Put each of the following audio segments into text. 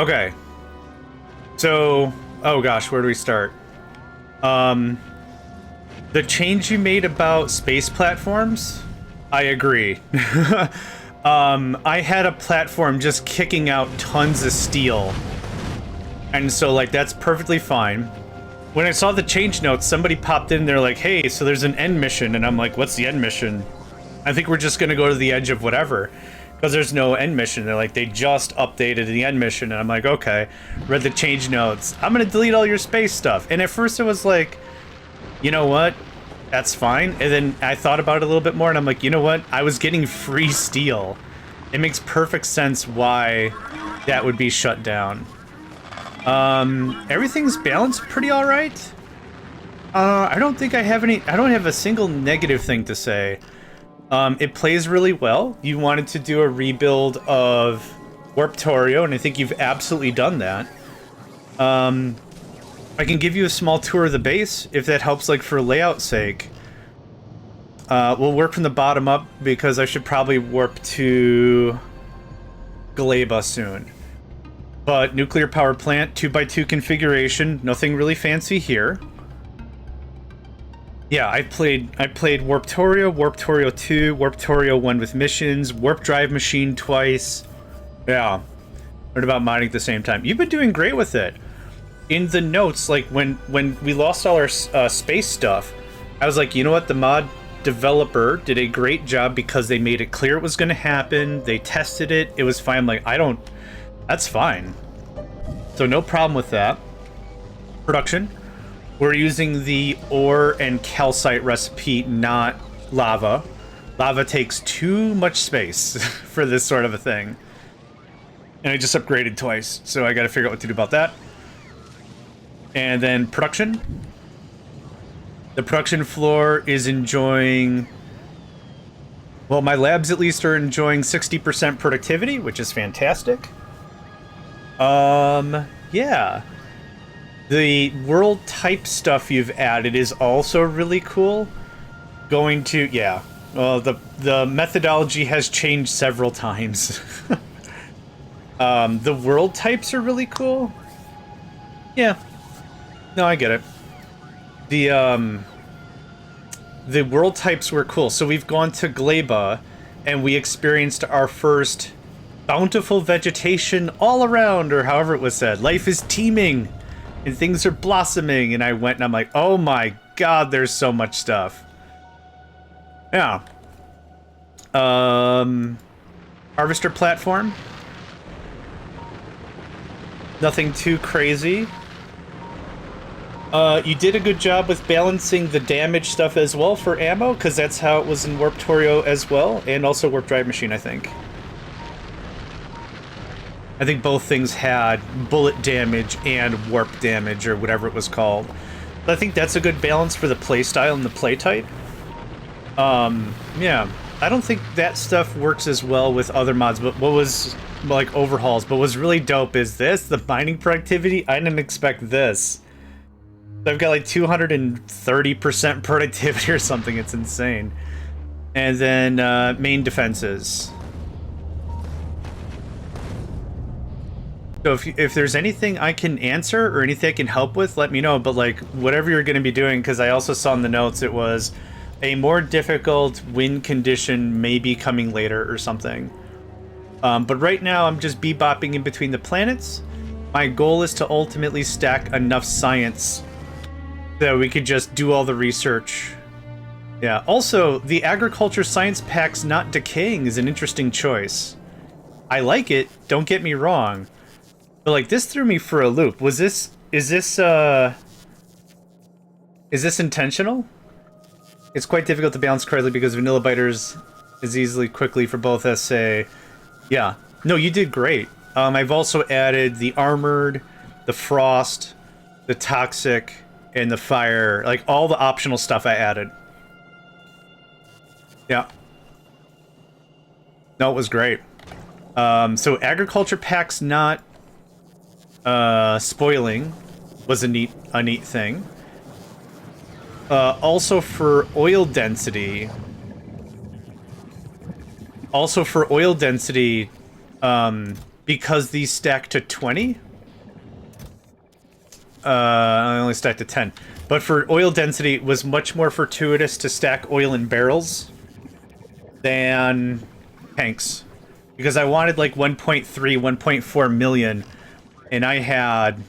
Okay. So, oh gosh, where do we start? The change you made about space platforms, I agree. I had a platform just kicking out tons of steel. And so, like, that's perfectly fine. When I saw the change notes, somebody popped in there like, hey, so there's an end mission. And I'm like, what's the end mission? I think we're just going to go to the edge of whatever. Because there's no end mission. They're like, they just updated the end mission. And I'm like, okay. Read the change notes. I'm going to delete all your space stuff. And at first it was like, you know what? That's fine. And then I thought about it a little bit more. And I'm like, you know what? I was getting free steel. It makes perfect sense why that would be shut down. Everything's balanced pretty all right. I don't think I have any. I don't have a single negative thing to say. It plays really well. You wanted to do a rebuild of Warptorio, and I think you've absolutely done that. I can give you a small tour of the base if that helps, like for layout sake. We'll work from the bottom up because I should probably warp to Gleba soon. But nuclear power plant, 2x2 configuration, nothing really fancy here. Yeah, I played Warptorio, Warptorio 2, Warptorio 1 with missions, Warp Drive Machine twice. Yeah, learned about modding at the same time. You've been doing great with it. In the notes, like when we lost all our space stuff, I was like, you know what, the mod developer did a great job because they made it clear it was going to happen. They tested it. It was fine. I'm like, that's fine. So no problem with that. Production. We're using the ore and calcite recipe, not lava. Lava takes too much space for this sort of a thing. And I just upgraded twice, so I got to figure out what to do about that. And then production. The production floor is enjoying... Well, my labs at least are enjoying 60% productivity, which is fantastic. Yeah. The world type stuff you've added is also really cool. Going to, yeah. Well, the methodology has changed several times. The world types are really cool. Yeah. No, I get it. The world types were cool. So we've gone to Gleba, and we experienced our first bountiful vegetation all around, or however it was said. Life is teeming, and things are blossoming. And I went and I'm like, oh my god, there's so much stuff. Yeah. Harvester platform. Nothing too crazy. You did a good job with balancing the damage stuff as well for ammo, because that's how it was in Warptorio as well, and also Warp Drive Machine, I think. I think both things had bullet damage and warp damage, or whatever it was called. But I think that's a good balance for the playstyle and the play type. Yeah. I don't think that stuff works as well with other mods, but what was, like, overhauls, but what was really dope is this, the mining productivity. I didn't expect this. I've got like 230% productivity or something. It's insane. And then main defenses. So if there's anything I can answer or anything I can help with, let me know. But like whatever you're going to be doing, because I also saw in the notes it was a more difficult win condition may be coming later or something. But right now I'm just bebopping in between the planets. My goal is to ultimately stack enough science that we could just do all the research. Yeah, also, the agriculture science pack's not decaying is an interesting choice. I like it, don't get me wrong. But like, this threw me for a loop. Is this intentional? It's quite difficult to balance correctly because Vanilla Biters is easily quickly for both SA. Yeah, no, you did great. I've also added the armored, the frost, the toxic, and the fire, like all the optional stuff I added. Yeah. No, it was great. So agriculture packs not spoiling was a neat thing. Also for oil density, because these stack to 20. I only stacked to 10. But for oil density, it was much more fortuitous to stack oil in barrels than tanks. Because I wanted like 1.3, 1.4 million, and I had,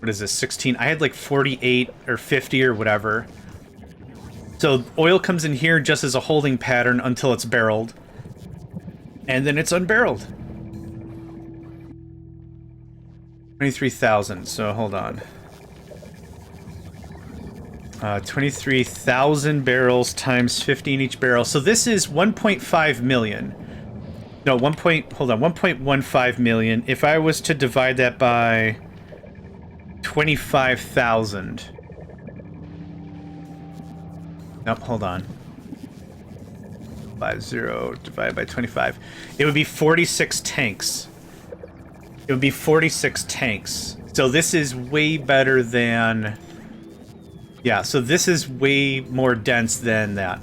what is this, 16? I had like 48 or 50 or whatever. So oil comes in here just as a holding pattern until it's barreled. And then it's unbarreled. 23,000, so hold on. 23,000 barrels times 50 in each barrel. So this is 1.5 million. No, hold on, 1.15 million. If I was to divide that by 25,000. Nope, hold on. 50 divided by 25. It would be 46 tanks. It would be 46 tanks. So this is way better than... Yeah, so this is way more dense than that.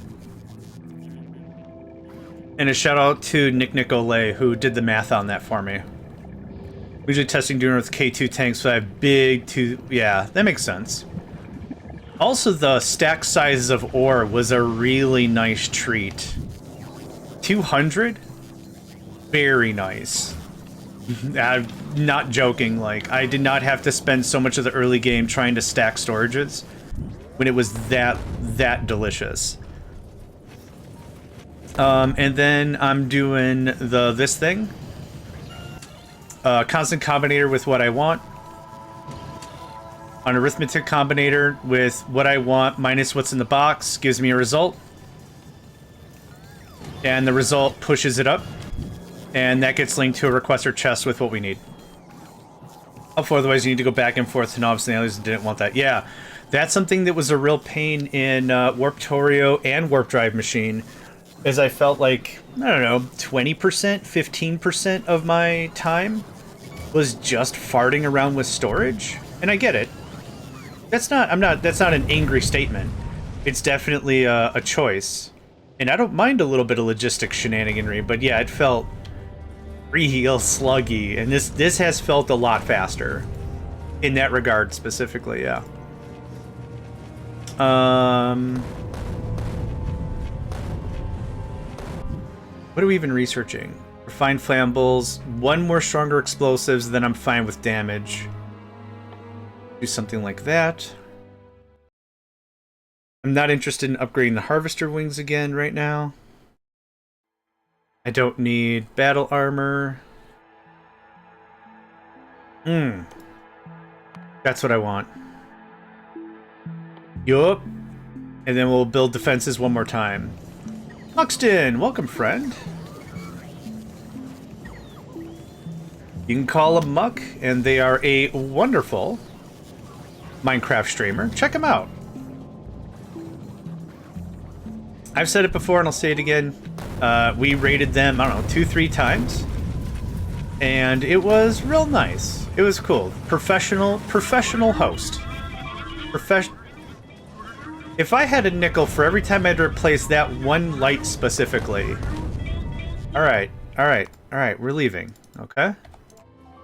And a shout out to Nick Olay, who did the math on that for me. Usually testing doing with K2 tanks, so I have big two... Yeah, that makes sense. Also, the stack sizes of ore was a really nice treat. 200? Very nice. I'm not joking, like, I did not have to spend so much of the early game trying to stack storages when it was that delicious. And then I'm doing this thing. Constant combinator with what I want. An arithmetic combinator with what I want minus what's in the box gives me a result. And the result pushes it up. And that gets linked to a requester chest with what we need. Otherwise, you need to go back and forth, and obviously others didn't want that. Yeah, that's something that was a real pain in Warptorio and Warp Drive Machine, as I felt like, I don't know, 20%, 15% of my time was just farting around with storage. And I get it. That's not an angry statement. It's definitely a choice. And I don't mind a little bit of logistic shenaniganry, but yeah, it felt real sluggy, and this has felt a lot faster in that regard specifically. Yeah. What are we even researching? Refined flammables, one more stronger explosives, then I'm fine with damage. Do something like that. I'm not interested in upgrading the harvester wings again right now. I don't need battle armor. That's what I want. Yup. And then we'll build defenses one more time. Buxton, welcome, friend. You can call them Muck, and they are a wonderful Minecraft streamer. Check them out. I've said it before, and I'll say it again. We rated them, I don't know, 2-3 times. And it was real nice. It was cool. Professional host. If I had a nickel for every time I had to replace that one light specifically... Alright, we're leaving, okay?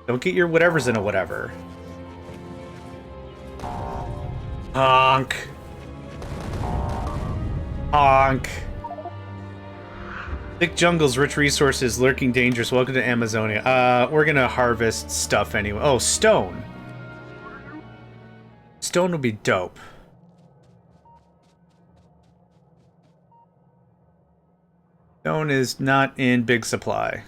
Don't get your whatevers in a whatever. Honk. Honk. Thick jungles, rich resources, lurking dangers. Welcome to Amazonia. We're gonna harvest stuff anyway. Oh, stone. Stone would be dope. Stone is not in big supply.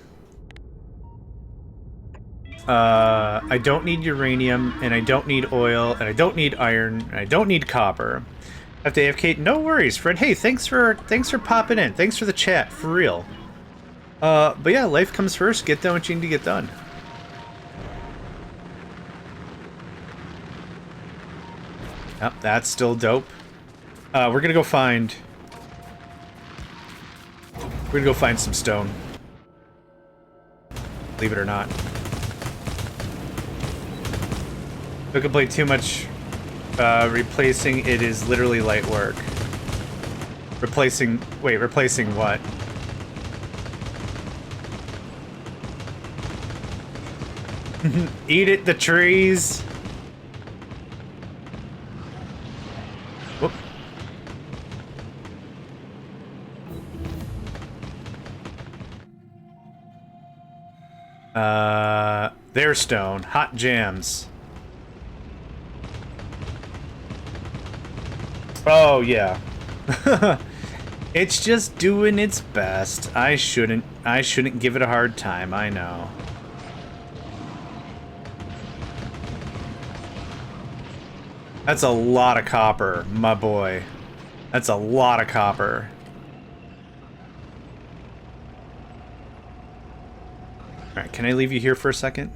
I don't need uranium, and I don't need oil, and I don't need iron, and I don't need copper. Have to AFK? No worries, friend. Hey, thanks for popping in. Thanks for the chat, for real. But yeah, life comes first. Get done what you need to get done. Yep, that's still dope. We're gonna go find some stone. Believe it or not. Don't complain too much. Replacing it is literally light work. Replacing what? Eat it, the trees. Whoop. There's stone. Hot jams. Oh, yeah. It's just doing its best. I shouldn't give it a hard time, I know. That's a lot of copper, my boy. That's a lot of copper. Alright, can I leave you here for a second?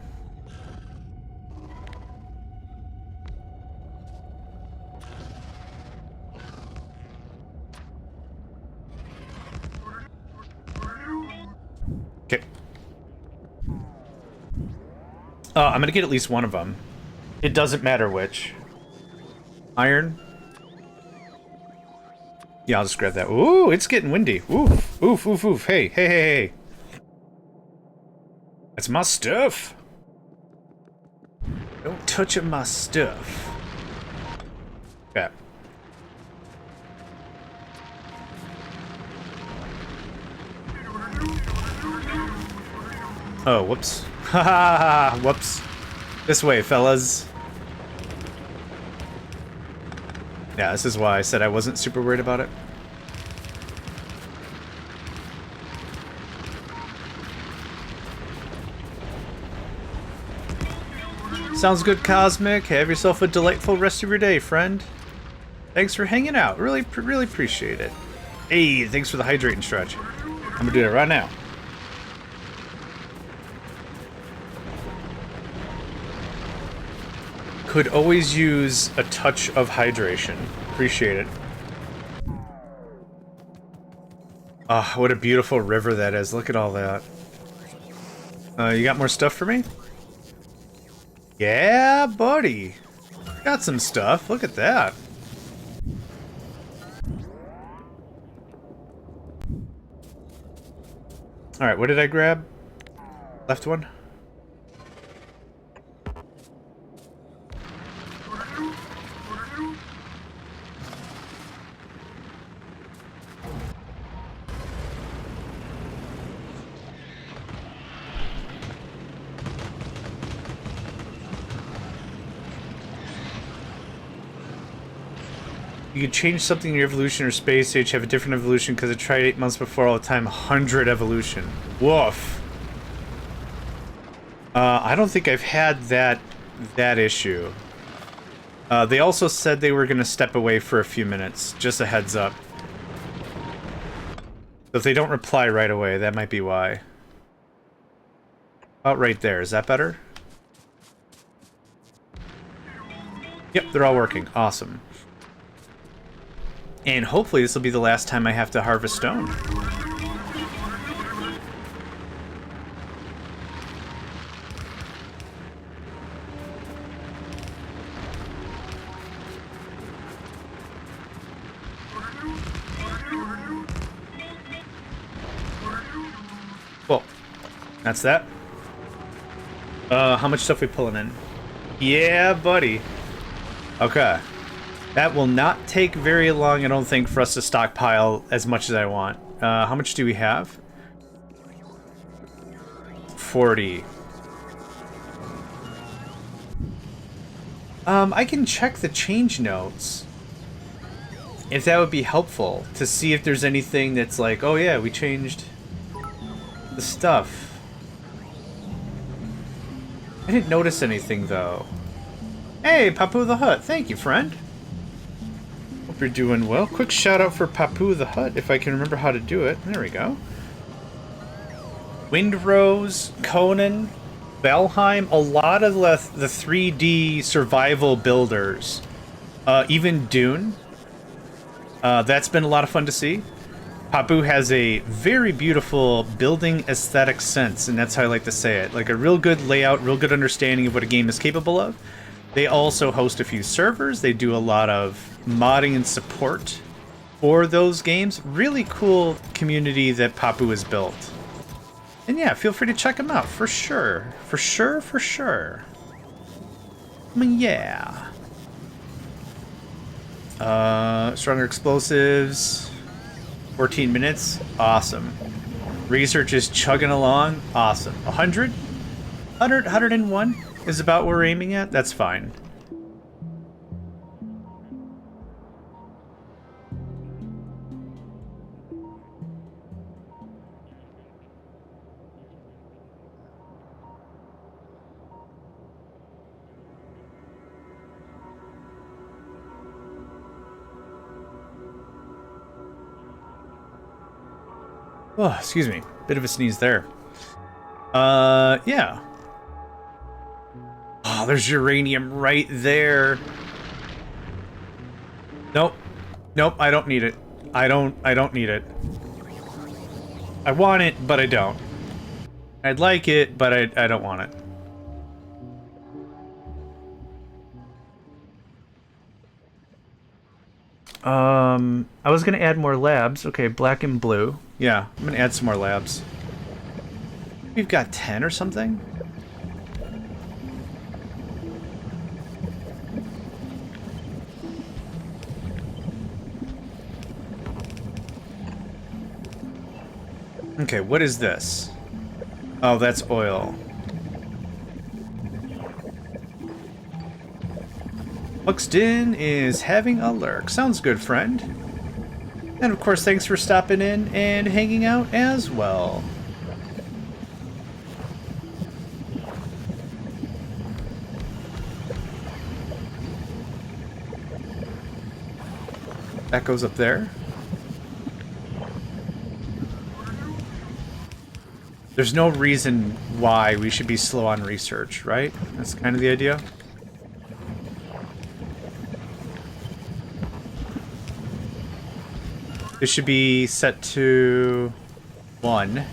Okay. I'm gonna get at least one of them. It doesn't matter which. Iron. Yeah, I'll just grab that. Ooh, it's getting windy. Oof, oof, oof, oof. Hey, hey, hey, hey. That's my stuff. Don't touch my stuff. Okay. Oh, whoops. Ha ha ha, whoops. This way, fellas. Yeah, this is why I said I wasn't super worried about it. Sounds good, Cosmic. Have yourself a delightful rest of your day, friend. Thanks for hanging out. Really appreciate it. Hey, thanks for the hydrating stretch. I'm gonna do that right now. Could always use a touch of hydration. Appreciate it. Ah, what a beautiful river that is. Look at all that. You got more stuff for me? Yeah, buddy. Got some stuff. Look at that. Alright, what did I grab? Left one? You can change something in your evolution or space stage, have a different evolution because it tried 8 months before all the time. 100 evolution. Woof. I don't think I've had that issue. They also said they were going to step away for a few minutes. Just a heads up. So if they don't reply right away, that might be why. About right there. Is that better? Yep, they're all working. Awesome. And hopefully this will be the last time I have to harvest stone. Cool. That's that. How much stuff we pulling in? Yeah, buddy. Okay. That will not take very long, I don't think, for us to stockpile as much as I want. How much do we have? 40. I can check the change notes. If that would be helpful, to see if there's anything that's like, oh yeah, we changed the stuff. I didn't notice anything, though. Hey, Papu the Hut. Thank you, friend. Hope you're doing well. Quick shout out for Papu the Hut, if I can remember how to do it. There we go. Windrose, Conan, Valheim, a lot of the 3D survival builders. Even Dune. That's been a lot of fun to see. Papu has a very beautiful building aesthetic sense, and that's how I like to say it. Like a real good layout, real good understanding of what a game is capable of. They also host a few servers. They do a lot of modding and support for those games. Really cool community that Papu has built. And yeah, feel free to check them out, for sure. For sure, for sure. I mean, yeah. Stronger explosives. 14 minutes. Awesome. Research is chugging along. Awesome. 100? 100, 101 is about what we're aiming at. That's fine. Oh, excuse me. Bit of a sneeze there. Yeah. Oh, there's uranium right there. Nope. Nope, I don't need it. I don't need it. I want it, but I don't. I'd like it, but I don't want it. I was gonna add more labs. Okay, black and blue. Yeah, I'm gonna add some more labs. We've got 10 or something? Okay, what is this? Oh, that's oil. Buxton is having a lurk. Sounds good, friend. And of course, thanks for stopping in and hanging out as well. That goes up there. There's no reason why we should be slow on research, right? That's kind of the idea. This should be set to 1.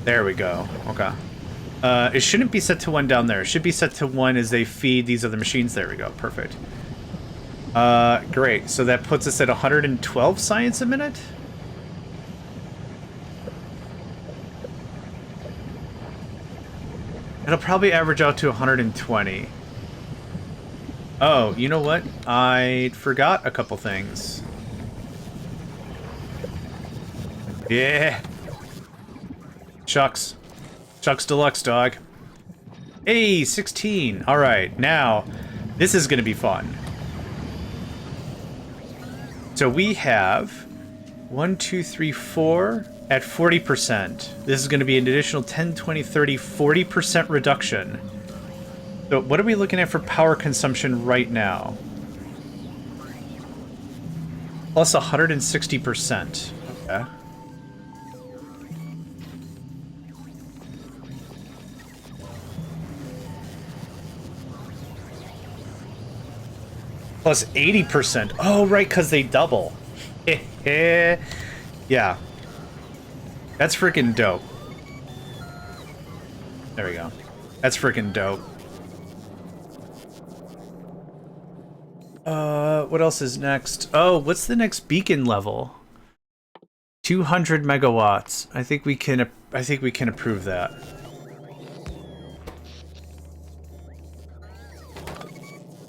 There we go. Okay. It shouldn't be set to 1 down there. It should be set to 1 as they feed these other machines. There we go. Perfect. Great. So that puts us at 112 science a minute? It'll probably average out to 120. Oh, you know what? I forgot a couple things. Yeah. Chucks. Chucks Deluxe, dog. Hey, 16. All right, now, this is going to be fun. So we have 1, 2, 3, 4 at 40%. This is going to be an additional 10, 20, 30, 40% reduction. So what are we looking at for power consumption right now? Plus 160%. Okay. Plus 80%. Oh, right, because they double. Yeah. That's freaking dope. There we go. That's freaking dope. What else is next? Oh, what's the next beacon level? 200 megawatts. I think we can approve that.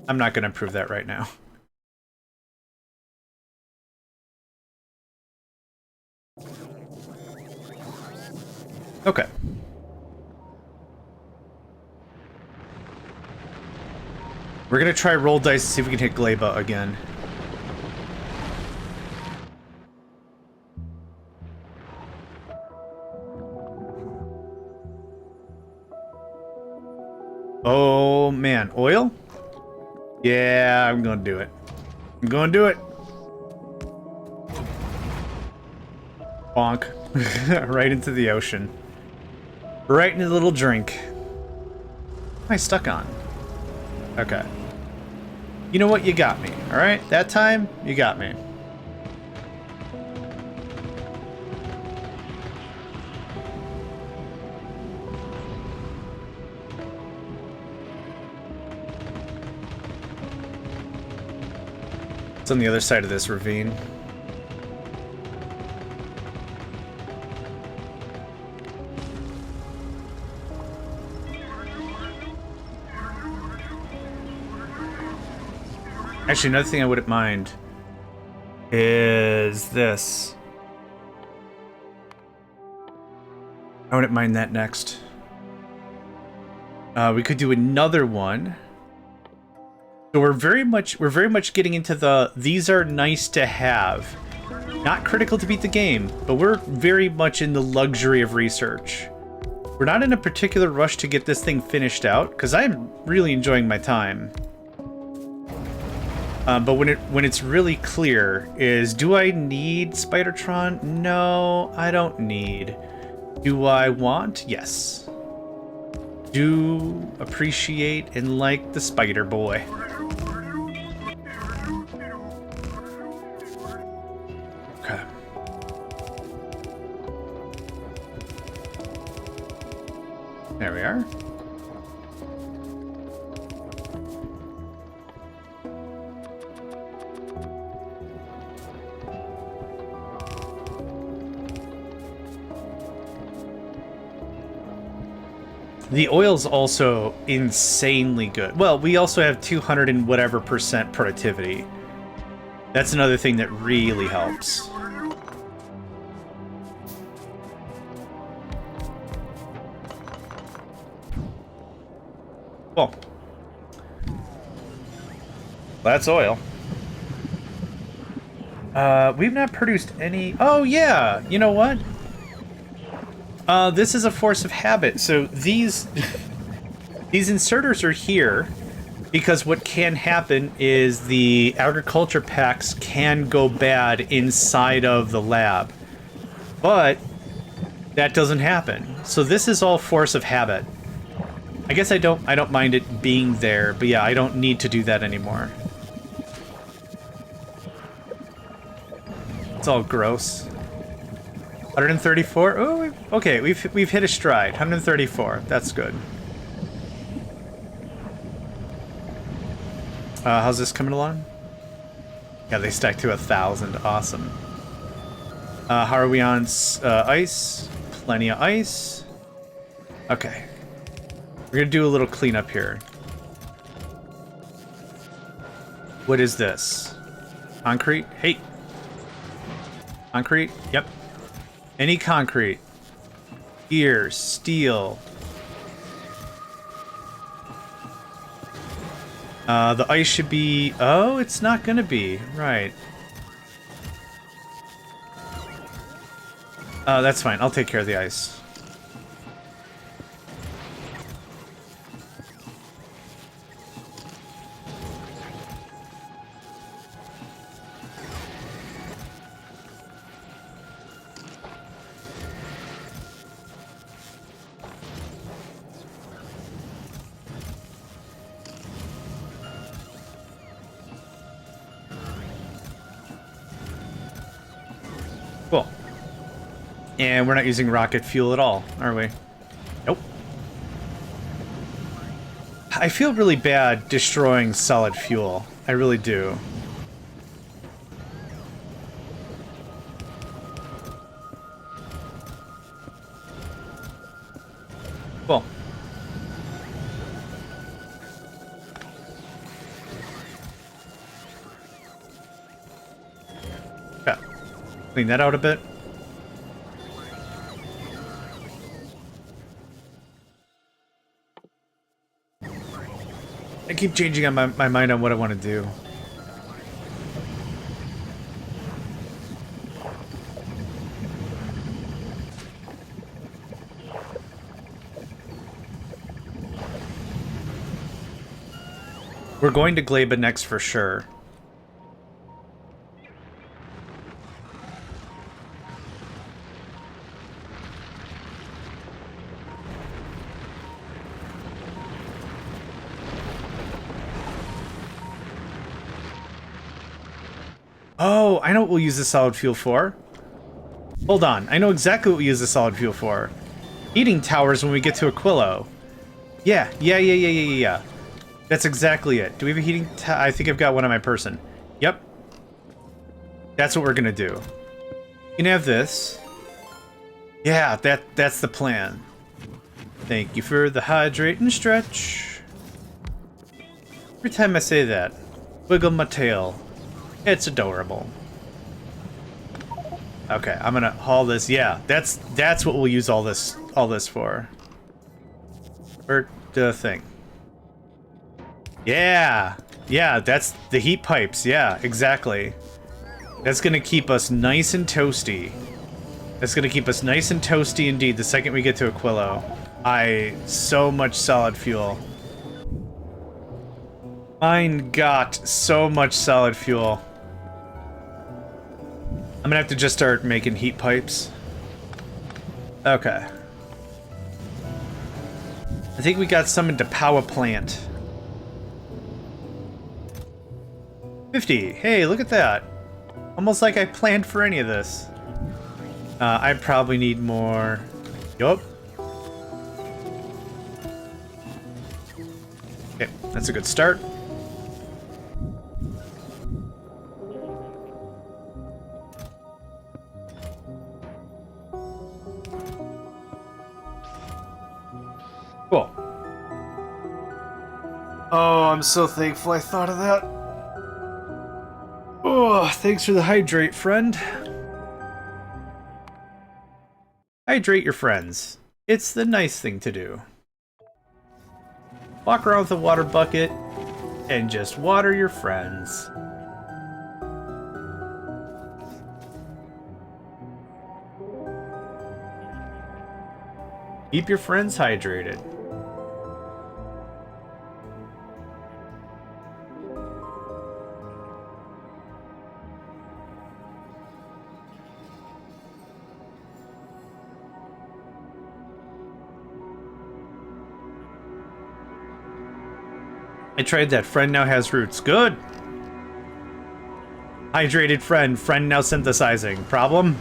I'm not going to approve that right now. Okay. We're going to try roll dice to see if we can hit Gleba again. Oh, man. Oil? Yeah, I'm going to do it. I'm going to do it. Bonk. Right into the ocean. Right into the little drink. What am I stuck on? Okay. You know what? You got me. Alright? That time, you got me. It's on the other side of this ravine. Actually, another thing I wouldn't mind is this. I wouldn't mind that next. We could do another one. So we're very much getting into the these are nice to have. Not critical to beat the game, but we're very much in the luxury of research. We're not in a particular rush to get this thing finished out, because I'm really enjoying my time. But when it's really clear is, do I need Spidertron? No, I don't need. Do I want? Yes. Do appreciate and like the Spider Boy. Okay. There we are. The oil's also insanely good. Well, we also have 200 and whatever % productivity. That's another thing that really helps. Well, that's oil. We've not produced any... Oh, yeah! You know what? This is a force of habit. So these these inserters are here because what can happen is the agriculture packs can go bad inside of the lab. But that doesn't happen. So this is all force of habit. I guess I don't mind it being there, but yeah, I don't need to do that anymore. It's all gross. 134. Oh, okay. We've hit a stride. 134. That's good. How's this coming along? Yeah, they stack to 1,000. Awesome. How are we on ice? Plenty of ice. Okay. We're gonna do a little cleanup here. What is this? Concrete? Hey. Concrete? Yep. Any concrete. Here, steel. The ice should be... Oh, it's not gonna be. Right. That's fine. I'll take care of the ice. Cool. And we're not using rocket fuel at all, are we? Nope. I feel really bad destroying solid fuel. I really do. Cool. Yeah. Clean that out a bit. I keep changing on my mind on what I want to do. We're going to Gleba next for sure. Oh, I know what we'll use the solid fuel for. Hold on, I know exactly what we use the solid fuel for. Heating towers when we get to Aquilo. Yeah. That's exactly it. Do we have a heating I think I've got one on my person. Yep. That's what we're gonna do. You can have this. Yeah, that's the plan. Thank you for the hydrate and stretch. Every time I say that. Wiggle my tail. It's adorable. Okay, I'm gonna haul this. Yeah, that's what we'll use all this for. Where the thing? Yeah, yeah, that's the heat pipes. Yeah, exactly. That's gonna keep us nice and toasty. That's gonna keep us nice and toasty indeed. The second we get to Aquilo, so much solid fuel. Mine got so much solid fuel. I'm gonna have to just start making heat pipes. Okay. I think we got some into power plant. 50. Hey, look at that. Almost like I planned for any of this. I probably need more. Yup. Okay, that's a good start. Cool. Oh, I'm so thankful I thought of that. Oh, thanks for the hydrate, friend. Hydrate your friends. It's the nice thing to do. Walk around with a water bucket and just water your friends. Keep your friends hydrated. I tried that. Friend now has roots. Good. Hydrated friend. Friend now synthesizing. Problem?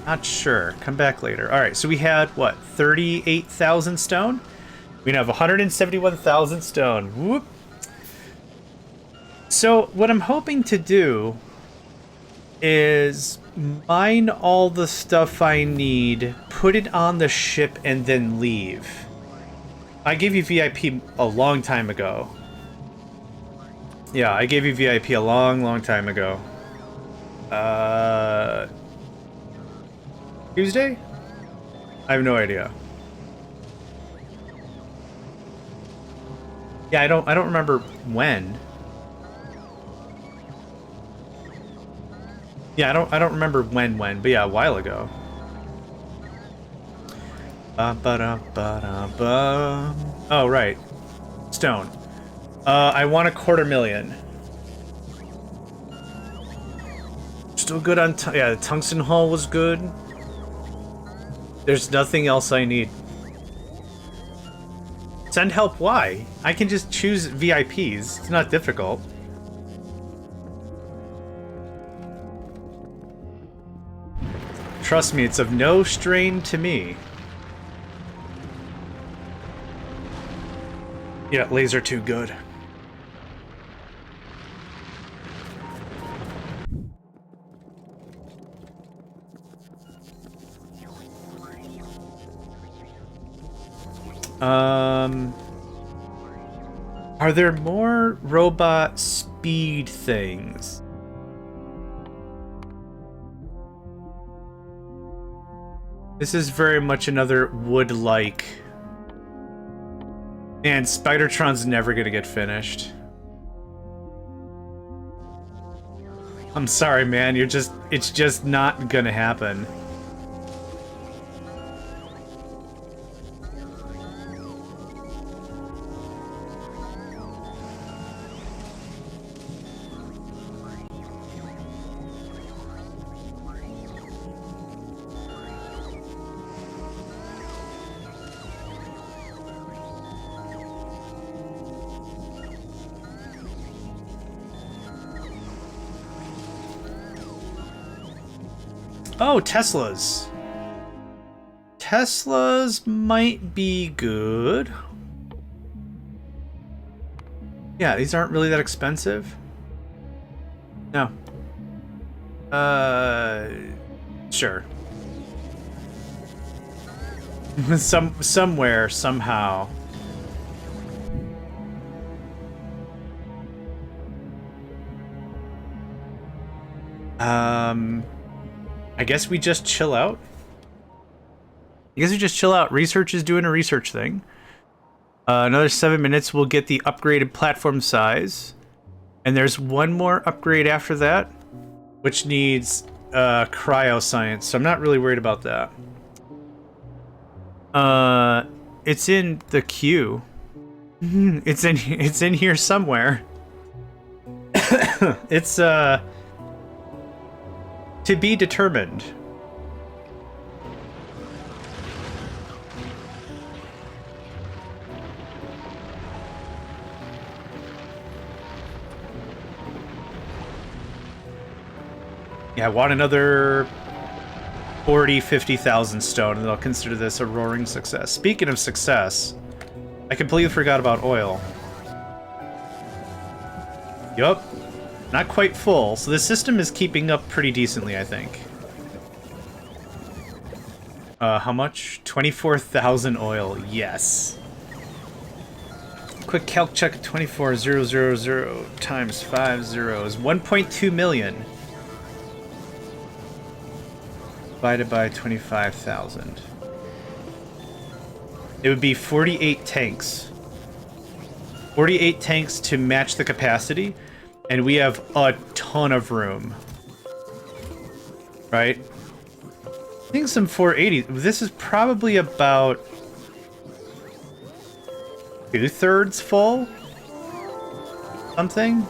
Not sure. Come back later. Alright, so we had, what, 38,000 stone? We now have 171,000 stone. Whoop. So, what I'm hoping to do is mine all the stuff I need, put it on the ship, and then leave. I gave you VIP a long time ago. Yeah, I gave you VIP a long time ago. Tuesday? I have no idea. Yeah, I don't remember when. Yeah, I don't remember when, but yeah, a while ago. Oh, right. Stone. I want 250,000. Still good on... Yeah, the tungsten hull was good. There's nothing else I need. Send help, why? I can just choose VIPs. It's not difficult. Trust me, it's of no strain to me. Yeah, laser too good. Are there more robot speed things? This is very much another wood-like. And Spidertron's never gonna get finished. I'm sorry, man. It's just not gonna happen. Oh, Teslas. Teslas might be good. Yeah, these aren't really that expensive. No. Sure. Somewhere, somehow. I guess we just chill out. Research is doing a research thing. Another 7 minutes, we'll get the upgraded platform size. And there's one more upgrade after that, which needs cryoscience, so I'm not really worried about that. It's in the queue. It's in here somewhere. It's to be determined. Yeah, I want another 50,000 stone, and I'll consider this a roaring success. Speaking of success, I completely forgot about oil. Yup. Not quite full, so the system is keeping up pretty decently, I think. How much? 24,000 oil. Yes. Quick calc check. 24,000 times 5 zeros. 1.2 million. Divided by 25,000. It would be 48 tanks. 48 tanks to match the capacity, and we have a ton of room. Right? I think some 480. This is probably about 2/3 full? Something?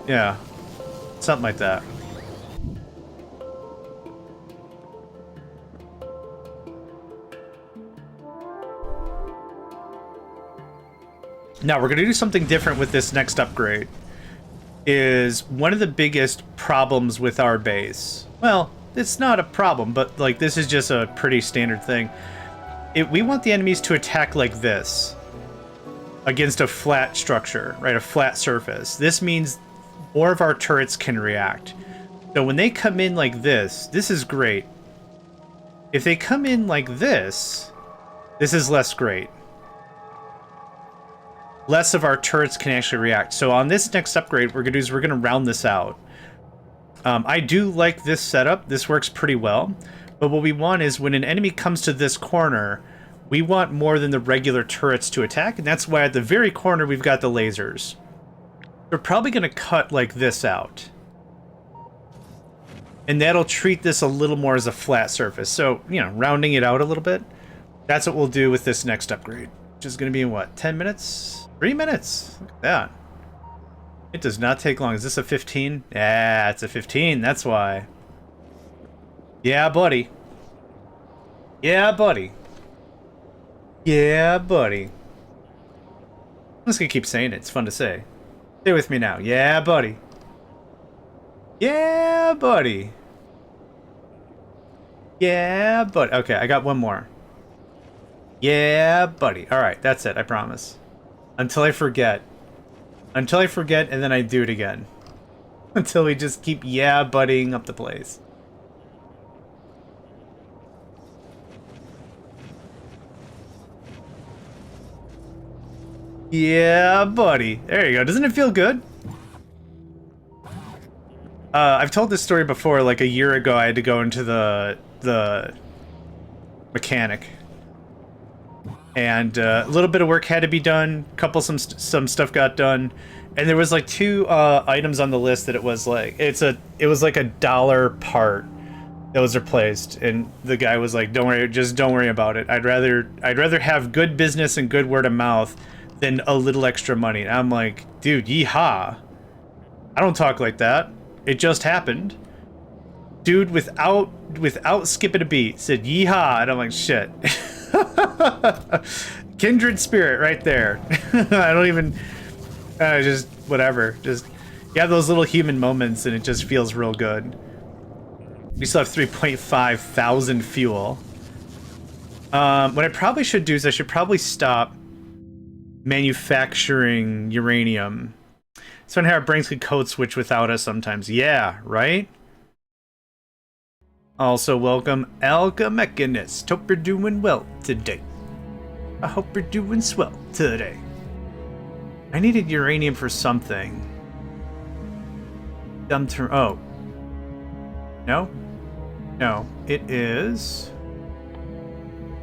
Yeah. Something like that. Now, we're going to do something different with this next upgrade. Is one of the biggest problems with our base. Well, it's not a problem, but like this is just a pretty standard thing. We want the enemies to attack like this. Against a flat structure, right? A flat surface. This means more of our turrets can react. So when they come in like this is great. If they come in like this is less great. Less of our turrets can actually react. So on this next upgrade, what we're going to do is we're going to round this out. I do like this setup. This works pretty well. But what we want is when an enemy comes to this corner, we want more than the regular turrets to attack. And that's why at the very corner, we've got the lasers. We're probably going to cut like this out. And that'll treat this a little more as a flat surface. So, you know, rounding it out a little bit. That's what we'll do with this next upgrade. Which is going to be in what? 10 minutes? 3 minutes. Look at that. It does not take long. Is this a 15? Yeah, it's a 15. That's why. Yeah, buddy. Yeah, buddy. Yeah, buddy. I'm just going to keep saying it. It's fun to say. Stay with me now. Yeah, buddy. Yeah, buddy. Yeah, buddy. Okay, I got one more. Yeah, buddy. All right, that's it. I promise. Until I forget. Until I forget, and then I do it again. Until we just keep buddying up the place. Yeah, buddy. There you go. Doesn't it feel good? I've told this story before. Like a year ago, I had to go into the mechanic. And a little bit of work had to be done. Some stuff got done, and there was like 2 items on the list that it was like it was like $1 part that was replaced, and the guy was like, "Don't worry, just don't worry about it. I'd rather have good business and good word of mouth than a little extra money." And I'm like, "Dude, yeehaw! I don't talk like that. It just happened." Dude, without skipping a beat, said yeehaw, and I'm like, shit. Kindred spirit right there. I don't even just whatever, just you have those little human moments and it just feels real good. We still have 3.5 thousand fuel. What I probably should do is I should probably stop manufacturing uranium. It's funny how it brings a code switch without us sometimes. Yeah, right? Also, welcome, Alga Mechanist. Hope you're doing well today. I hope you're doing swell today. I needed uranium for something. Oh. No? No. It is...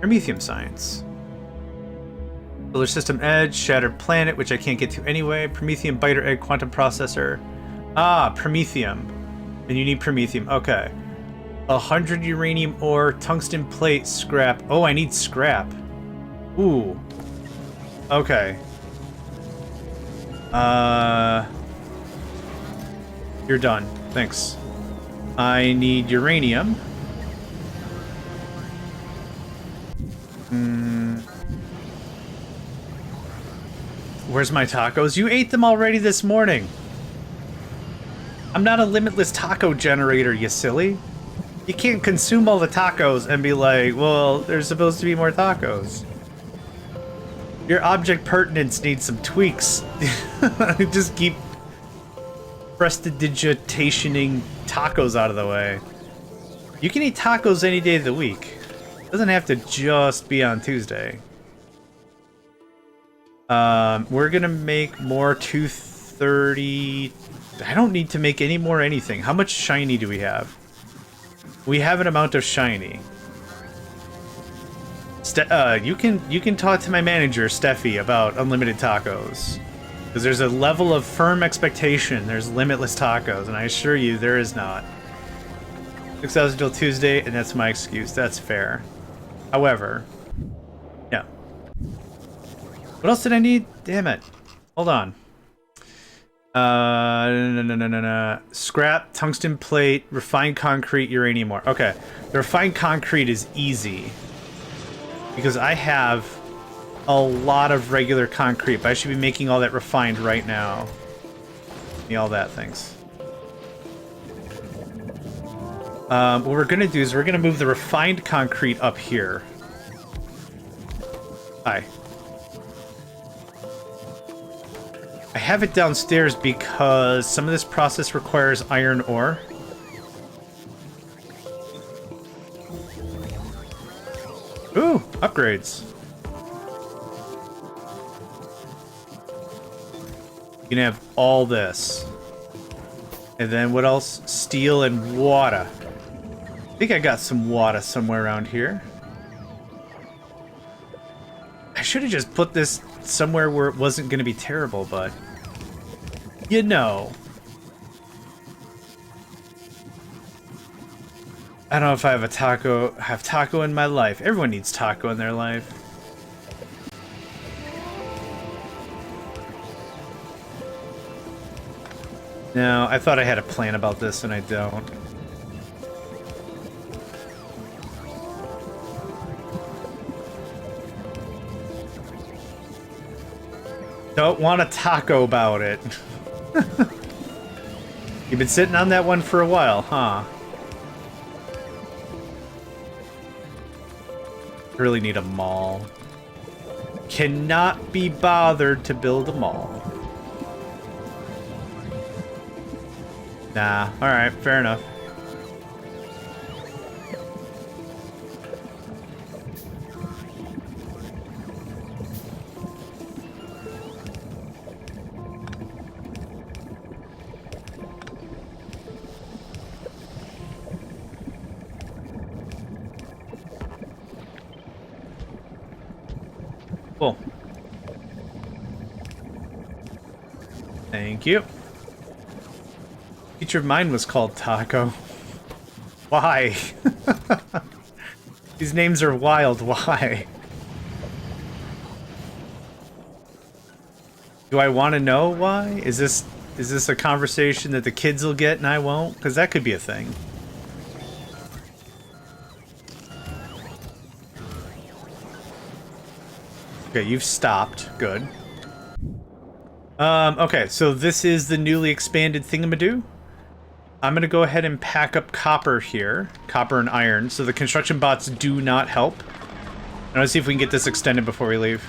Promethium Science. Solar System Edge, Shattered Planet, which I can't get to anyway. Promethium Biter Egg Quantum Processor. Ah, Promethium. And you need Promethium. Okay. 100 uranium ore, tungsten plate, scrap. Oh, I need scrap. Ooh. Okay. You're done. Thanks. I need uranium. Where's my tacos? You ate them already this morning. I'm not a limitless taco generator, you silly. You can't consume all the tacos and be like, well, there's supposed to be more tacos. Your object pertinence needs some tweaks. Just keep prestidigitationing tacos out of the way. You can eat tacos any day of the week. It doesn't have to just be on Tuesday. We're gonna make more 230. I don't need to make any more anything. How much shiny do we have? We have an amount of shiny. You can talk to my manager, Steffi, about unlimited tacos. Because there's a level of firm expectation. There's limitless tacos, and I assure you there is not. 6 hours until Tuesday, and that's my excuse. That's fair. However, yeah. What else did I need? Damn it. Hold on. No. Scrap, tungsten plate, refined concrete, uranium ore. Okay. The refined concrete is easy. Because I have a lot of regular concrete, but I should be making all that refined right now. Give me all that, thanks. What we're gonna do is we're gonna move the refined concrete up here. Hi. I have it downstairs because some of this process requires iron ore. Ooh, upgrades. You can have all this. And then what else? Steel and water. I think I got some water somewhere around here. I should have just put this somewhere where it wasn't going to be terrible, but... You know. I don't know if I have taco in my life. Everyone needs taco in their life. No, I thought I had a plan about this and I don't. Don't want a taco about it. You've been sitting on that one for a while, huh? Really need a mall. Cannot be bothered to build a mall. Nah, alright, fair enough. Cool. Thank you. Teacher of mine was called Taco. Why? These names are wild. Why? Do I want to know why? Is this a conversation that the kids will get and I won't? Because that could be a thing. Okay, you've stopped. Good. Okay, so this is the newly expanded thingamadoo. I'm gonna go ahead and pack up copper here. Copper and iron, so the construction bots do not help. I wanna see if we can get this extended before we leave.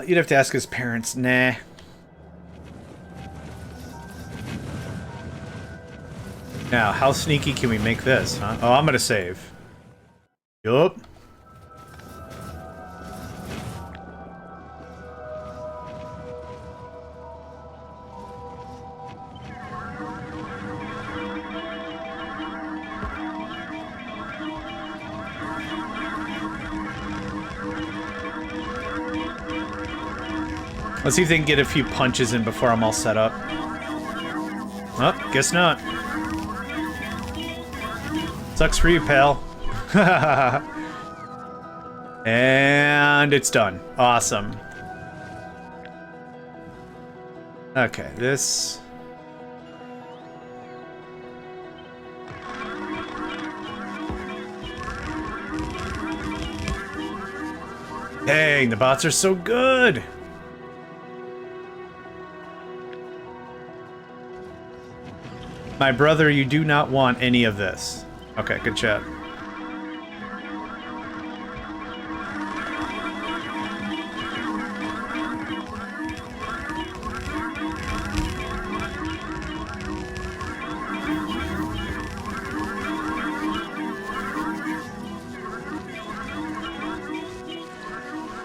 You'd have to ask his parents. Nah. Now, how sneaky can we make this, huh? Oh, I'm gonna save. Yup. Let's see if they can get a few punches in before I'm all set up. Oh, guess not. Sucks for you, pal. And it's done. Awesome. Okay, this... Dang, the bots are so good! My brother, you do not want any of this. Okay, good chat.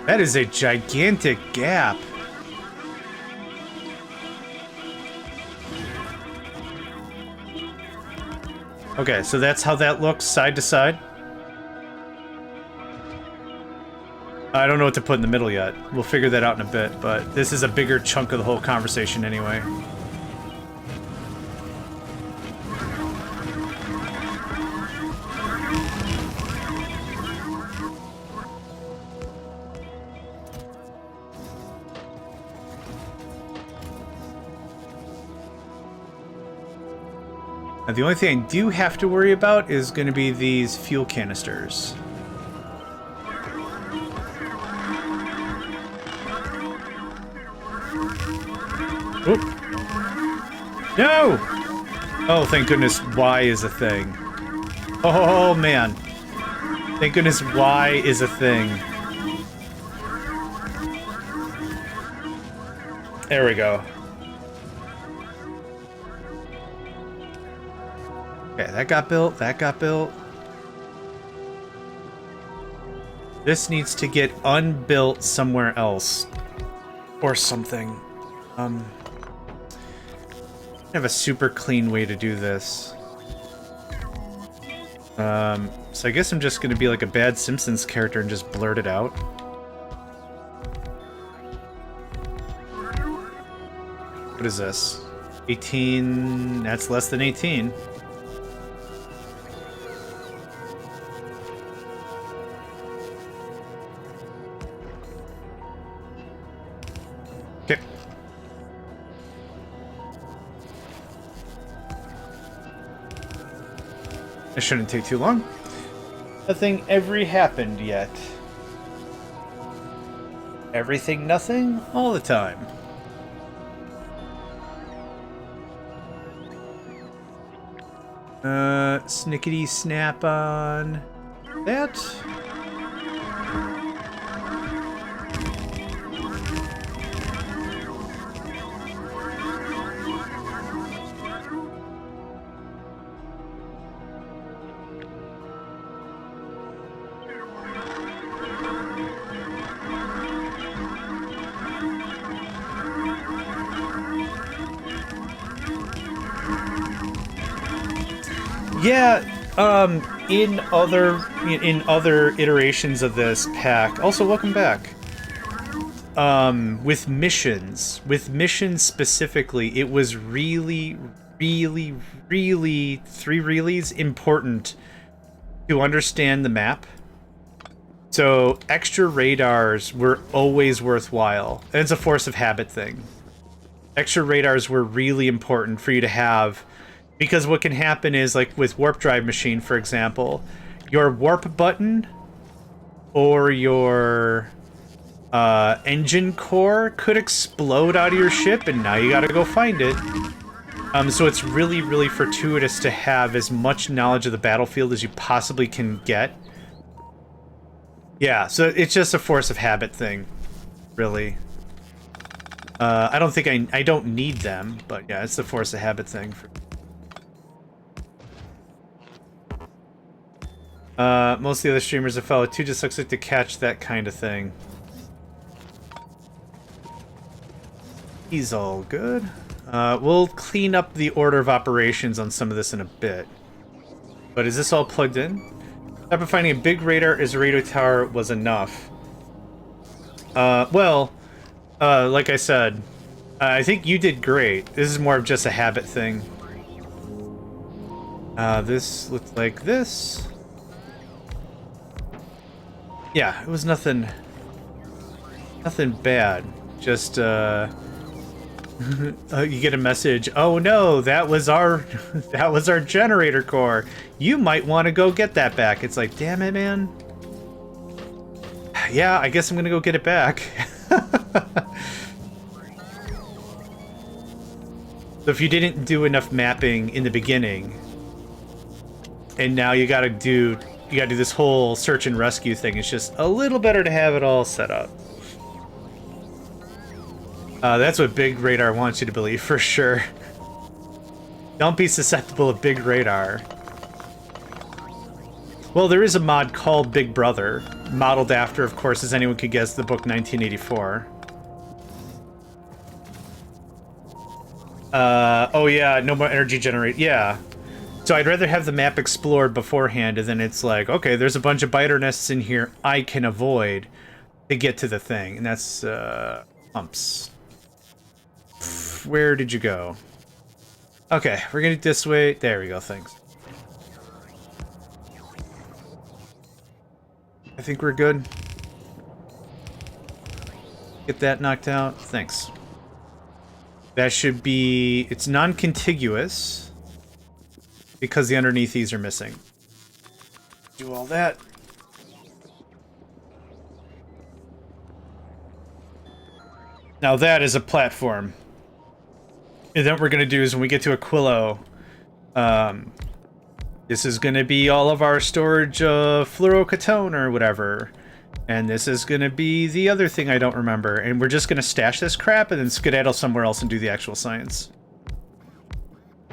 That is a gigantic gap. Okay, so that's how that looks side to side. I don't know what to put in the middle yet. We'll figure that out in a bit, but this is a bigger chunk of the whole conversation anyway. Now, the only thing I do have to worry about is going to be these fuel canisters. Oop. No! Oh, thank goodness Y is a thing. Oh, man. Thank goodness Y is a thing. There we go. Okay, that got built, that got built. This needs to get unbuilt somewhere else. Or something. I have a super clean way to do this. So I guess I'm just gonna be like a bad Simpsons character and just blurt it out. What is this? 18, that's less than 18. Okay. It shouldn't take too long. Nothing ever happened yet. Everything, nothing, all the time. Snickety snap on that. Yeah, in other iterations of this pack, also welcome back. With missions specifically, it was really, really, really, three reallys important to understand the map. So extra radars were always worthwhile, and it's a force of habit thing. Extra radars were really important for you to have. Because what can happen is, like with warp drive machine, for example, your warp button or your engine core could explode out of your ship, and now you gotta go find it. So it's really, really fortuitous to have as much knowledge of the battlefield as you possibly can get. Yeah, so it's just a force of habit thing. really. I don't think I don't need them, but yeah, it's the force of habit thing. Most of the other streamers have followed too dyslexic to catch that kind of thing. He's all good. We'll clean up the order of operations on some of this in a bit. But is this all plugged in? After finding a big radar as a radio tower was enough. Well, like I said, I think you did great. This is more of just a habit thing. This looks like this. Yeah, it was nothing bad. Just, you get a message. Oh no, that was our generator core. You might want to go get that back. It's like, damn it, man. Yeah, I guess I'm gonna go get it back. So if you didn't do enough mapping in the beginning, and now you gotta do this whole search and rescue thing, it's just a little better to have it all set up. That's what Big Radar wants you to believe, for sure. Don't be susceptible of Big Radar. Well, there is a mod called Big Brother, modeled after, of course, as anyone could guess, the book 1984. Oh yeah, no more energy generate. Yeah. So I'd rather have the map explored beforehand, and then it's like, okay, there's a bunch of biter nests in here I can avoid to get to the thing. And that's, pumps. Where did you go? Okay, we're gonna this way. There we go, thanks. I think we're good. Get that knocked out. Thanks. That should be... It's non-contiguous because the underneath these are missing. Do all that. Now that is a platform. And then what we're going to do is when we get to Aquilo, this is going to be all of our storage of fluorocatone or whatever. And this is going to be the other thing I don't remember. And we're just going to stash this crap and then skedaddle somewhere else and do the actual science.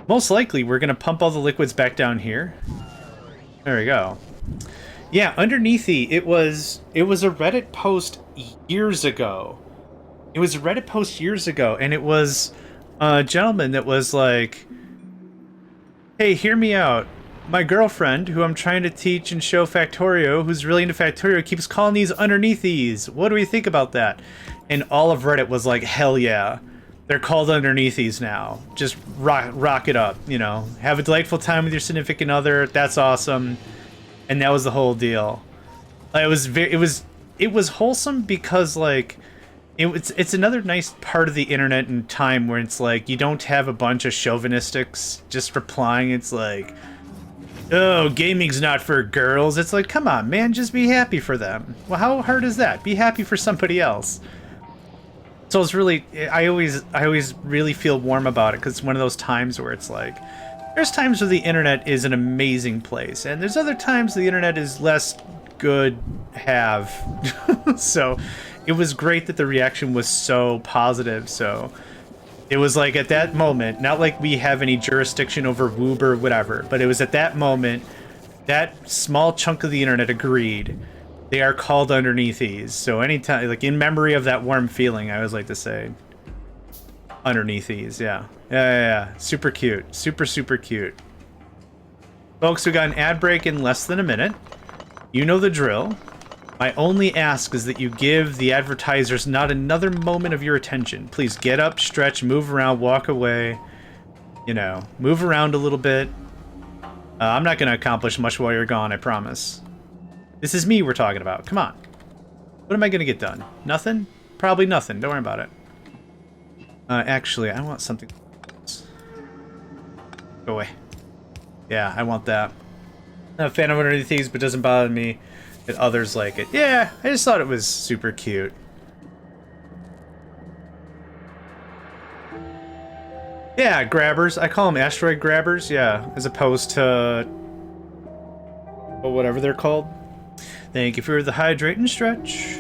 Most likely, we're going to pump all the liquids back down here. There we go. Yeah, underneath it was a Reddit post years ago. It was a Reddit post years ago, and it was a gentleman that was like, hey, hear me out. My girlfriend, who I'm trying to teach and show Factorio, who's really into Factorio, keeps calling these underneathies. What do we think about that? And all of Reddit was like, hell yeah. They're called underneathies now. Just rock it up, you know. Have a delightful time with your significant other. That's awesome. And that was the whole deal. It was wholesome because, like, it's another nice part of the internet and time where it's like you don't have a bunch of chauvinistics just replying. It's like, oh, gaming's not for girls. It's like, come on, man, just be happy for them. Well, how hard is that? Be happy for somebody else. So it's really, I always really feel warm about it because it's one of those times where it's like, there's times where the internet is an amazing place, and there's other times the internet is less good have. So it was great that the reaction was so positive. So it was like at that moment, not like we have any jurisdiction over Woob or whatever, but it was at that moment, that small chunk of the internet agreed. They are called underneathies. So anytime, like in memory of that warm feeling, I always like to say underneathies. Yeah. Yeah. Super cute. Super, super cute. Folks, we got an ad break in less than a minute. You know the drill. My only ask is that you give the advertisers not another moment of your attention. Please get up, stretch, move around, walk away. You know, move around a little bit. I'm not going to accomplish much while you're gone, I promise. This is me we're talking about. Come on. What am I going to get done? Nothing? Probably nothing. Don't worry about it. Actually, I want something else. Go away. Yeah, I want that. Not a fan of underneath these, but doesn't bother me that others like it. Yeah, I just thought it was super cute. Yeah, grabbers. I call them asteroid grabbers, yeah, as opposed to whatever they're called. Thank you for the hydrate and stretch.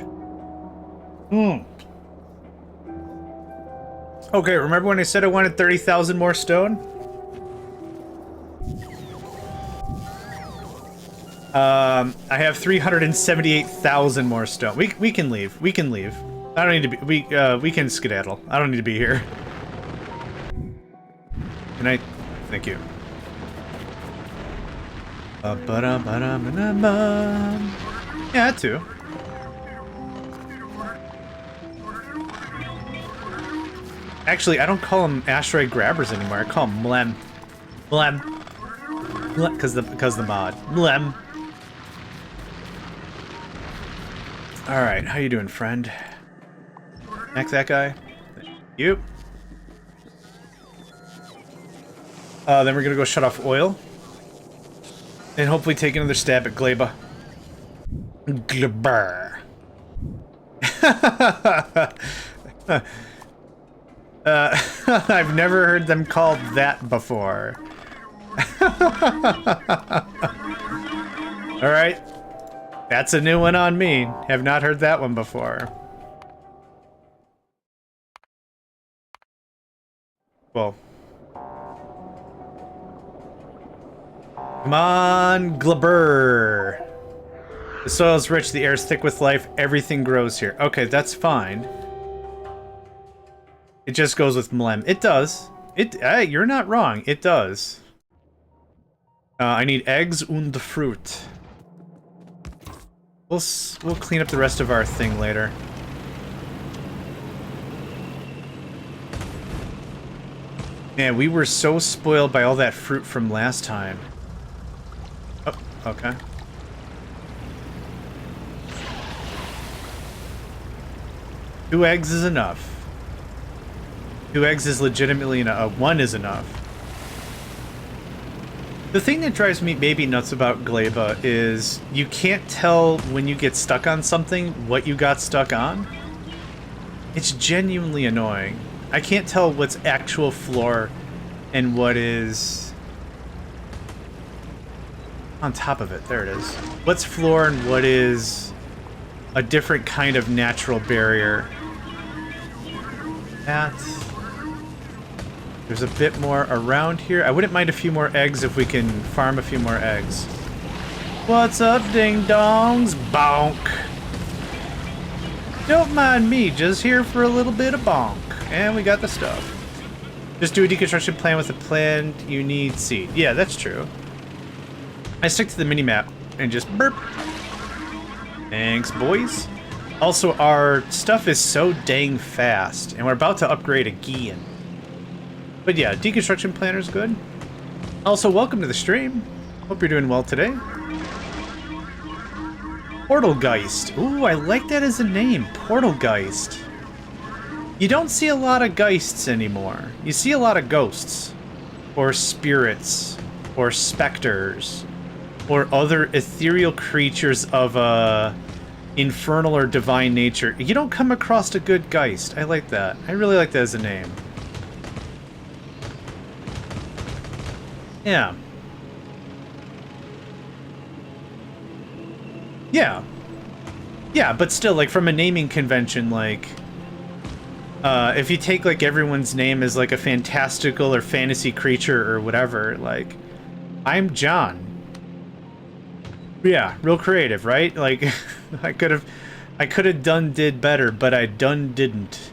Okay, remember when I said I wanted 30,000 more stone? I have 378,000 more stone. We can leave. We can leave. I don't need to be. We can skedaddle. I don't need to be here. Can I? Thank you. Yeah, that too. Actually, I don't call them asteroid grabbers anymore. I call them Mlem. Mlem. Because the mod. Mlem. Alright, how you doing, friend? Smack that guy. Thank you. Then we're gonna go shut off oil. And hopefully take another stab at Gleba. Gleber. I've never heard them called that before. Alright. That's a new one on me. Have not heard that one before. Well. Come on, Glabur. The soil's rich, the air's thick with life, everything grows here. Okay, that's fine. It just goes with Mlem. It does. You're not wrong. It does. I need eggs und fruit. We'll clean up the rest of our thing later. Man, we were so spoiled by all that fruit from last time. Oh, okay. Two eggs is enough. 2 eggs is legitimately enough. 1 is enough. The thing that drives me maybe nuts about Gleba is you can't tell when you get stuck on something what you got stuck on. It's genuinely annoying. I can't tell what's actual floor and what is on top of it. There it is. What's floor and what is a different kind of natural barrier. There's a bit more around here. I wouldn't mind a few more eggs if we can farm a few more eggs. What's up, ding-dongs? Bonk. Don't mind me, just here for a little bit of bonk. And we got the stuff. Just do a deconstruction plan with a plan, you need seed. Yeah, that's true. I stick to the mini-map and just burp. Thanks, boys. Also, our stuff is so dang fast, and we're about to upgrade again. But yeah, deconstruction planner's good. Also, welcome to the stream. Hope you're doing well today. Portalgeist. Ooh, I like that as a name. Portalgeist. You don't see a lot of geists anymore. You see a lot of ghosts. Or spirits. Or specters. Or other ethereal creatures of infernal or divine nature. You don't come across a good geist. I like that. I really like that as a name. Yeah. Yeah. Yeah, but still, like, from a naming convention, like, if you take, like, everyone's name as, like, a fantastical or fantasy creature or whatever, like, I'm John. Yeah, real creative, right? Like, I could have did better, but I didn't.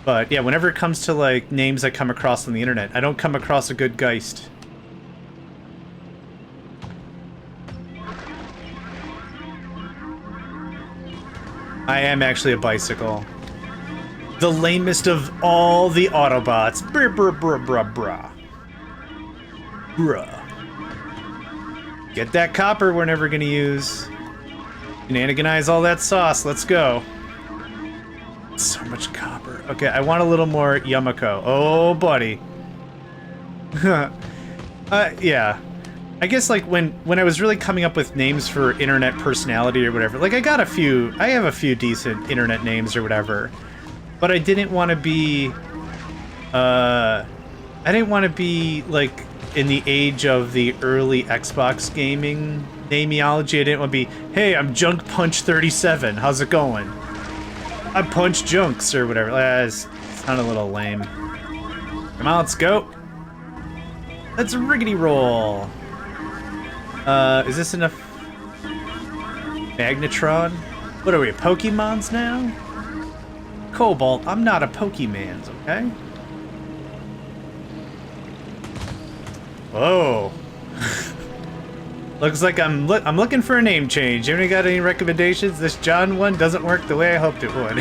But, yeah, whenever it comes to, like, names I come across on the internet, I don't come across a good geist. I am actually a bicycle. The lamest of all the Autobots. Brr, brr, brr, brr, brr. Bruh. Get that copper we're never gonna use. Shenaniganize all that sauce. Let's go. So much copper. Okay, I want a little more Yumiko. Oh, buddy. Yeah. I guess, like, when I was really coming up with names for internet personality or whatever, like, I have a few decent internet names or whatever, but I didn't want to be, like, in the age of the early Xbox gaming nameology. I didn't want to be, hey, I'm Junk Punch 37, how's it going? I punch junks or whatever. Sound a little lame. Come on, let's go. Let's riggedy roll. Is this enough? Magnetron? What are we, Pokemons now? Cobalt, I'm not a Pokemans, okay? Whoa. Looks like I'm looking for a name change. Anybody got any recommendations? This John one doesn't work the way I hoped it would.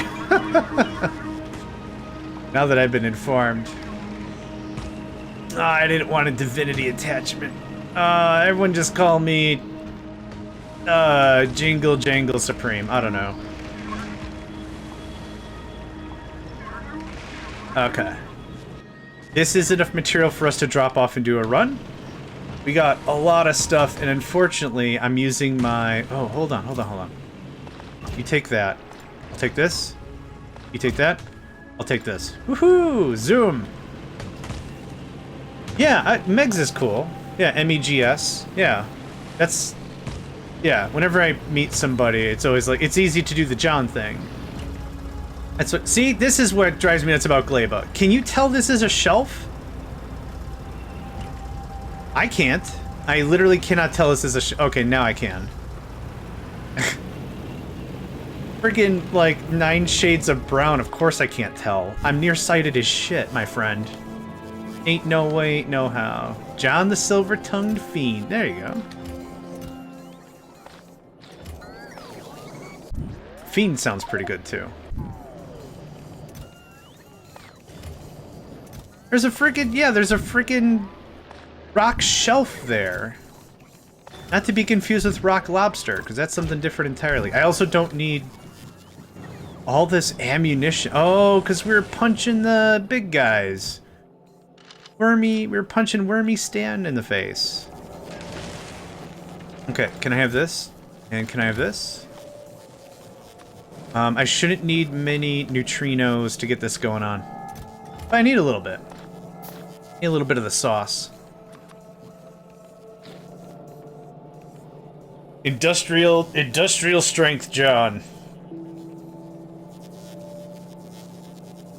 Now that I've been informed. Oh, I didn't want a divinity attachment. Everyone just call me Jingle Jangle Supreme. I don't know. Okay. This is enough material for us to drop off and do a run. We got a lot of stuff, and unfortunately, I'm using my... Oh, hold on. You take that. I'll take this. You take that. I'll take this. Woohoo! Zoom! Yeah, Megs is cool. Yeah, M-E-G-S. Yeah. That's... Yeah, whenever I meet somebody, it's always like, it's easy to do the John thing. That's what... See, this is what drives me nuts about Gleba. Can you tell this is a shelf? I can't. I literally cannot tell this is a okay, now I can. Friggin' like 9 shades of brown, of course I can't tell. I'm nearsighted as shit, my friend. Ain't no way, ain't no how. John the Silver-Tongued Fiend. There you go. Fiend sounds pretty good, too. There's a freaking... Yeah, there's a freaking rock shelf there. Not to be confused with rock lobster, because that's something different entirely. I also don't need all this ammunition. Oh, because we were punching the big guys. We were punching Wormy Stan in the face. Okay, can I have this? And can I have this? I shouldn't need many neutrinos to get this going on. But I need a little bit. Need a little bit of the sauce. Industrial strength, John.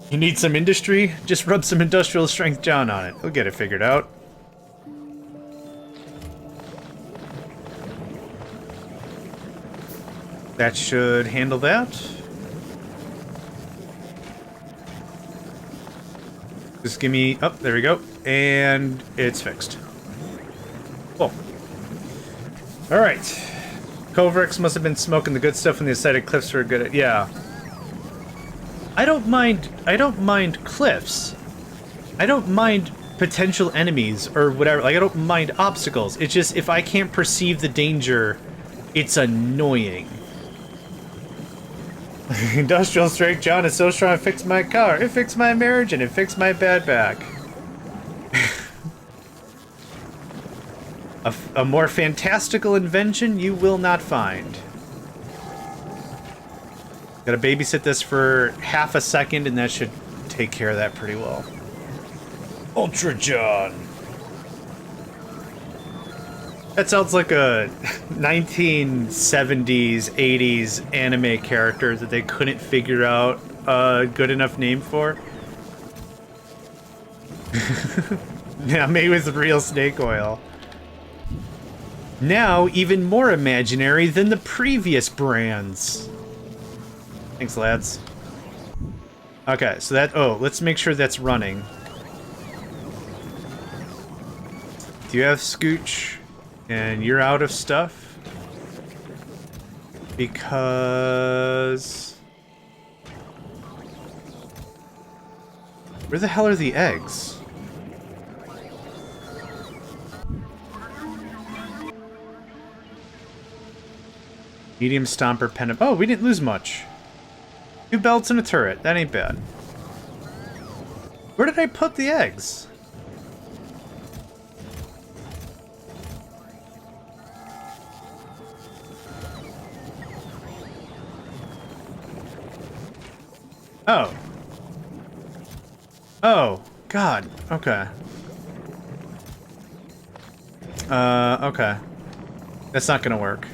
You need some industry? Just rub some industrial strength John on it. He'll get it figured out. That should handle that. Just give me... Oh, there we go. And it's fixed. Cool. Alright. Kovrix must have been smoking the good stuff when the acidic cliffs were good at... Yeah. I don't mind cliffs. I don't mind potential enemies or whatever. Like, I don't mind obstacles. It's just, if I can't perceive the danger, it's annoying. Industrial strength John is so strong it fixed my car. It fixed my marriage and it fixed my bad back. A more fantastical invention you will not find. Gotta babysit this for half a second and that should take care of that pretty well. Ultra John. That sounds like a 1970s, 80s anime character that they couldn't figure out a good enough name for. Yeah, made with real snake oil. Now, even more imaginary than the previous brands. Thanks, lads. Okay, so that... Oh, let's make sure that's running. Do you have Scooch? And you're out of stuff? Because... Where the hell are the eggs? Medium Stomper, Pen... Oh, we didn't lose much. 2 belts and a turret. That ain't bad. Where did I put the eggs? Oh. Oh, God. Okay. Okay. That's not gonna work.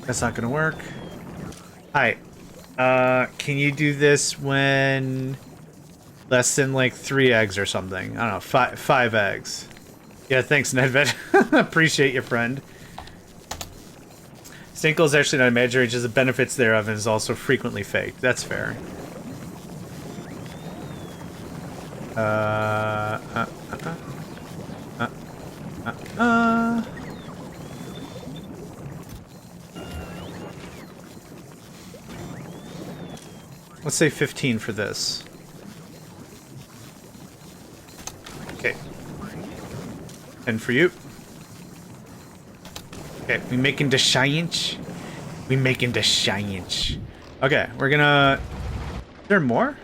That's not gonna work. Hi. Can you do this when less than like 3 eggs or something? I don't know, five eggs. Yeah, thanks, Nedved. Appreciate you, friend. Stinkle is actually not imaginary, just the benefits thereof and is also frequently faked. That's fair. Let's say 15 for this. Okay. And for you. Okay, we making the science. We making the science. Okay, we're gonna... Is there more?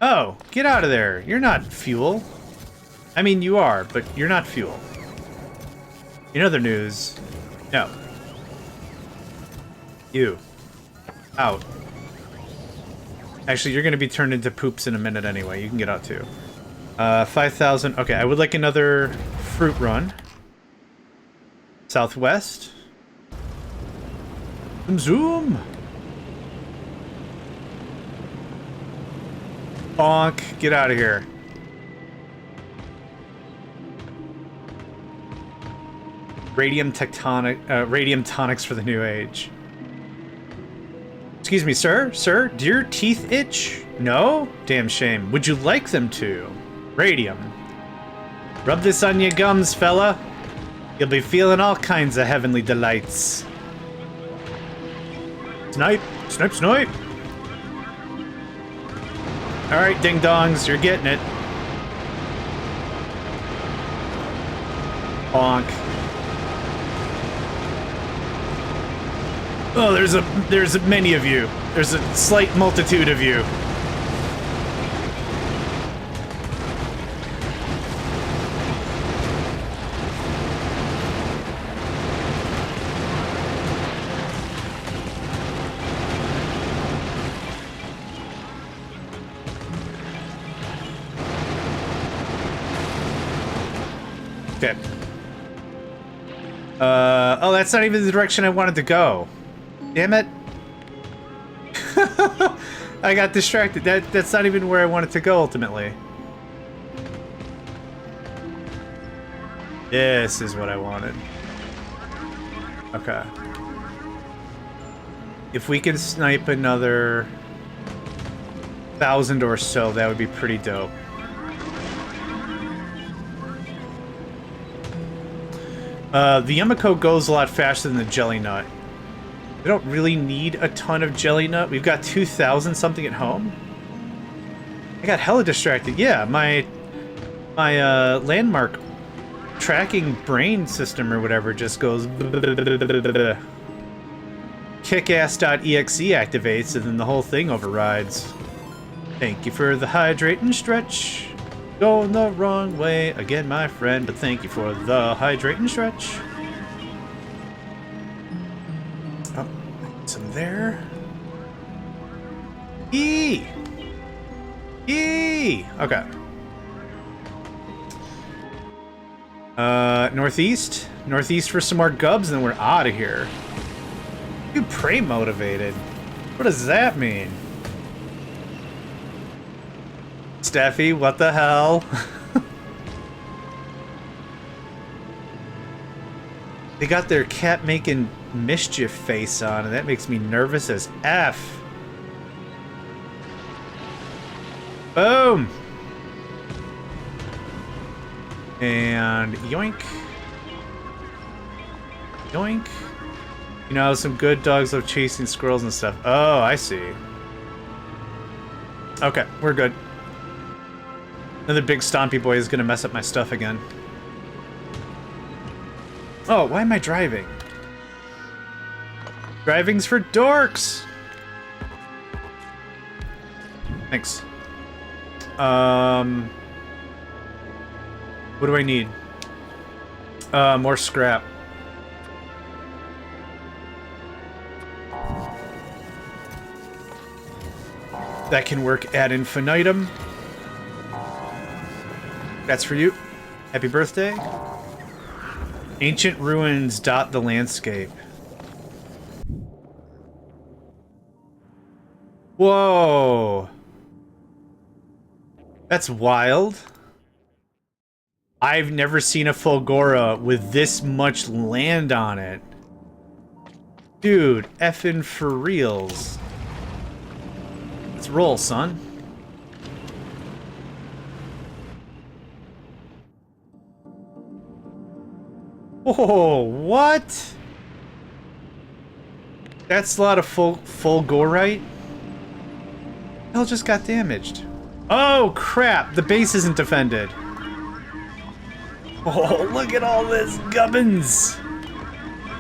Oh, get out of there. You're not fuel. I mean, you are, but you're not fuel. In other news... No. You. Out. Actually, you're gonna be turned into poops in a minute anyway. You can get out too. 5,000. Okay, I would like another fruit run. Southwest. Zoom. Bonk. Get out of here. Radium tonics for the new age. Excuse me, sir? Sir, do your teeth itch? No? Damn shame. Would you like them to? Radium. Rub this on your gums, fella. You'll be feeling all kinds of heavenly delights. Snipe! Snipe, snipe! Alright, ding-dongs, you're getting it. Bonk. Oh, there's many of you. There's a slight multitude of you. Okay. Oh, that's not even the direction I wanted to go. Damn it. I got distracted. That's not even where I wanted to go ultimately. This is what I wanted. Okay. If we can snipe another 1,000 or so, that would be pretty dope. The Yumiko goes a lot faster than the Jelly Nut. We don't really need a ton of Jelly Nut. We've got 2,000 something at home. I got hella distracted. Yeah, my landmark tracking brain system or whatever just goes kickass.exe activates and then the whole thing overrides. Thank you for the hydrate and stretch. Going the wrong way again, my friend, but thank you for the hydrate and stretch. Oh, some there. E. Okay. Northeast for some more gubs, and then we're out of here. You prey motivated. What does that mean? Steffi, what the hell? They got their cat making mischief face on, and that makes me nervous as F. Boom! And yoink. Yoink. You know, some good dogs love chasing squirrels and stuff. Oh, I see. Okay, we're good. Another big stompy boy is gonna mess up my stuff again. Oh, why am I driving? Driving's for dorks! Thanks. What do I need? More scrap. That can work ad infinitum. That's for you. Happy birthday. Ancient ruins dot the landscape. Whoa. That's wild. I've never seen a Fulgora with this much land on it. Dude, effing for reals. Let's roll, son. Whoa, what? That's a lot of Fulgorite? Hell just got damaged. Oh, crap. The base isn't defended. Oh, look at all this gubbins.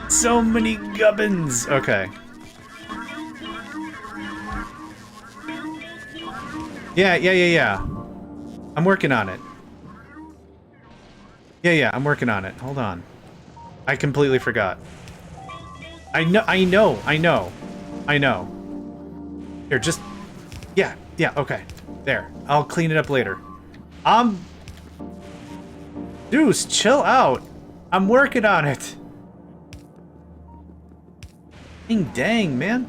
So many gubbins. Okay. Yeah. I'm working on it. Yeah, I'm working on it. Hold on. I completely forgot. I know. Here, just... Yeah, okay. There. I'll clean it up later. Deuce, chill out. I'm working on it. Dang, man.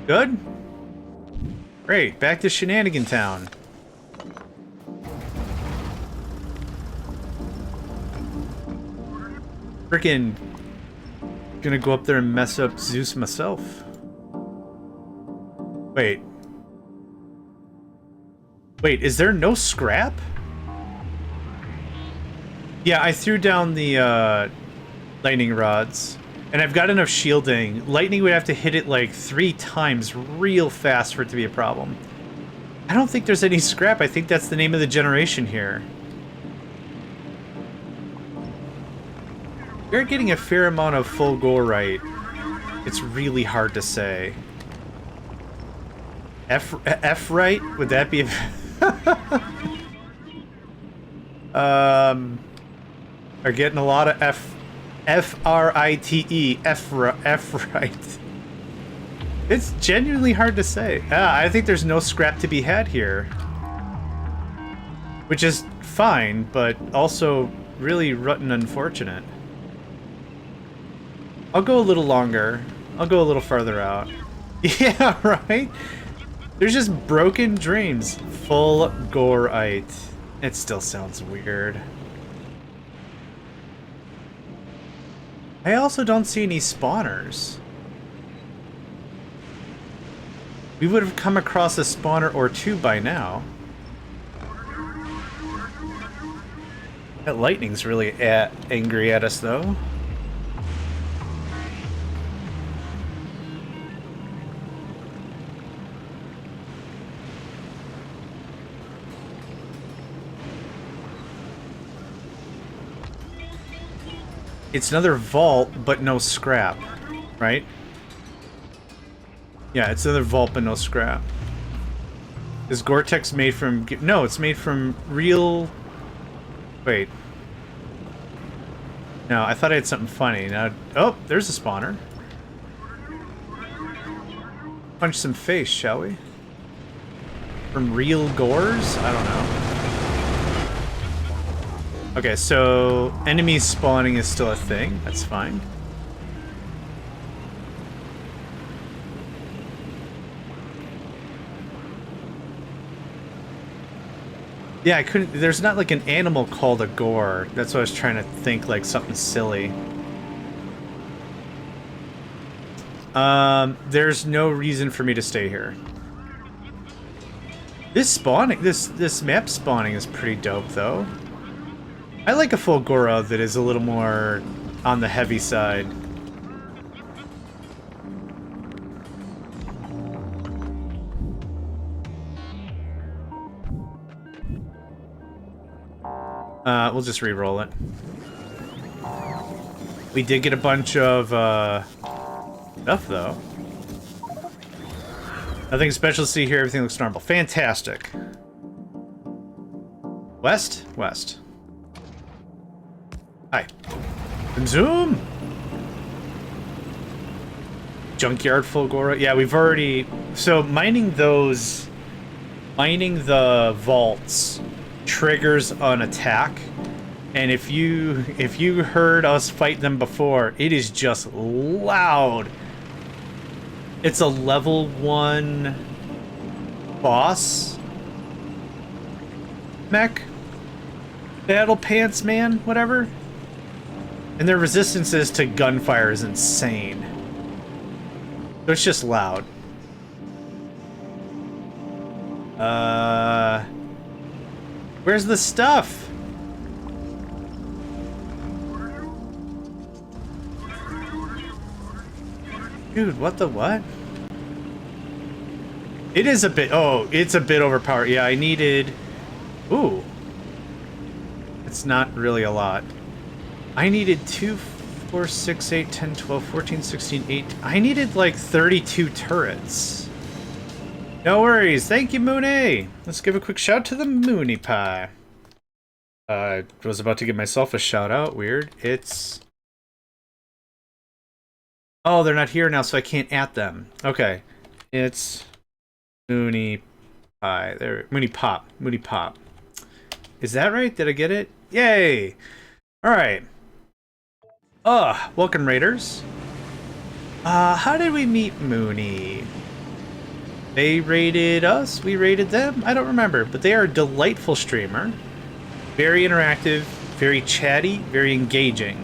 Good? Great, back to Shenanigan Town. Frickin' gonna go up there and mess up Zeus myself. Wait, is there no scrap? Yeah, I threw down the lightning rods, and I've got enough shielding. Lightning would have to hit it like 3 times real fast for it to be a problem. I don't think there's any scrap. I think that's the name of the generation here. We're getting a fair amount of Fulgorite. It's really hard to say. F-right? Would that be... are getting a lot of F-R-I-T-E, F-right. It's genuinely hard to say. I think there's no scrap to be had here. Which is fine, but also really rotten unfortunate. I'll go a little longer. I'll go a little farther out. Yeah, right? There's just broken dreams. Fulgorite. It still sounds weird. I also don't see any spawners. We would have come across a spawner or two by now. That lightning's really angry at us, though. It's another vault, but no scrap, right? Yeah, it's another vault, but no scrap. Is Gore-Tex made from... No, it's made from real... Wait. No, I thought I had something funny. Now, oh, there's a spawner. Punch some face, shall we? From real gores? I don't know. Okay, so enemies spawning is still a thing. That's fine. Yeah, I couldn't... There's not like an animal called a gore. That's what I was trying to think, like something silly. There's no reason for me to stay here. This spawning... This map spawning is pretty dope, though. I like a Fulgora that is a little more on the heavy side. We'll just re-roll it. We did get a bunch of stuff, though. Nothing special to see here. Everything looks normal. Fantastic. West? West. Hi. Zoom! Junkyard Fulgora. Yeah, we've already... So, mining those... Mining the vaults triggers an attack. And if you heard us fight them before, it is just loud. It's a level 1 boss mech. Battle pants man, whatever. And their resistance to gunfire is insane. So it's just loud. Where's the stuff? Dude, what the what? It is a bit, oh, it's a bit overpowered. Yeah, I needed, ooh. It's not really a lot. I needed 2, 4, 6, 8, 10, 12, 14, 16, 8. I needed like 32 turrets. No worries. Thank you, Mooney. Let's give a quick shout to the Mooney Pie. I was about to give myself a shout out. Weird. It's... Oh, they're not here now, so I can't at them. Okay. It's Mooney Pie. There. Mooney Pop. Mooney Pop. Is that right? Did I get it? Yay! Alright. Welcome, Raiders. How did we meet Mooney? They raided us? We raided them? I don't remember, but they are a delightful streamer. Very interactive, very chatty, very engaging,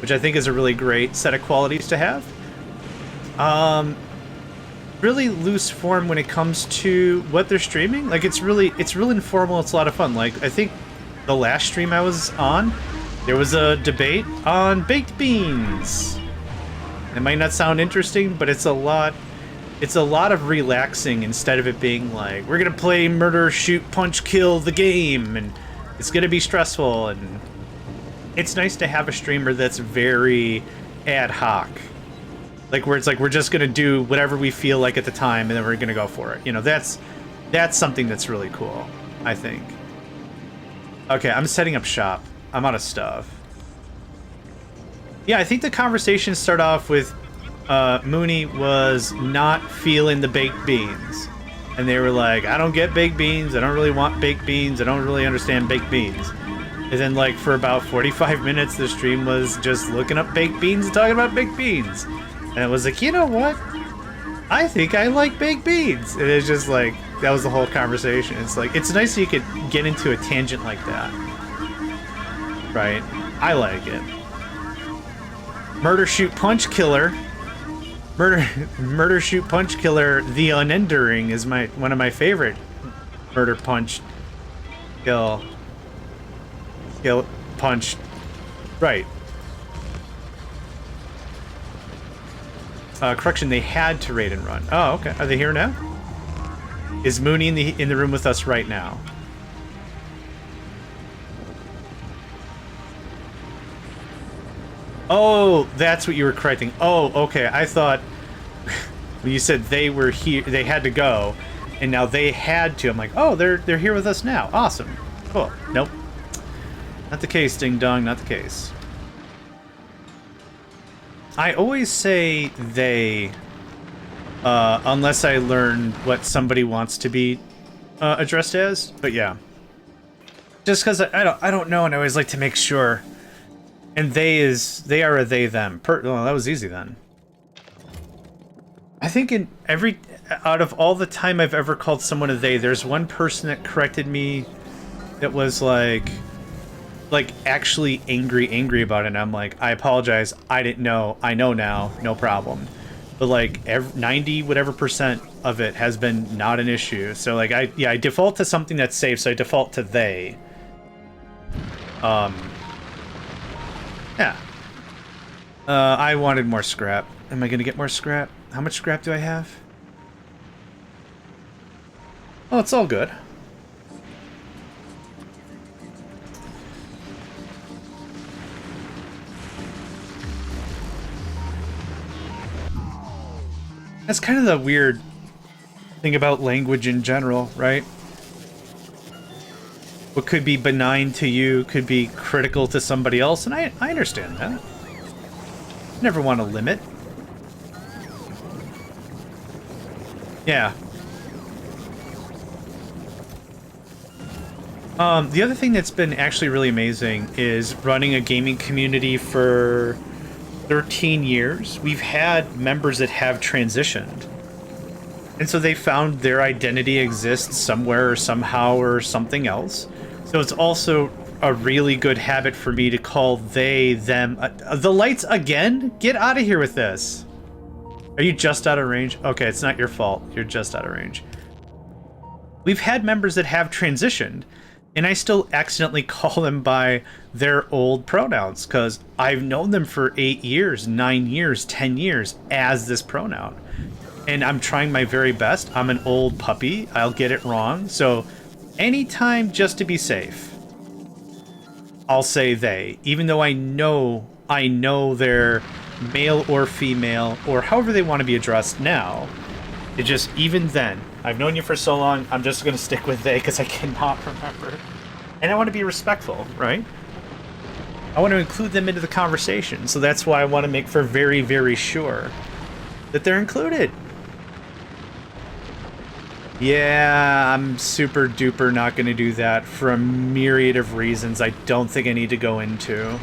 which I think is a really great set of qualities to have. Really loose form when it comes to what they're streaming. Like, it's real informal, it's a lot of fun. Like, I think the last stream I was on, there was a debate on baked beans. It might not sound interesting, but it's a lot of relaxing instead of it being like, we're gonna play murder, shoot, punch, kill the game, and it's gonna be stressful. And it's nice to have a streamer that's very ad hoc. Like, where it's like, we're just gonna do whatever we feel like at the time, and then we're gonna go for it. You know, that's something that's really cool, I think. Okay, I'm setting up shop. I'm out of stuff. Yeah, I think the conversation started off with Mooney was not feeling the baked beans. And they were like, I don't get baked beans, I don't really want baked beans, I don't really understand baked beans. And then, like, for about 45 minutes, the stream was just looking up baked beans and talking about baked beans. And it was like, you know what? I think I like baked beans. And it's just like, that was the whole conversation. It's like, it's nice that you could get into a tangent like that. Right? I like it. Murder, shoot, punch, killer. Murder, shoot, punch, killer. The Unending is one of my favorite murder, punch, kill, punch. Right. Correction, they had to raid and run. Oh, okay. Are they here now? Is Mooney in the room with us right now? Oh, that's what you were correcting. Oh, okay. I thought when you said they were here, they had to go, and now they had to. I'm like, oh, they're here with us now. Awesome. Cool. Nope. Not the case, ding dong. Not the case. I always say they, unless I learn what somebody wants to be addressed as. But yeah, just because I don't know, and I always like to make sure. And they are a they them. Well, that was easy then. I think out of all the time I've ever called someone a they, there's one person that corrected me that was like actually angry about it. And I'm like, I apologize. I didn't know. I know now. No problem. But like 90 whatever % of it has been not an issue. So like I default to something that's safe. So I default to they. Yeah. I wanted more scrap. Am I gonna get more scrap? How much scrap do I have? Oh, it's all good. That's kind of the weird thing about language in general, right? What could be benign to you could be critical to somebody else, and I understand that. Never want to limit. Yeah. The other thing that's been actually really amazing is running a gaming community for 13 years. We've had members that have transitioned. And so they found their identity exists somewhere or somehow or something else. So it's also a really good habit for me to call they, them. The lights again? Get out of here with this. Are you just out of range? Okay, it's not your fault. You're just out of range. We've had members that have transitioned, and I still accidentally call them by their old pronouns because I've known them for 8 years, 9 years, 10 years as this pronoun. And I'm trying my very best. I'm an old puppy. I'll get it wrong. So anytime, just to be safe, I'll say they, even though I know they're male or female or however they want to be addressed now. It just, even then, I've known you for so long, I'm just going to stick with they because I cannot remember. And I want to be respectful, right? I want to include them into the conversation. So that's why I want to make for very, very sure that they're included. Yeah, I'm super duper not going to do that for a myriad of reasons I don't think I need to go into.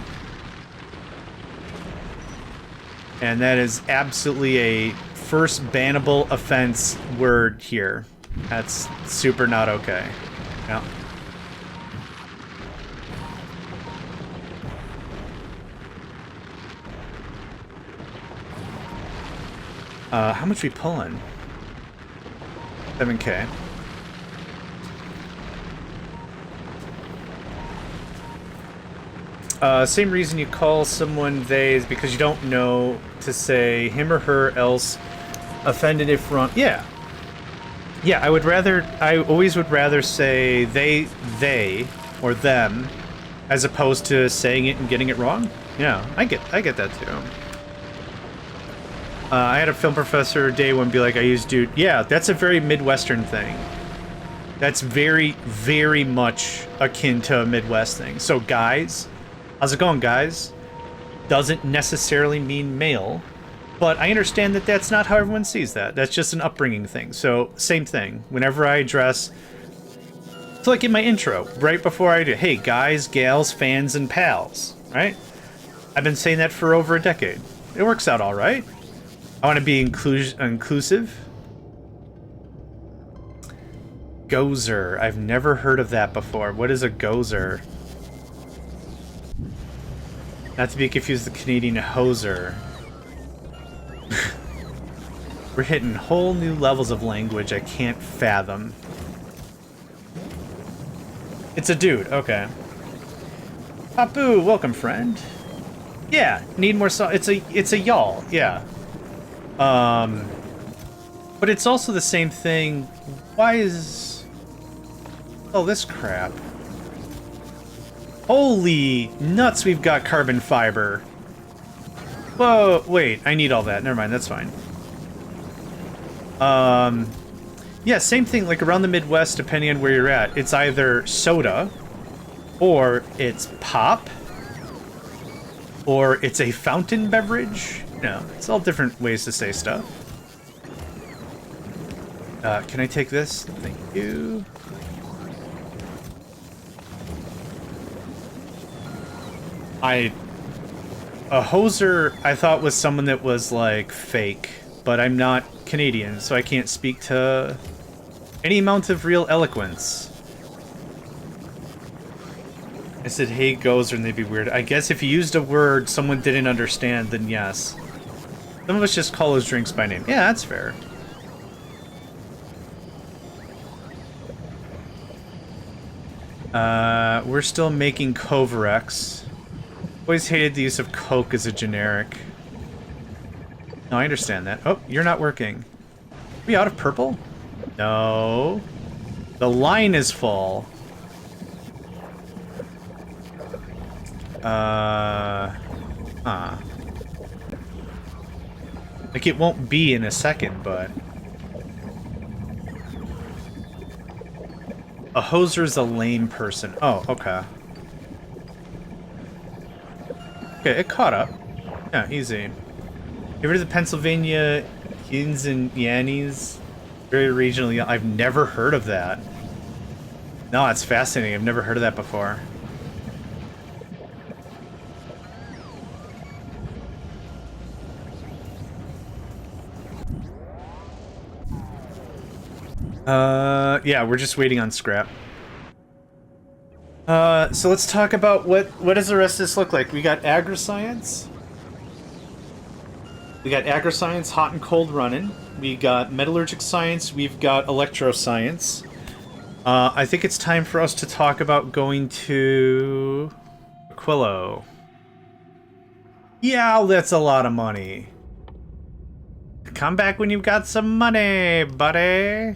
And that is absolutely a first bannable offense word here. That's super not okay. Yeah. How much we pulling? 7K. Same reason you call someone they is because you don't know to say him or her, else offended if wrong. Yeah. Yeah, I always would rather say they, or them, as opposed to saying it and getting it wrong. Yeah, I get that too. I had a film professor day one be like, I use dude. Yeah, that's a very Midwestern thing. That's very, very much akin to a Midwest thing. So guys, how's it going, guys? Doesn't necessarily mean male, but I understand that that's not how everyone sees that. That's just an upbringing thing. So same thing. Whenever I address, so like in my intro, right before I do, hey guys, gals, fans, and pals, right? I've been saying that for over a decade. It works out all right. I want to be inclusive. Gozer. I've never heard of that before. What is a gozer? Not to be confused with the Canadian hoser. We're hitting whole new levels of language I can't fathom. It's a dude. Okay. Papu, welcome, friend. Yeah, need more it's a y'all. Yeah. But it's also the same thing. Why is... Oh, this crap. Holy nuts, we've got carbon fiber. Whoa, wait, I need all that. Never mind, that's fine. Yeah, same thing, like around the Midwest, depending on where you're at. It's either soda, or it's pop, or it's a fountain beverage. No, it's all different ways to say stuff. Can I take this? Thank you. A hoser I thought was someone that was like fake, but I'm not Canadian, so I can't speak to any amount of real eloquence. I said, hey, gozer, and they'd be weird. I guess if you used a word someone didn't understand, then yes. Some of us just call those drinks by name. Yeah, that's fair. We're still making Covarex. Always hated the use of Coke as a generic. No, I understand that. Oh, you're not working. Are we out of purple? No. The line is full. Huh. Like, it won't be in a second, but... A hoser's a lame person. Oh, okay. Okay, it caught up. Yeah, easy. Get rid of the Pennsylvania Yins and Yannies. Very regional. I've never heard of that. No, it's fascinating. I've never heard of that before. Yeah, we're just waiting on scrap. So let's talk about what does the rest of this look like? We got agri-science. We got agri-science, hot and cold running. We got metallurgic science. We've got electro-science. I think it's time for us to talk about going to Aquilo. Yeah, that's a lot of money. Come back when you've got some money, buddy.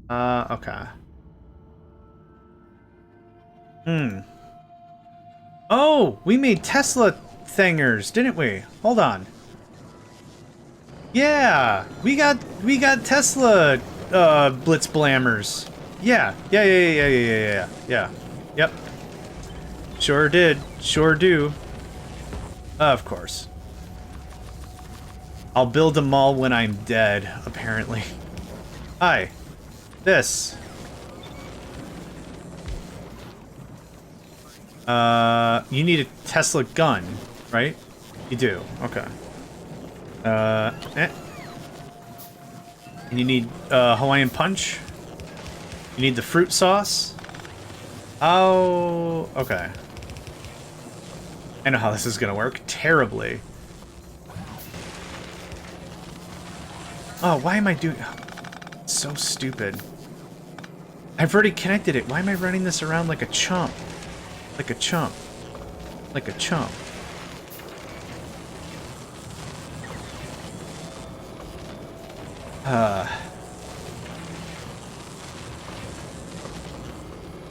Okay. Oh, we made Tesla thingers, didn't we? Hold on. Yeah, we got Tesla blitz blammers. Yeah. Yep. Sure did. Sure do. Of course. I'll build them all when I'm dead, apparently. Hi. This. You need a Tesla gun, right? You do. Okay. And you need Hawaiian Punch. You need the fruit sauce. Oh, okay. I know how this is gonna work. Terribly. Oh, why am I doing... So stupid. I've already connected it. Why am I running this around like a chump? Like a chump. Like a chump.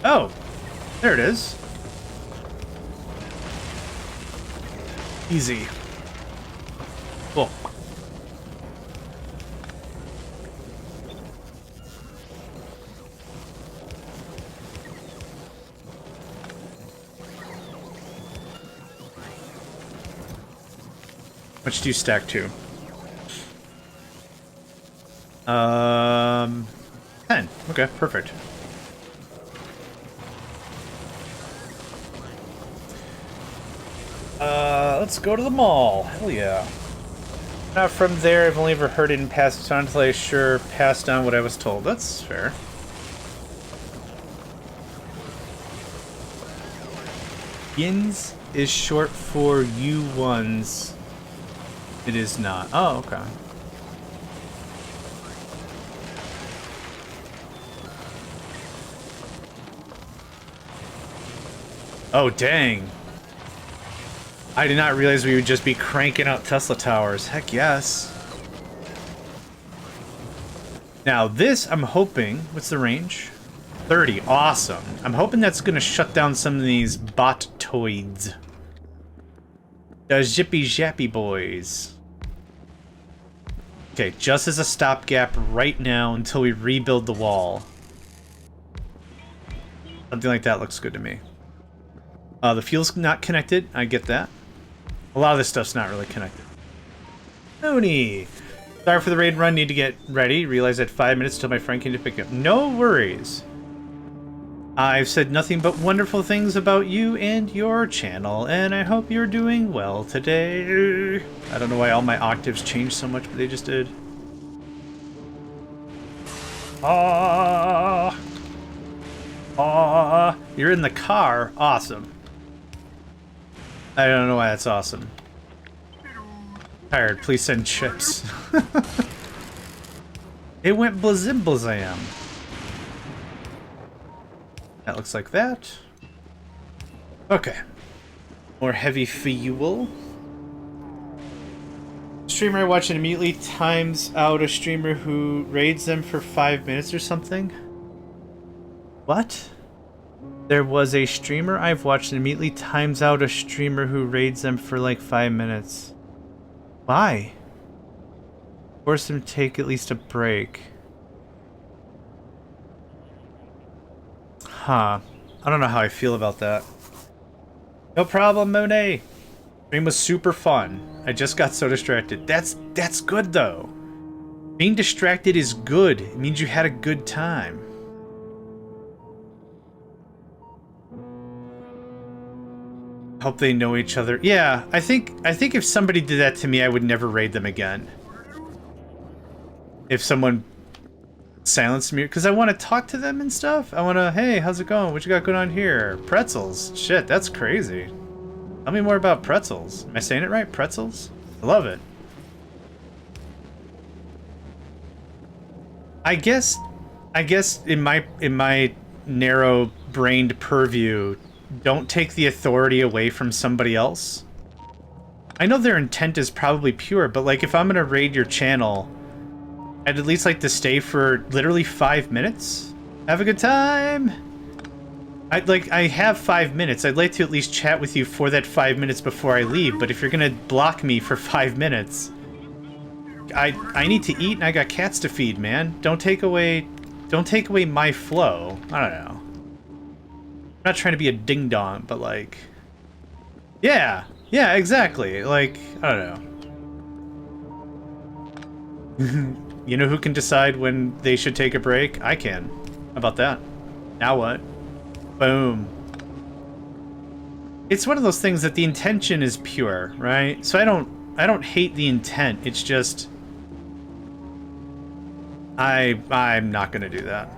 Oh! There it is. Easy. Cool. Much do you stack to? 10. Okay, perfect. Let's go to the mall. Hell yeah. Not from there. I've only ever heard it and passed it on until I sure passed on what I was told. That's fair. Yins is short for U1s. It is not. Oh, okay. Oh, dang. I did not realize we would just be cranking out Tesla towers. Heck yes. Now this, I'm hoping... What's the range? 30. Awesome. I'm hoping that's going to shut down some of these bot-toids. The zippy-zappy boys. Okay, just as a stopgap right now until we rebuild the wall. Something like that looks good to me. The fuel's not connected. I get that. A lot of this stuff's not really connected. Tony! Sorry for the raid run. Need to get ready. Realize that 5 minutes till my friend came to pick up. No worries. I've said nothing but wonderful things about you and your channel, and I hope you're doing well today. I don't know why all my octaves changed so much, but they just did. You're in the car. Awesome. I don't know why that's awesome. Tired. Please send chips. It went blazim blazam. That looks like that. Okay. More heavy fuel. Streamer I watch and immediately times out a streamer who raids them for 5 minutes or something. What? There was a streamer I've watched and immediately times out a streamer who raids them for like 5 minutes. Why? Force them to take at least a break. Huh. I don't know how I feel about that. No problem, Monet. Stream was super fun. I just got so distracted. That's good though. Being distracted is good. It means you had a good time. Hope they know each other. Yeah, I think if somebody did that to me, I would never raid them again. If someone silenced me, because I want to talk to them and stuff. I want to, hey, how's it going? What you got going on here? Pretzels. Shit, that's crazy. Tell me more about pretzels. Am I saying it right? Pretzels? I love it. I guess in my narrow-brained purview, don't take the authority away from somebody else. I know their intent is probably pure, but like if I'm gonna raid your channel, I'd at least like to stay for literally 5 minutes. Have a good time. I have 5 minutes. I'd like to at least chat with you for that 5 minutes before I leave. But if you're gonna block me for 5 minutes, I need to eat and I got cats to feed, man. Don't take away my flow. I don't know. I'm not trying to be a ding dong, but like, yeah, exactly. Like, I don't know. You know who can decide when they should take a break? I can. How about that? Now what? Boom. It's one of those things that the intention is pure, right? So I don't hate the intent. It's just I'm not gonna do that.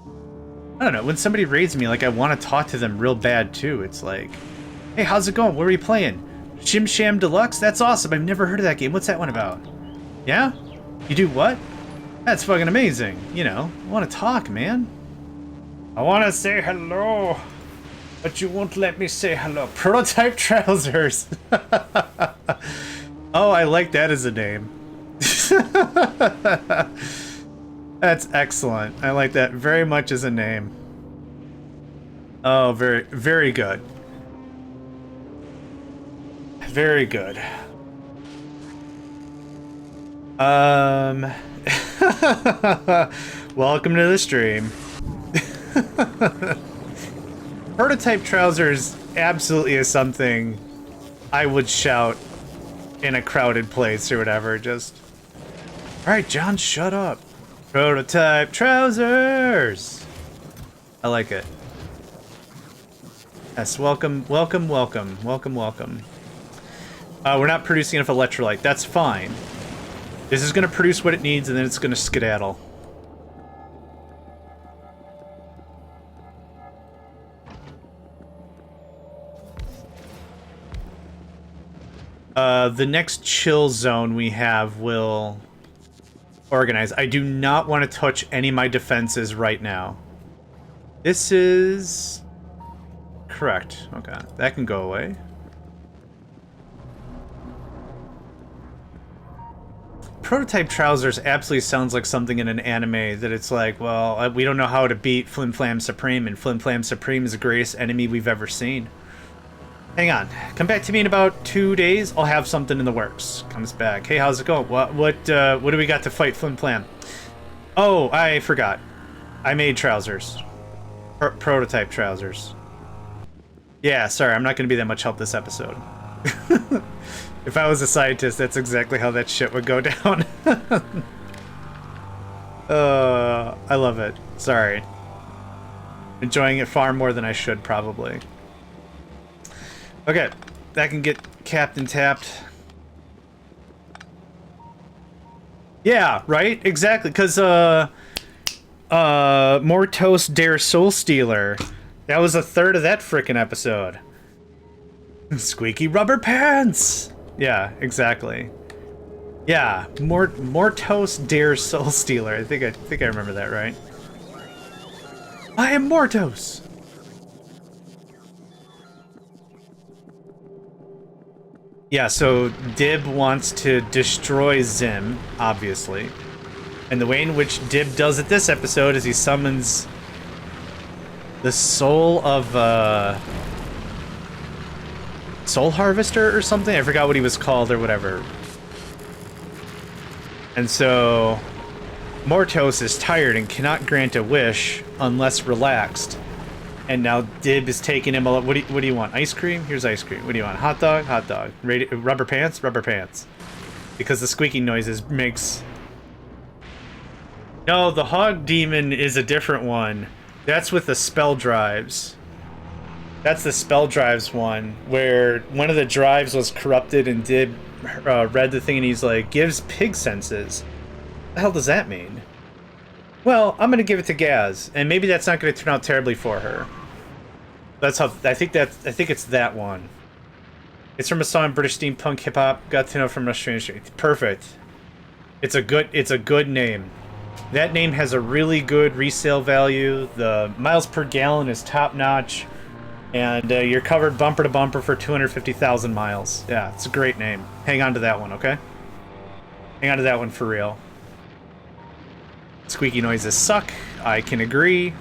I don't know. When somebody raids me, like I want to talk to them real bad too. It's like, hey, how's it going? What are you playing? Shim Sham Deluxe? That's awesome. I've never heard of that game. What's that one about? Yeah? You do what? That's fucking amazing. You know, I want to talk, man. I want to say hello, but you won't let me say hello. Prototype Trousers. Oh, I like that as a name. That's excellent. I like that very much as a name. Oh, very, very good. Very good. Welcome to the stream. Prototype Trousers absolutely is something I would shout in a crowded place or whatever. Just, all right, John, shut up. Prototype Trousers. I like it. Yes, welcome, welcome, welcome, welcome, welcome. We're not producing enough electrolyte. That's fine. This is going to produce what it needs, and then it's going to skedaddle. The next chill zone we have will organize. I do not want to touch any of my defenses right now. This is correct. Okay, that can go away. Prototype Trousers absolutely sounds like something in an anime that it's like, well, we don't know how to beat Flim Flam Supreme, and Flim Flam Supreme is the greatest enemy we've ever seen. Hang on. Come back to me in about 2 days. I'll have something in the works. Comes back. Hey, how's it going? What do we got to fight Flim Flam? Oh, I forgot. I made trousers. Prototype trousers. Yeah, sorry. I'm not going to be that much help this episode. If I was a scientist, that's exactly how that shit would go down. I love it. Sorry. Enjoying it far more than I should, probably. Okay, that can get capped and tapped. Yeah, right? Exactly, because, Mortos Dare Soul Stealer. That was a third of that frickin' episode. Squeaky rubber pants! Yeah, exactly. Yeah, Mortos Dare Soul Stealer. I think I remember that, right? I am Mortos! Yeah, so Dib wants to destroy Zim, obviously. And the way in which Dib does it this episode is he summons the soul of, Soul Harvester or something? I forgot what he was called or whatever. And so Mortos is tired and cannot grant a wish unless relaxed. And now Dib is taking him a lot. What do you want? Ice cream? Here's ice cream. What do you want? Hot dog? Hot dog. Rubber pants? Rubber pants. because the squeaking noises makes... No, the Hog Demon is a different one. That's with the spell drives. That's the spell drives one, where one of the drives was corrupted and did read the thing, and he's like, gives pig senses. What the hell does that mean? Well, I'm gonna give it to Gaz, and maybe that's not gonna turn out terribly for her. That's how I think it's that one. It's from a song British steampunk hip hop. Got to know from Australia. Perfect. It's a good name. That name has a really good resale value. The miles per gallon is top notch. And you're covered bumper to bumper for 250,000 miles. Yeah, it's a great name. Hang on to that one, okay? Hang on to that one for real. Squeaky noises suck. I can agree.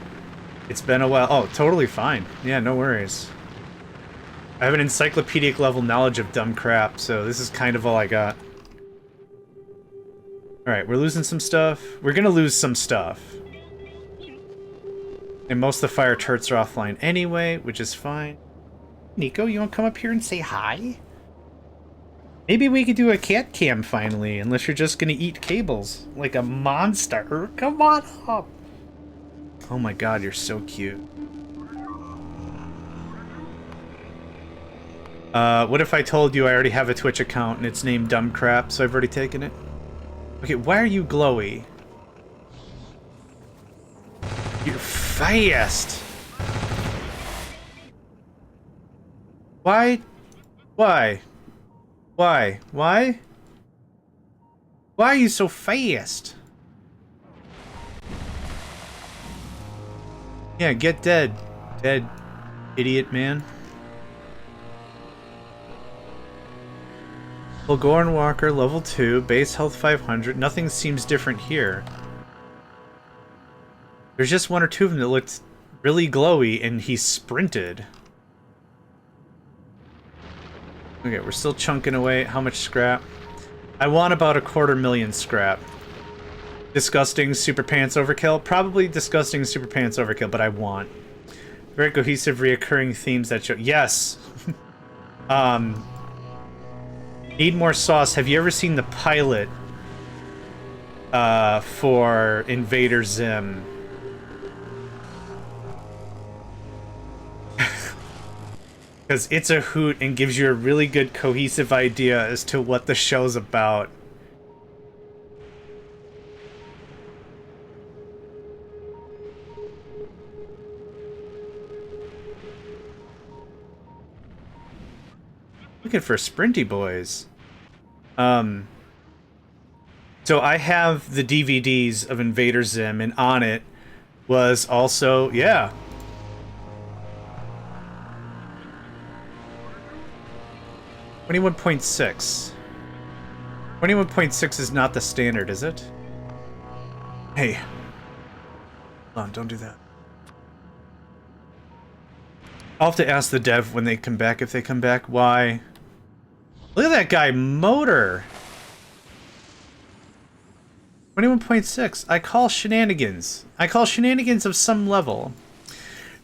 It's been a while. Oh, totally fine. Yeah, no worries. I have an encyclopedic level knowledge of dumb crap, so this is kind of all I got. Alright, we're losing some stuff. We're gonna lose some stuff. And most of the fire turrets are offline anyway, which is fine. Nico, you want to come up here and say hi? Maybe we could do a cat cam finally, unless you're just going to eat cables like a monster. Come on up. Oh my god, you're so cute. What if I told you I already have a Twitch account and it's named Dumb Crap, so I've already taken it? Okay, why are you glowy? You're fast. Why? Why? Why? Why? Why are you so fast? Yeah, get dead. Dead. Idiot man. Bulgarian Walker, level 2, base health 500. Nothing seems different here. There's just one or two of them that looked really glowy, and he sprinted. Okay, we're still chunking away. How much scrap? I want about 250,000 scrap. Disgusting super pants overkill? Probably disgusting super pants overkill, but I want. Very cohesive, reoccurring themes that show... Yes! Need more sauce. Have you ever seen the pilot for Invader Zim? Because it's a hoot and gives you a really good cohesive idea as to what the show's about. Looking for Sprinty Boys. So I have the DVDs of Invader Zim, and on it was also, yeah. .6. 21.6 is not the standard, is it? Hey. Hold on, don't do that. I'll have to ask the dev when they come back, if they come back, why. Look at that guy, motor! 21.6. I call shenanigans. I call shenanigans of some level.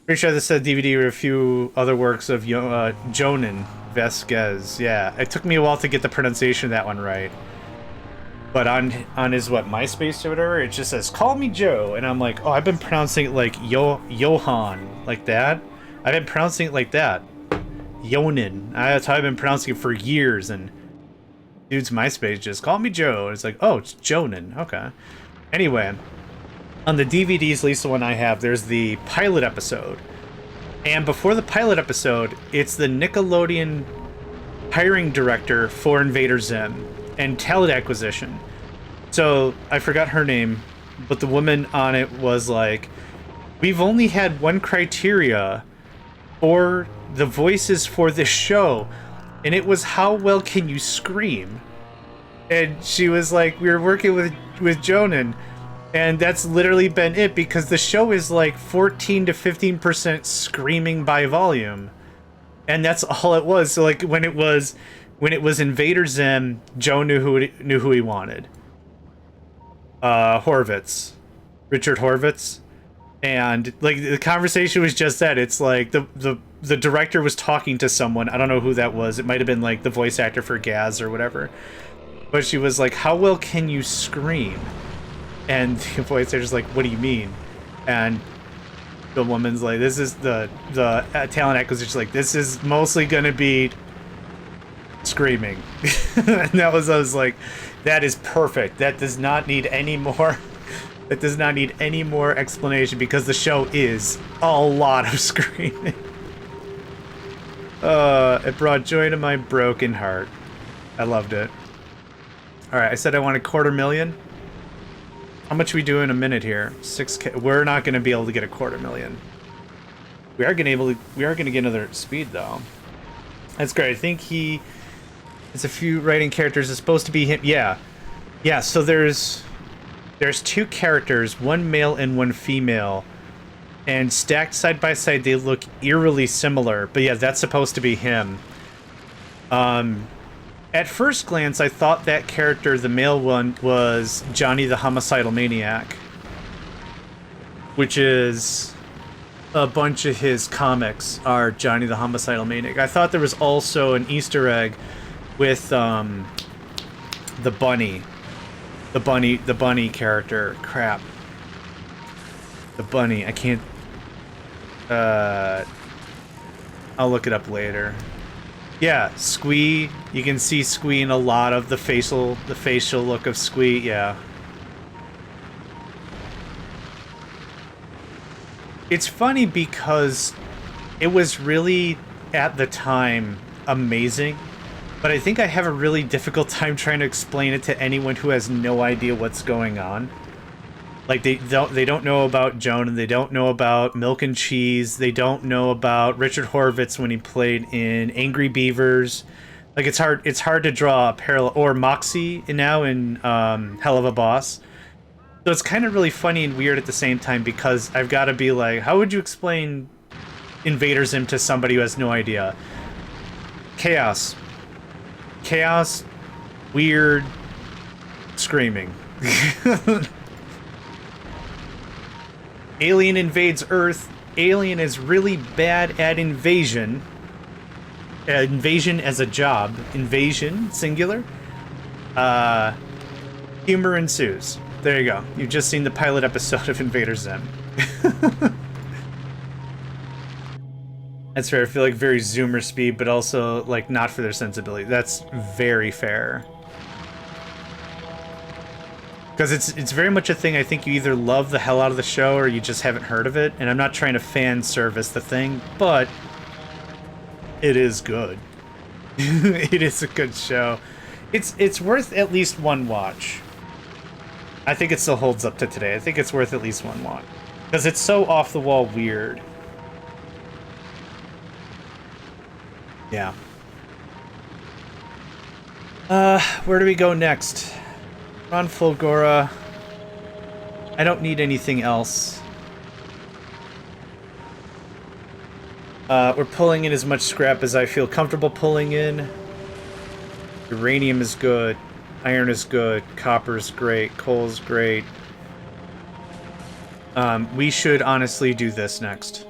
Pretty sure this said DVD or a few other works of Jonan Vasquez. Yeah, it took me a while to get the pronunciation of that one right. But on his, what, MySpace or whatever, it just says, call me Joe. And I'm like, oh, I've been pronouncing it like Johan, like that. I've been pronouncing it like that. Yonin. That's how I've been pronouncing it for years, and dude's MySpace just, call me Joe. And it's like, oh, it's Jonan. Okay. Anyway, on the DVDs, at least the one I have, there's the pilot episode. And before the pilot episode, it's the Nickelodeon hiring director for Invader Zim and talent acquisition. So, I forgot her name, but the woman on it was like, we've only had one criteria for the voices for this show, and it was how well can you scream. And she was like, we were working with Jonan, and that's literally been it, because the show is like 14 to 15% screaming by volume, and that's all it was. So like when it was Invader Zim, Joe knew who he wanted. Horvitz, Richard Horvitz. And like the conversation was just that. It's like the director was talking to someone. I don't know who that was. It might have been like the voice actor for Gaz or whatever. But she was like, how well can you scream? And the voice actor's like, what do you mean? And the woman's like, this is the talent acquisition's like, this is mostly gonna be screaming. And I was like, that is perfect. That does not need any more. That does not need any more explanation because the show is a lot of screaming. It brought joy to my broken heart. I loved it. Alright, I said I wanted $250,000. How much we do in a minute here? 6K. We're not going to be able to get a $250,000. We are going to get another speed though. That's great. I think it's a few writing characters. It's supposed to be him. Yeah. Yeah, so there's two characters, one male and one female. And stacked side by side, they look eerily similar. But yeah, that's supposed to be him. At first glance, I thought that character, the male one, was Johnny the Homicidal Maniac. Which is... a bunch of his comics are Johnny the Homicidal Maniac. I thought there was also an Easter egg with, the bunny. The bunny character. Crap. The bunny. I can't... I'll look it up later. Yeah, Squee. You can see Squee in a lot of the facial look of Squee, yeah. It's funny because it was really, at the time, amazing. But I think I have a really difficult time trying to explain it to anyone who has no idea what's going on. Like, they don't know about Joan, and they don't know about Milk and Cheese. They don't know about Richard Horvitz when he played in Angry Beavers. Like, it's hard to draw a parallel. Or Moxie now in Hell of a Boss. So it's kind of really funny and weird at the same time because I've got to be like, how would you explain Invader Zim to somebody who has no idea? Chaos. Chaos, weird, screaming. Alien invades Earth. Alien is really bad at invasion. Invasion as a job. Invasion, singular. Humor ensues. There you go. You've just seen the pilot episode of Invader Zim. That's fair. I feel like very Zoomer speed, but also like not for their sensibility. That's very fair. Because it's very much a thing. I think you either love the hell out of the show or you just haven't heard of it. And I'm not trying to fan service the thing, but it is good. It is a good show. It's worth at least one watch. I think it still holds up to today. I think it's worth at least one watch. Because it's so off the wall weird. Yeah. Where do we go next? We're on Fulgora. I don't need anything else. We're pulling in as much scrap as I feel comfortable pulling in. Uranium is good. Iron is good. Copper's great. Coal's great. We should honestly do this next.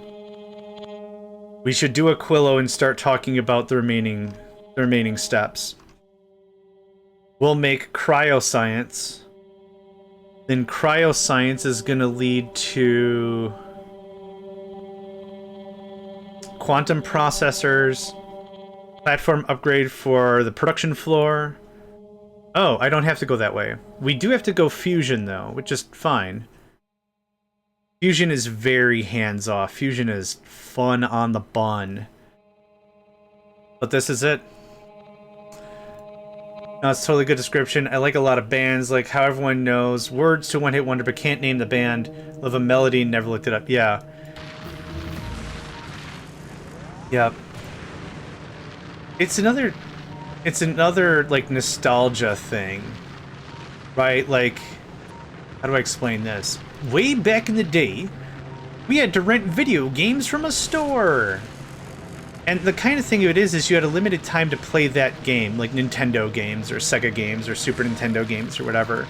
We should do Aquilo and start talking about the remaining steps. We'll make cryoscience. Then cryoscience is going to lead to quantum processors, platform upgrade for the production floor. Oh, I don't have to go that way. We do have to go fusion, though, which is fine. Fusion is very hands-off. Fusion is fun on the bun. But this is it. No, it's totally good description. I like a lot of bands, like how everyone knows words to One Hit Wonder but can't name the band. Love a melody, never looked it up. Yeah. Yep. It's another like nostalgia thing. Right? Like, how do I explain this? Way back in the day, we had to rent video games from a store. And the kind of thing of it is you had a limited time to play that game, like Nintendo games or Sega games or Super Nintendo games or whatever.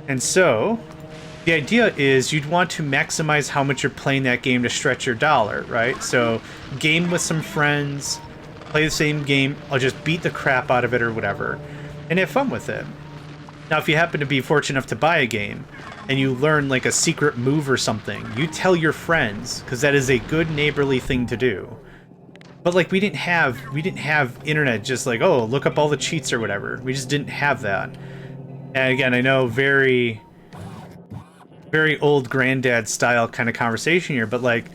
And so, the idea is you'd want to maximize how much you're playing that game to stretch your dollar, right? So, game with some friends, play the same game, I'll just beat the crap out of it or whatever. and have fun with it. Now, if you happen to be fortunate enough to buy a game and you learn like a secret move or something, you tell your friends, because that is a good neighborly thing to do. But like we didn't have internet just like, oh, look up all the cheats or whatever. We just didn't have that. And again, I know very old granddad style kind of conversation here, but like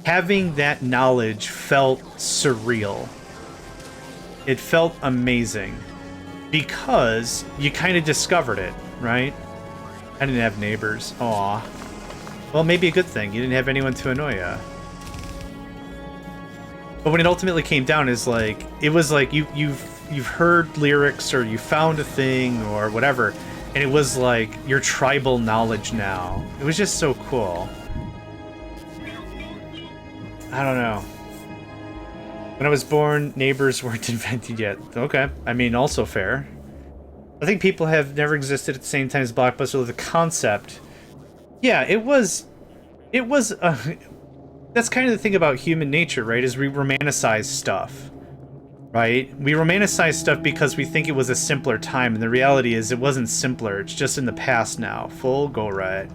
having that knowledge felt surreal. It felt amazing because you kind of discovered it, right? I didn't have neighbors. Aw. Well, maybe a good thing. You didn't have anyone to annoy you. But when it ultimately came down, is like it was like you've heard lyrics or you found a thing or whatever, and it was like your tribal knowledge now. It was just so cool. I don't know. When I was born, neighbors weren't invented yet. Okay, I mean, also fair. I think people have never existed at the same time as Blockbuster. The concept, yeah, it was. That's kind of the thing about human nature, right? Is we romanticize stuff, right? We romanticize stuff because we think it was a simpler time, and the reality is it wasn't simpler. It's just in the past now. Full go right.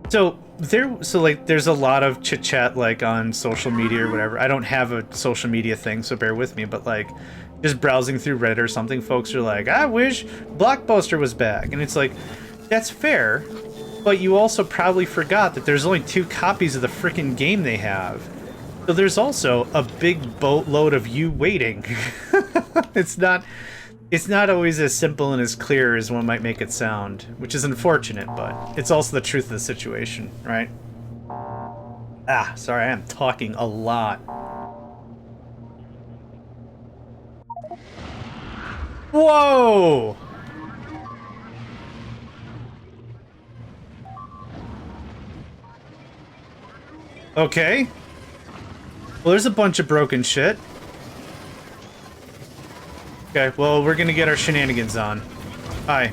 So there's a lot of chit chat like on social media or whatever. I don't have a social media thing, so bear with me. But like, just browsing through Reddit or something, folks are like, "I wish Blockbuster was back," and it's like, that's fair. But you also probably forgot that there's only 2 copies of the frickin' game they have. So there's also a big boatload of you waiting. It's not always as simple and as clear as one might make it sound, which is unfortunate, but it's also the truth of the situation, right? Ah, sorry, I am talking a lot. Whoa! Okay. Well, there's a bunch of broken shit. Okay, well, we're gonna get our shenanigans on. Hi.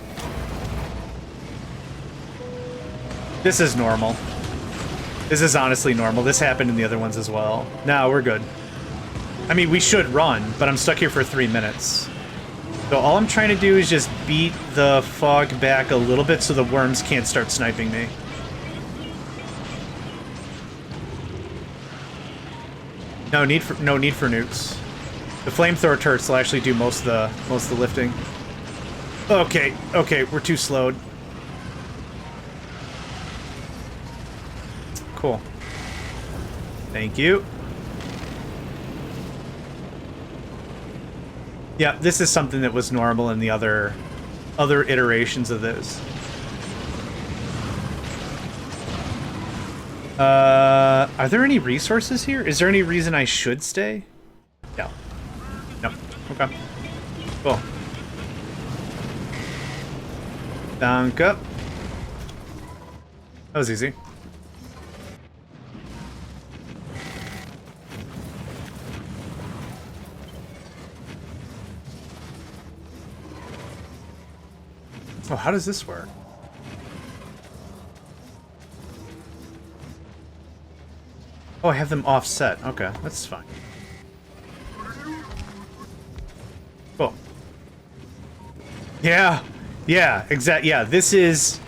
This is normal. This is honestly normal. This happened in the other ones as well. No, we're good. I mean, we should run, but I'm stuck here for 3 minutes. So all I'm trying to do is just beat the fog back a little bit so the worms can't start sniping me. No need for nukes. The flamethrower turrets will actually do most of the lifting. Okay, we're too slowed. Cool. Thank you. Yeah, this is something that was normal in the other iterations of this. Are there any resources here? Is there any reason I should stay? No. No. Okay. Cool. Danke. That was easy. Oh, how does this work? Oh, I have them offset. Okay, that's fine. Cool. Yeah, exactly. Yeah, this is...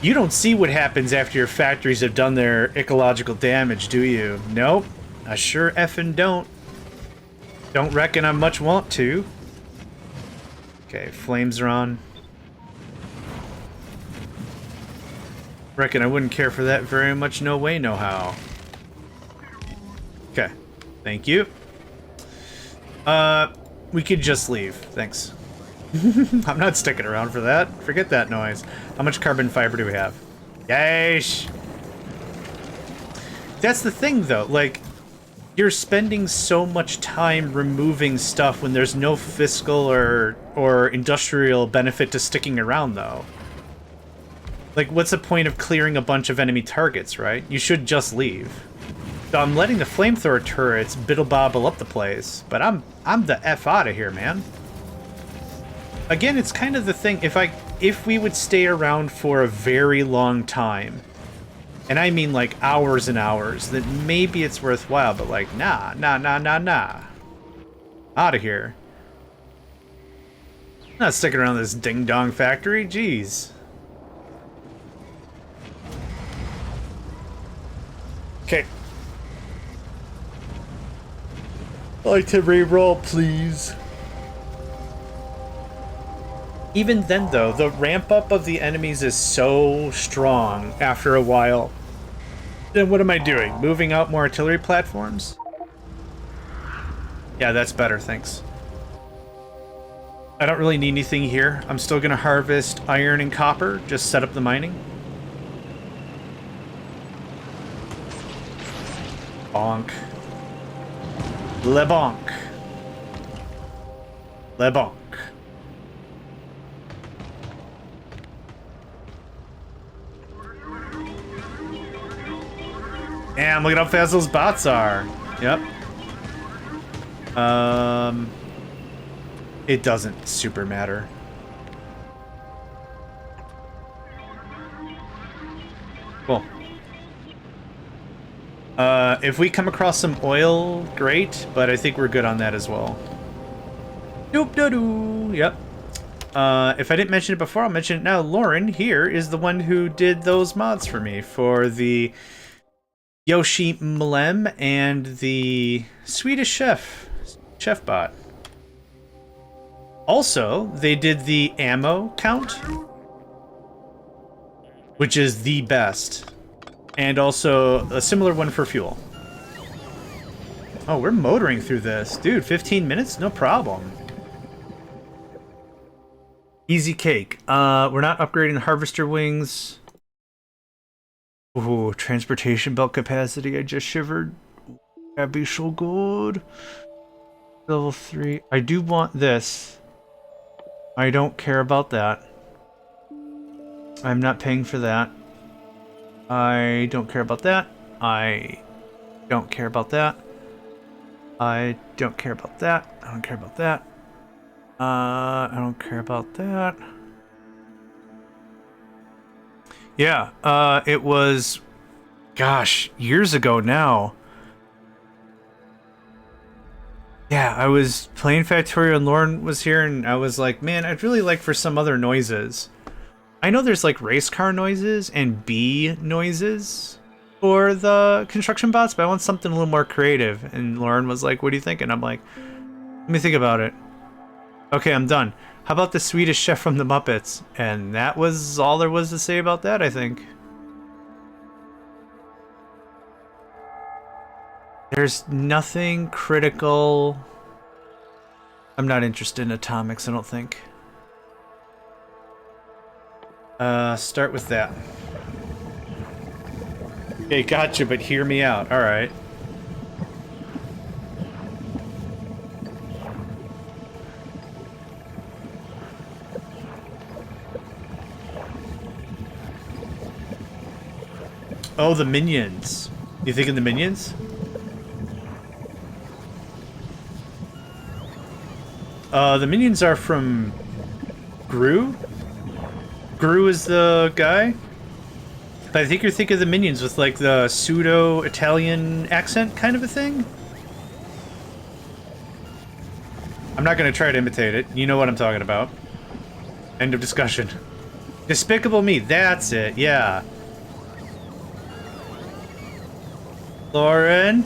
You don't see what happens after your factories have done their ecological damage, do you? Nope. I sure effing don't. Don't reckon I much want to. Okay, flames are on. Reckon I wouldn't care for that very much. No way, no how. Okay, thank you. We could just leave. Thanks. I'm not sticking around for that. Forget that noise. How much carbon fiber do we have? Yeesh. That's the thing, though. Like, you're spending so much time removing stuff when there's no fiscal or industrial benefit to sticking around, though. Like, what's the point of clearing a bunch of enemy targets, right? You should just leave. So I'm letting the flamethrower turrets biddle-bobble up the place, but I'm the F out of here, man. Again, it's kind of the thing, if we would stay around for a very long time, and I mean like hours and hours, then maybe it's worthwhile, but like, nah. Out of here. Not sticking around this ding-dong factory, jeez. Okay. I'd like to re-roll, please. Even then, though, the ramp-up of the enemies is so strong after a while. Then what am I doing? Moving out more artillery platforms? Yeah, that's better, thanks. I don't really need anything here. I'm still going to harvest iron and copper, just set up the mining. Bonk. Le bonk. Le bonk. Damn, look at how fast those bots are. Yep. It doesn't super matter. Cool. If we come across some oil, great, but I think we're good on that as well. Doop-da-doo. Yep. If I didn't mention it before, I'll mention it now. Lauren here is the one who did those mods for me for the Yoshi Mlem and the Swedish Chef bot. Also, they did the ammo count, which is the best. And also a similar one for fuel. Oh, we're motoring through this. Dude, 15 minutes? No problem. Easy cake. We're not upgrading the harvester wings. Ooh, transportation belt capacity. I just shivered. That'd be so good. Level 3. I do want this. I don't care about that. I'm not paying for that. I don't care about that. I don't care about that. I don't care about that. I don't care about that. I don't care about that. Yeah, it was, gosh, years ago now. Yeah, I was playing Factorio and Lauren was here and I was like, man, I'd really like for some other noises. I know there's like race car noises and bee noises for the construction bots, but I want something a little more creative. And Lauren was like, what do you think? And I'm like, let me think about it. Okay, I'm done. How about the Swedish Chef from the Muppets? And that was all there was to say about that, I think. There's nothing critical. I'm not interested in atomics, I don't think. Start with that. Okay, gotcha, but hear me out. Alright. Oh, the minions. You thinking the minions? The minions are from Gru? Gru is the guy? But I think you're thinking of the minions with like the pseudo-Italian accent kind of a thing? I'm not gonna try to imitate it. You know what I'm talking about. End of discussion. Despicable Me, that's it, yeah. Lauren?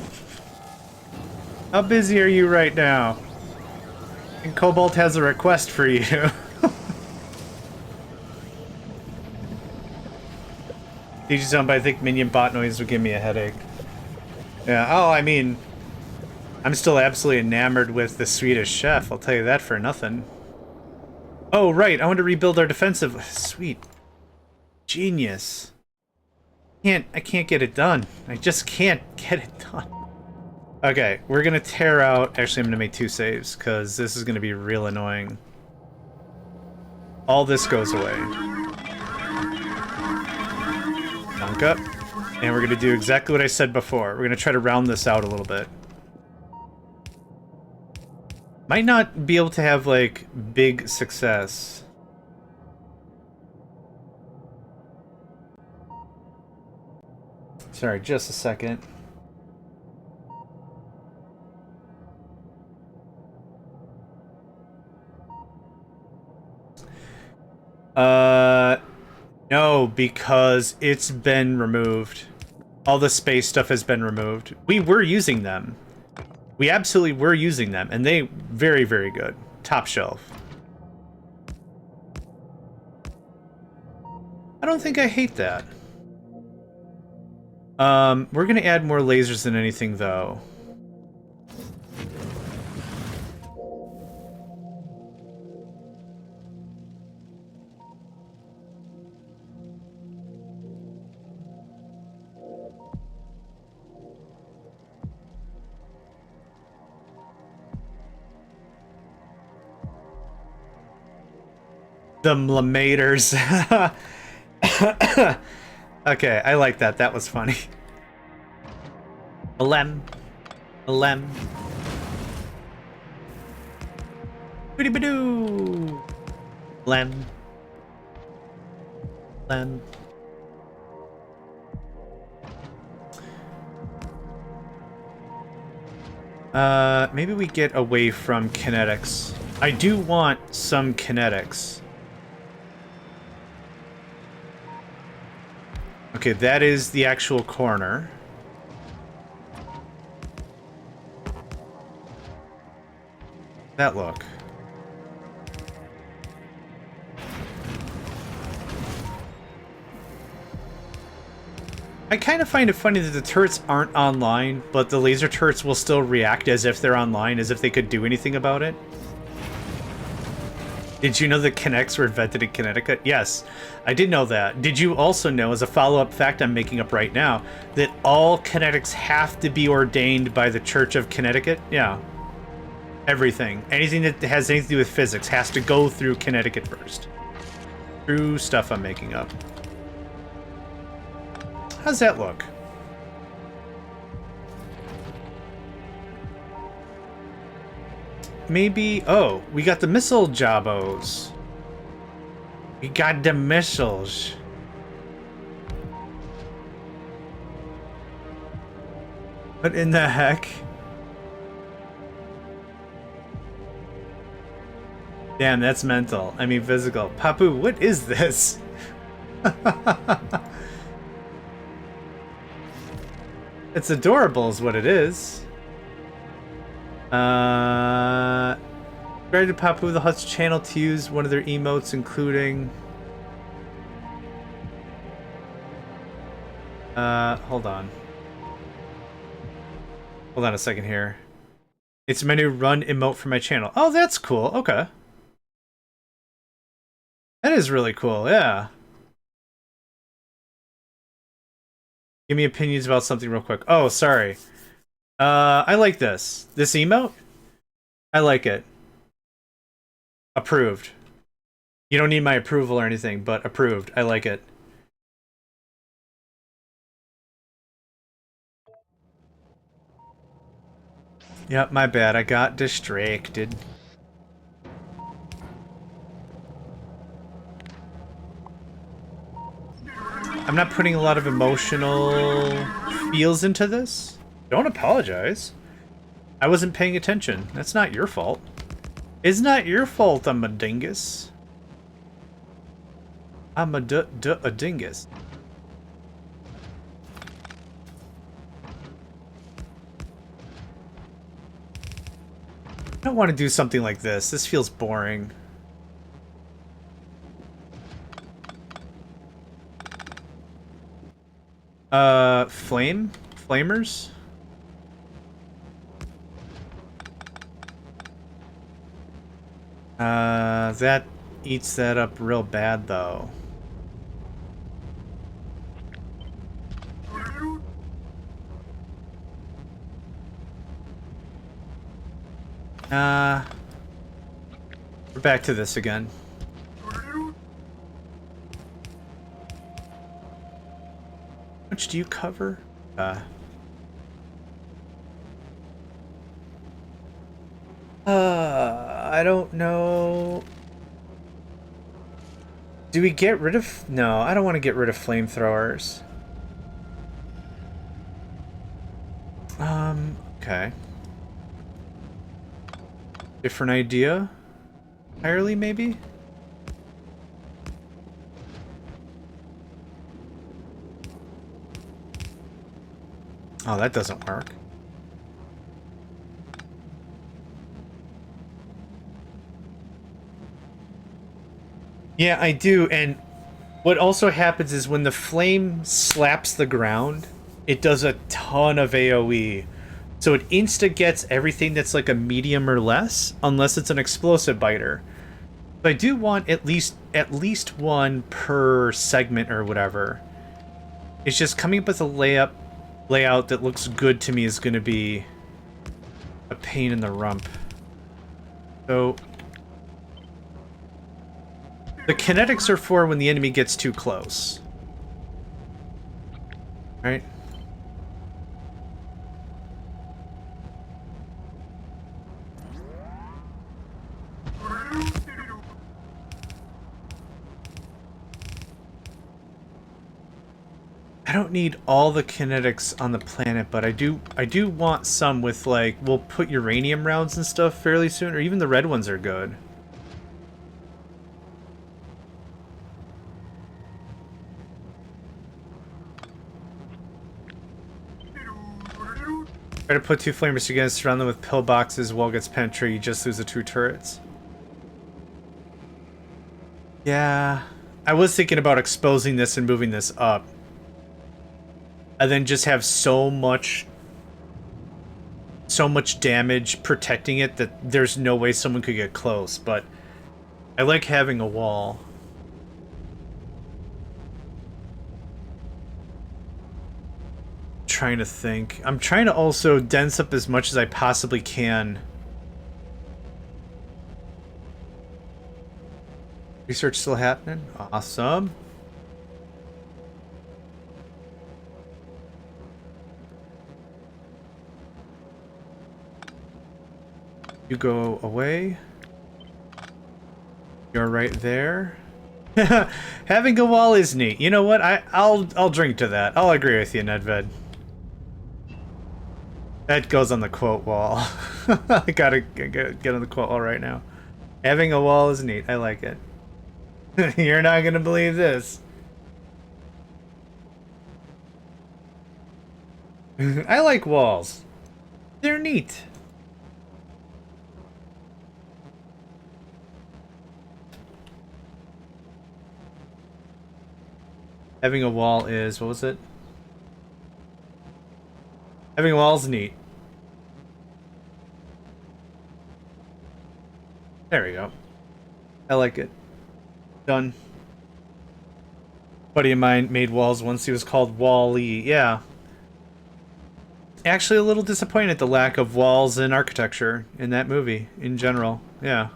How busy are you right now? And Cobalt has a request for you. But I think minion bot noise would give me a headache. Yeah, oh, I mean, I'm still absolutely enamored with the Swedish Chef, I'll tell you that for nothing. Oh, right, I want to rebuild our defensive. Sweet. Genius. I can't get it done. I just can't get it done. Okay, we're gonna tear out... Actually, I'm gonna make 2 saves, because this is gonna be real annoying. All this goes away. Dunk up. And we're gonna do exactly what I said before. We're gonna try to round this out a little bit. Might not be able to have, like, big success. Sorry, just a second. No, because it's been removed. All the space stuff has been removed. We were using them. We absolutely were using them, and they very, very good. Top shelf. I don't think I hate that. We're gonna add more lasers than anything, though. The mlamators. Okay, I like that. That was funny. Lem. Lem. Boody badoo. Lem. Lem. Maybe we get away from kinetics. I do want some kinetics. Okay, that is the actual corner. That look. I kind of find it funny that the turrets aren't online, but the laser turrets will still react as if they're online, as if they could do anything about it. Did you know that Kinects were invented in Connecticut? Yes, I did know that. Did you also know, as a follow-up fact I'm making up right now, that all kinetics have to be ordained by the Church of Connecticut? Yeah. Everything. Anything that has anything to do with physics has to go through Connecticut first. True stuff I'm making up. How's that look? Maybe... Oh, we got the missile jabos. We got the missiles. What in the heck? Damn, that's mental. I mean physical. Papu, what is this? It's adorable is what it is. Subscribe to Papu the Hutt's channel to use one of their emotes, including... hold on. Hold on a second here. It's my new run emote for my channel. Oh, that's cool. Okay. That is really cool, yeah. Give me opinions about something real quick. Oh, sorry. I like this. This emote? I like it. Approved. You don't need my approval or anything, but approved. I like it. Yep, my bad. I got distracted. I'm not putting a lot of emotional feels into this. Don't apologize. I wasn't paying attention. That's not your fault. It's not your fault I'm a dingus. I'm a dingus. I don't want to do something like this. This feels boring. Flamers? That eats that up real bad, though. We're back to this again. How much do you cover? I don't know. Do we get rid of... No, I don't want to get rid of flamethrowers. Okay. Different idea? Entirely, maybe? Oh, that doesn't work. Yeah, I do, and what also happens is when the flame slaps the ground, it does a ton of AoE. So it insta-gets everything that's like a medium or less, unless it's an explosive biter. So I do want at least one per segment or whatever. It's just coming up with a layout that looks good to me is going to be a pain in the rump. So the kinetics are for when the enemy gets too close. Right? I don't need all the kinetics on the planet, but I do want some with, like, we'll put uranium rounds and stuff fairly soon, or even the red ones are good. Try to put two flamers together, surround them with pillboxes, wall gets penetrated, you just lose the two turrets. Yeah, I was thinking about exposing this and moving this up. And then just have so much damage protecting it that there's no way someone could get close, but I like having a wall. Trying to think. I'm trying to also dense up as much as I possibly can. Research still happening? Awesome. You go away. You're right there. Having a wall is neat. You know what? I'll drink to that. I'll agree with you, Nedved. That goes on the quote wall. I gotta get on the quote wall right now. Having a wall is neat. I like it. You're not gonna believe this. I like walls. They're neat. Having a wall is, what was it? Having a wall is neat. There we go. I like it. Done. Buddy of mine made walls once. He was called Wall-E. Yeah. Actually, a little disappointed at the lack of walls in architecture in that movie in general. Yeah.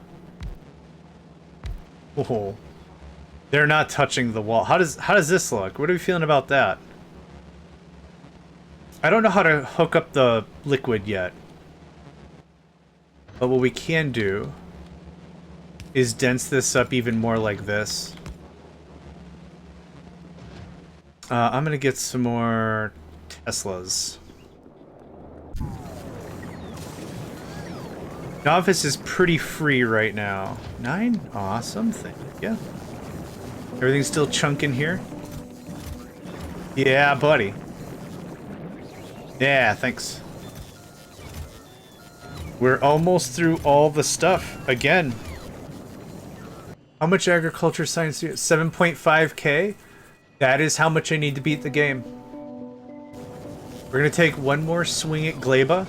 Whoa. They're not touching the wall. How does this look? What are we feeling about that? I don't know how to hook up the liquid yet. But what we can do is dense this up even more like this. I'm gonna get some more Teslas. Novice is pretty free right now. 9? Awesome. Thank you. Everything's still chunking here? Yeah, buddy. Yeah, thanks. We're almost through all the stuff again. How much agriculture science do you 7.5k? That is how much I need to beat the game. We're gonna take one more swing at Gleba.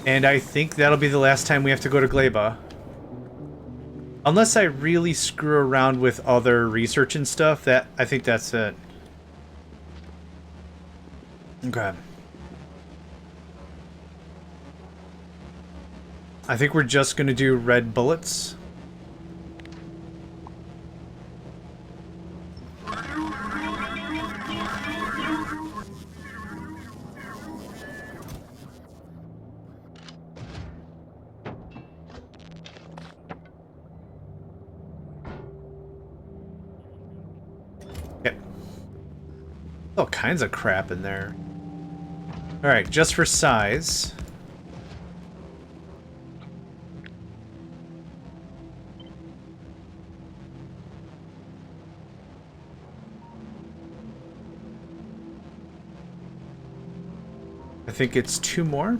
And I think that'll be the last time we have to go to Gleba. Unless I really screw around with other research and stuff, I think that's it. Okay. I think we're just gonna do red bullets. Yep. All kinds of crap in there. Alright, just for size. I think it's 2 more.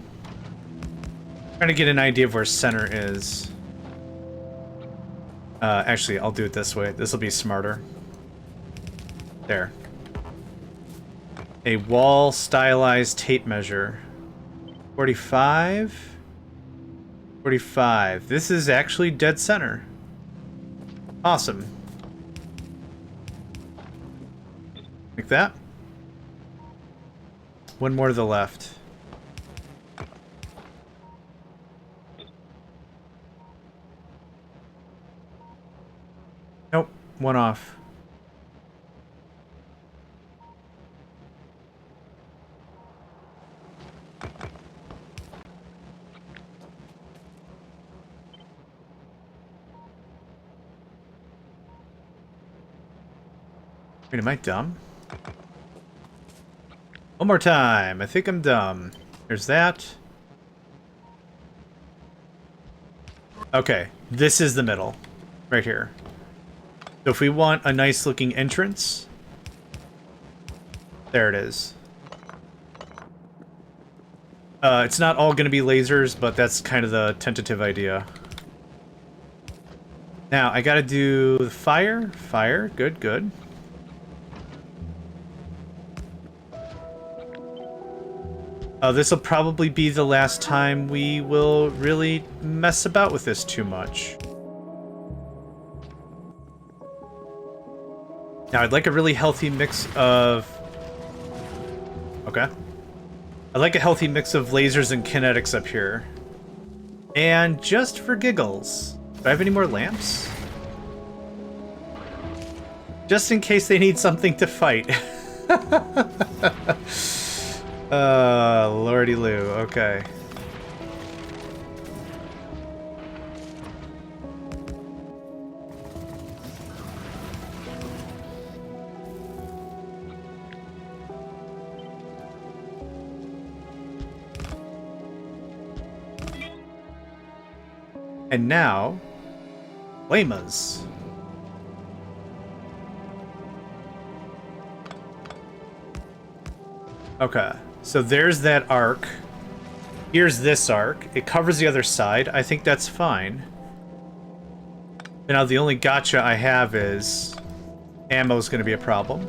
Trying to get an idea of where center is. Actually, I'll do it this way. This will be smarter. There. A wall stylized tape measure. 45. 45. This is actually dead center. Awesome. Like that. One more to the left. Nope. One off. Wait, am I dumb? One more time. I think I'm dumb. There's that. Okay, this is the middle. Right here. So if we want a nice looking entrance, there it is. It's not all going to be lasers, but that's kind of the tentative idea. Now, I gotta do the fire. Fire. Good, good. This will probably be the last time we will really mess about with this too much. Now, I'd like a really healthy mix of... Okay. I'd like a healthy mix of lasers and kinetics up here. And just for giggles, do I have any more lamps? Just in case they need something to fight. Lordy Lou, okay. And now, Lamas. Okay. So there's that arc. Here's this arc. It covers the other side. I think that's fine. And now the only gotcha I have is ammo's going to be a problem.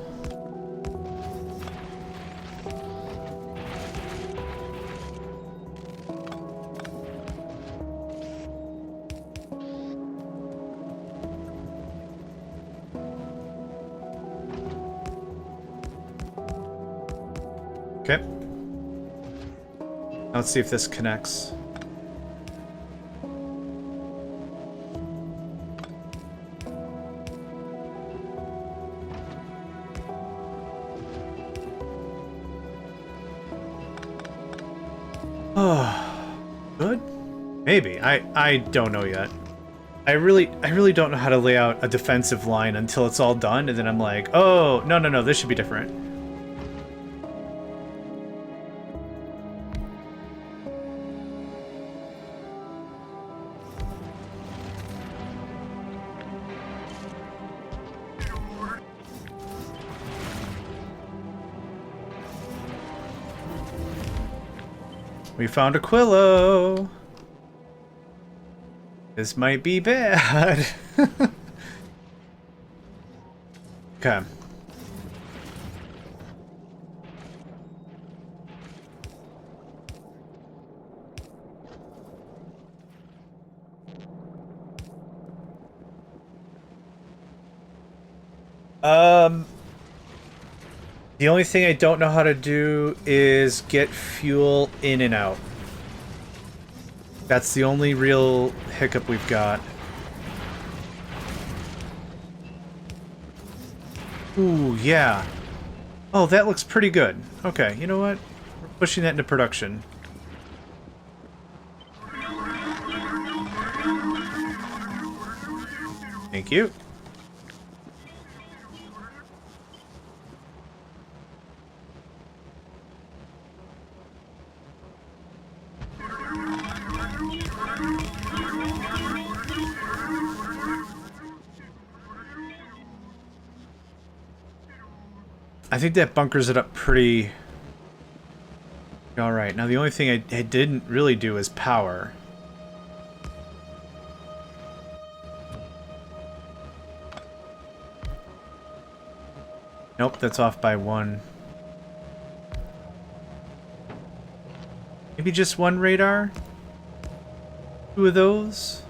Okay. Let's see if this connects. Oh, good? Maybe. I don't know yet. I really don't know how to lay out a defensive line until it's all done, and then I'm like, oh, no, this should be different. We found a Quillo. This might be bad. Okay. The only thing I don't know how to do is get fuel in and out. That's the only real hiccup we've got. Ooh, yeah. Oh, that looks pretty good. Okay, you know what? We're pushing that into production. Thank you. I think that bunkers it up pretty Alright, now the only thing I didn't really do is power. Nope, that's off by 1. Maybe just 1 radar? 2 of those?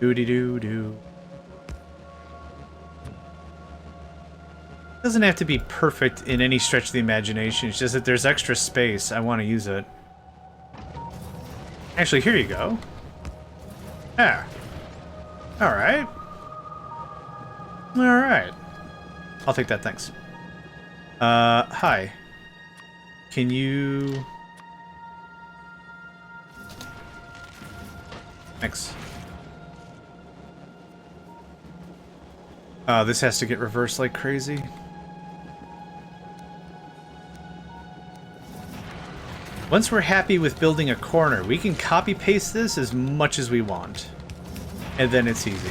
Doo-dee-doo-doo. Doesn't have to be perfect in any stretch of the imagination. It's just that there's extra space. I want to use it. Actually, here you go. Yeah. Alright. Alright. I'll take that, thanks. Hi. Can you... Thanks. This has to get reversed like crazy. Once we're happy with building a corner, we can copy-paste this as much as we want. And then it's easy.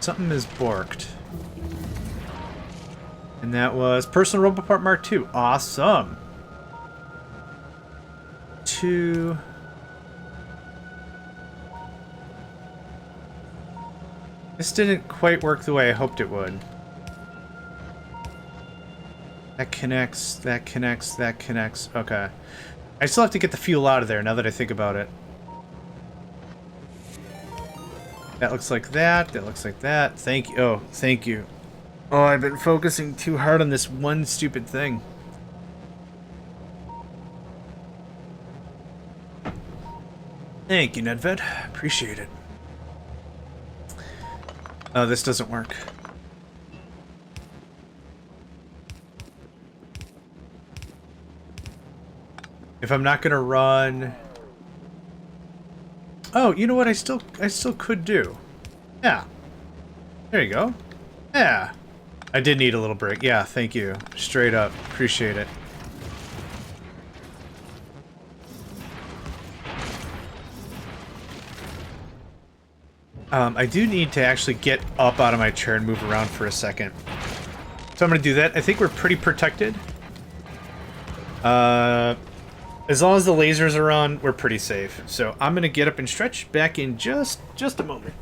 Something is borked. And that was Personal Robot Part Mark II. Awesome. 2. This didn't quite work the way I hoped it would. That connects, that connects, that connects. Okay. I still have to get the fuel out of there now that I think about it. That looks like that. That looks like that. Thank you. Oh, thank you. Oh, I've been focusing too hard on this one stupid thing. Thank you, Nedved. Appreciate it. Oh, this doesn't work. If I'm not gonna run... Oh, you know what? I still could do. Yeah. There you go. Yeah. I did need a little break. Yeah, thank you. Straight up. Appreciate it. I do need to actually get up out of my chair and move around for a second. So I'm going to do that. I think we're pretty protected. As long as the lasers are on, we're pretty safe. So I'm going to get up and stretch back in just a moment.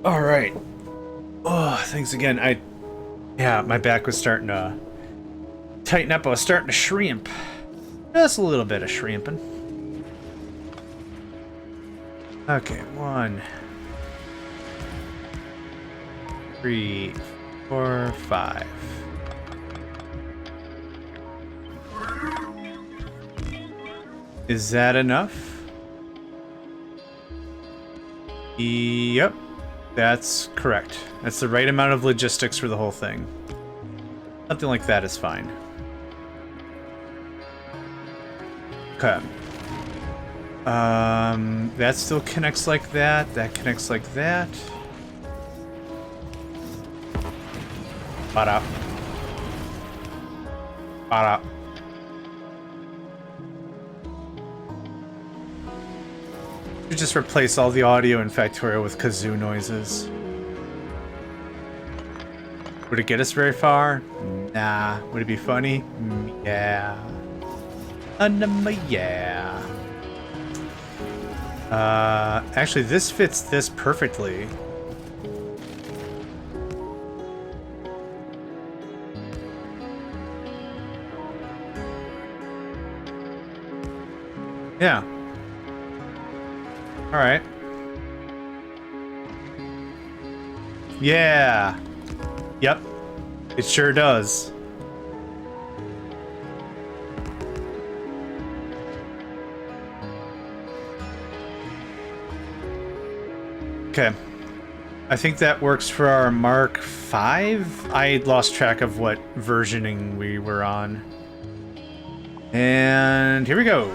All right. Oh, thanks again. Yeah, my back was starting to tighten up. I was starting to shrimp. Just a little bit of shrimping. Okay, 1, 3, 4, 5. Is that enough? Yep. That's correct. That's the right amount of logistics for the whole thing. Something like that is fine. Okay. That still connects like that. That connects like that. Para. Para. You just replace all the audio in Factorio with kazoo noises. Would it get us very far? Nah. Would it be funny? Yeah. Yeah. Actually, this fits this perfectly. Yeah. All right. Yeah. Yep. It sure does. Okay. I think that works for our Mark V. I lost track of what versioning we were on. And here we go.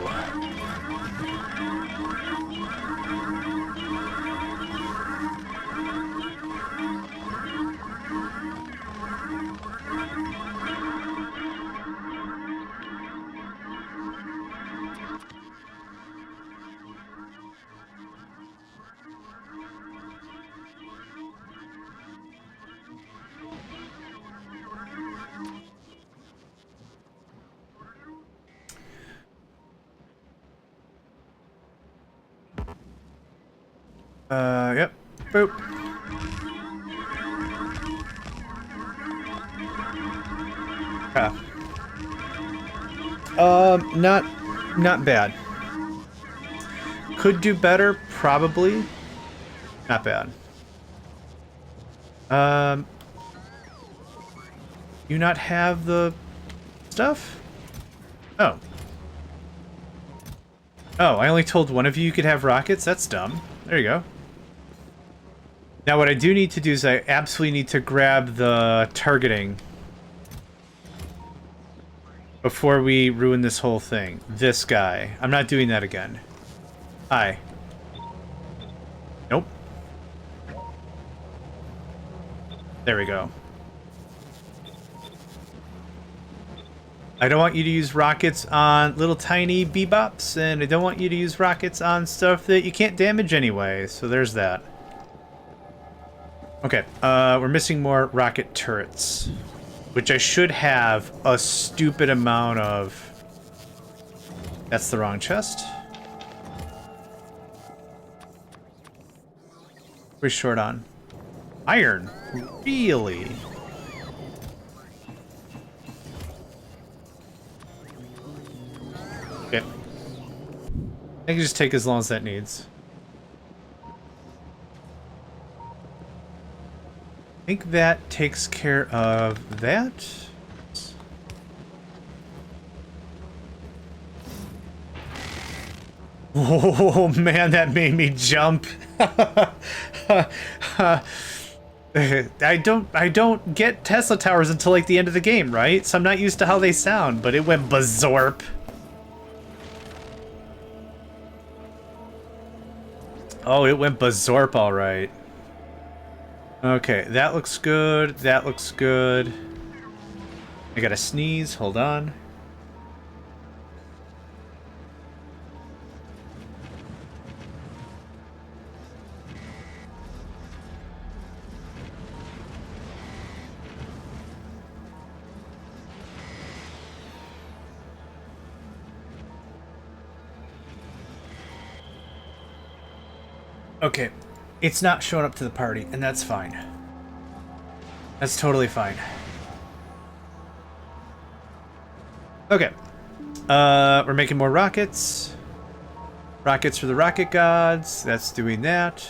Yep. Boop. Not bad. Could do better, probably. Not bad. You not have the stuff? Oh. Oh, I only told one of you could have rockets? That's dumb. There you go. Now what I do need to do is I absolutely need to grab the targeting before we ruin this whole thing. This guy. I'm not doing that again. Hi. Nope. There we go. I don't want you to use rockets on little tiny bebops, and I don't want you to use rockets on stuff that you can't damage anyway, so there's that. Okay, we're missing more rocket turrets, which I should have a stupid amount of. That's the wrong chest. We're short on iron. Really? Okay. I can just take as long as that needs. I think that takes care of that. Oh man, that made me jump. I don't get Tesla towers until like the end of the game, right? So I'm not used to how they sound, but it went bazorp. Oh, it went bazorp all right. Okay, that looks good. That looks good. I gotta sneeze. Hold on. Okay, it's not showing up to the party, and that's fine. That's totally fine. Okay. We're making more rockets. Rockets for the rocket gods. That's doing that.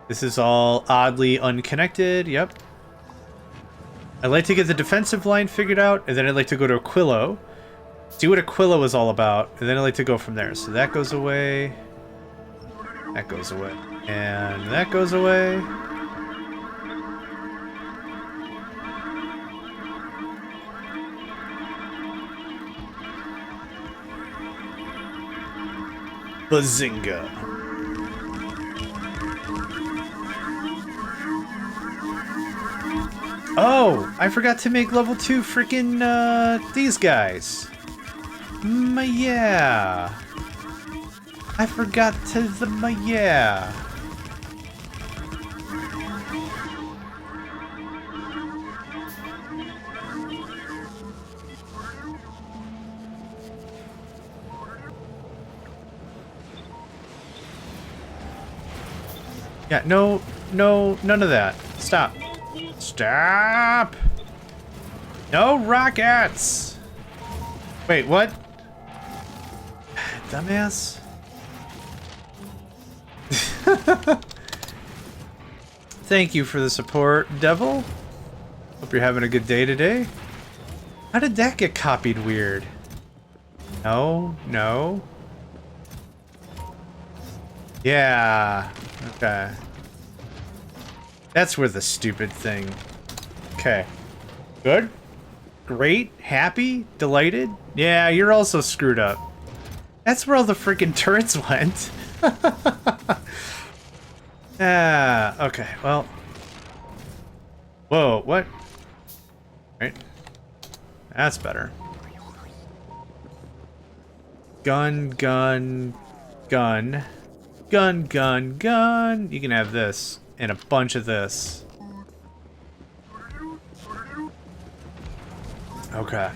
This is all oddly unconnected. Yep. I'd like to get the defensive line figured out, and then I'd like to go to Aquilo. See what Aquilo is all about, and then I'd like to go from there. So that goes away. That goes away. And that goes away. Bazinga. Oh, I forgot to make level 2 freaking, these guys. Yeah. I forgot to yeah. Yeah, no, none of that. Stop. Stop! No rockets! Wait, what? Dumbass. Thank you for the support, Devil. Hope you're having a good day today. How did that get copied weird? No, no. Yeah, okay. That's where the stupid thing. Okay. Good? Great? Happy? Delighted? Yeah, you're also screwed up. That's where all the freaking turrets went. Okay, well. Whoa, what? Right. That's better. Gun, gun, gun. Gun, gun, gun. You can have this. And a bunch of this. Okay.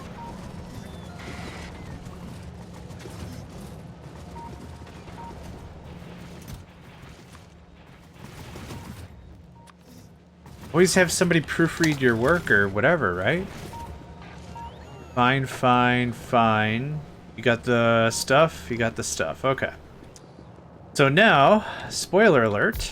Always have somebody proofread your work or whatever, right? Fine, fine, fine. You got the stuff? You got the stuff. Okay. So now, spoiler alert.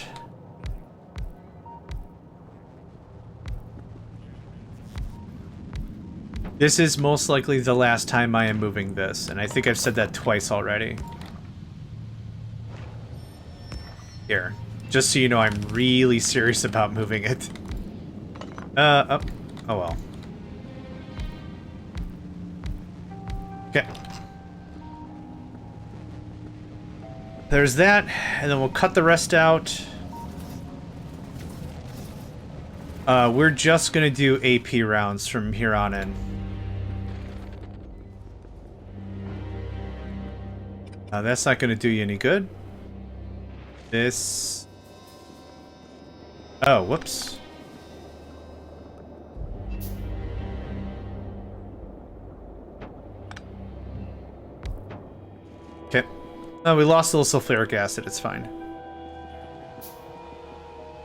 This is most likely the last time I am moving this, and I think I've said that twice already. Here. Just so you know, I'm really serious about moving it. Oh well. Okay. There's that, and then we'll cut the rest out. We're just gonna do AP rounds from here on in. That's not gonna do you any good. This... Oh, whoops. Okay. Oh, we lost a little sulfuric acid, it's fine.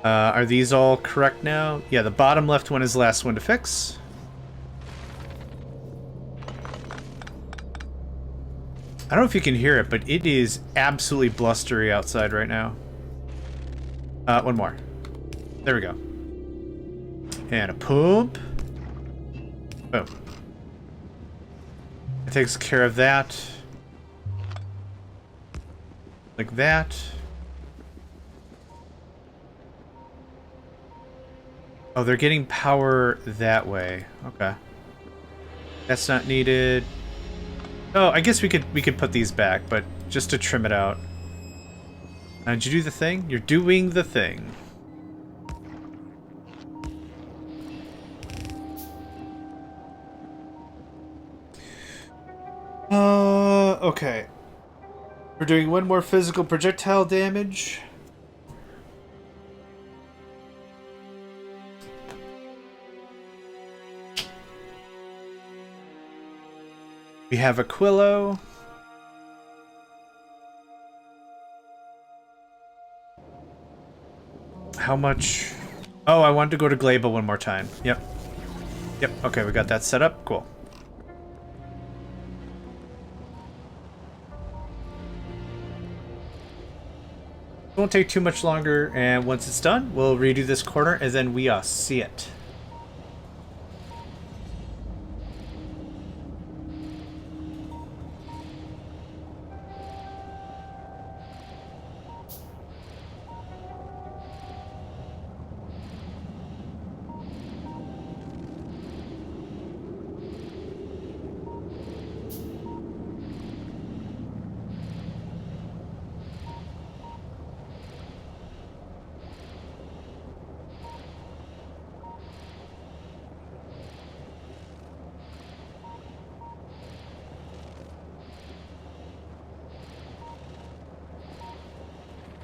Are these all correct now? Yeah, the bottom left one is the last one to fix. I don't know if you can hear it, but it is absolutely blustery outside right now. One more. There we go. And a pump. Boom. It takes care of that. Like that. Oh, they're getting power that way. Okay. That's not needed. Oh, I guess we could put these back, but just to trim it out. Did you do the thing? You're doing the thing. Okay. We're doing one more physical projectile damage. We have Aquilo. How much? Oh, I wanted to go to Gleba one more time. Yep. Yep, okay, we got that set up. Cool. Won't take too much longer, and once it's done, we'll redo this corner, and then we see it.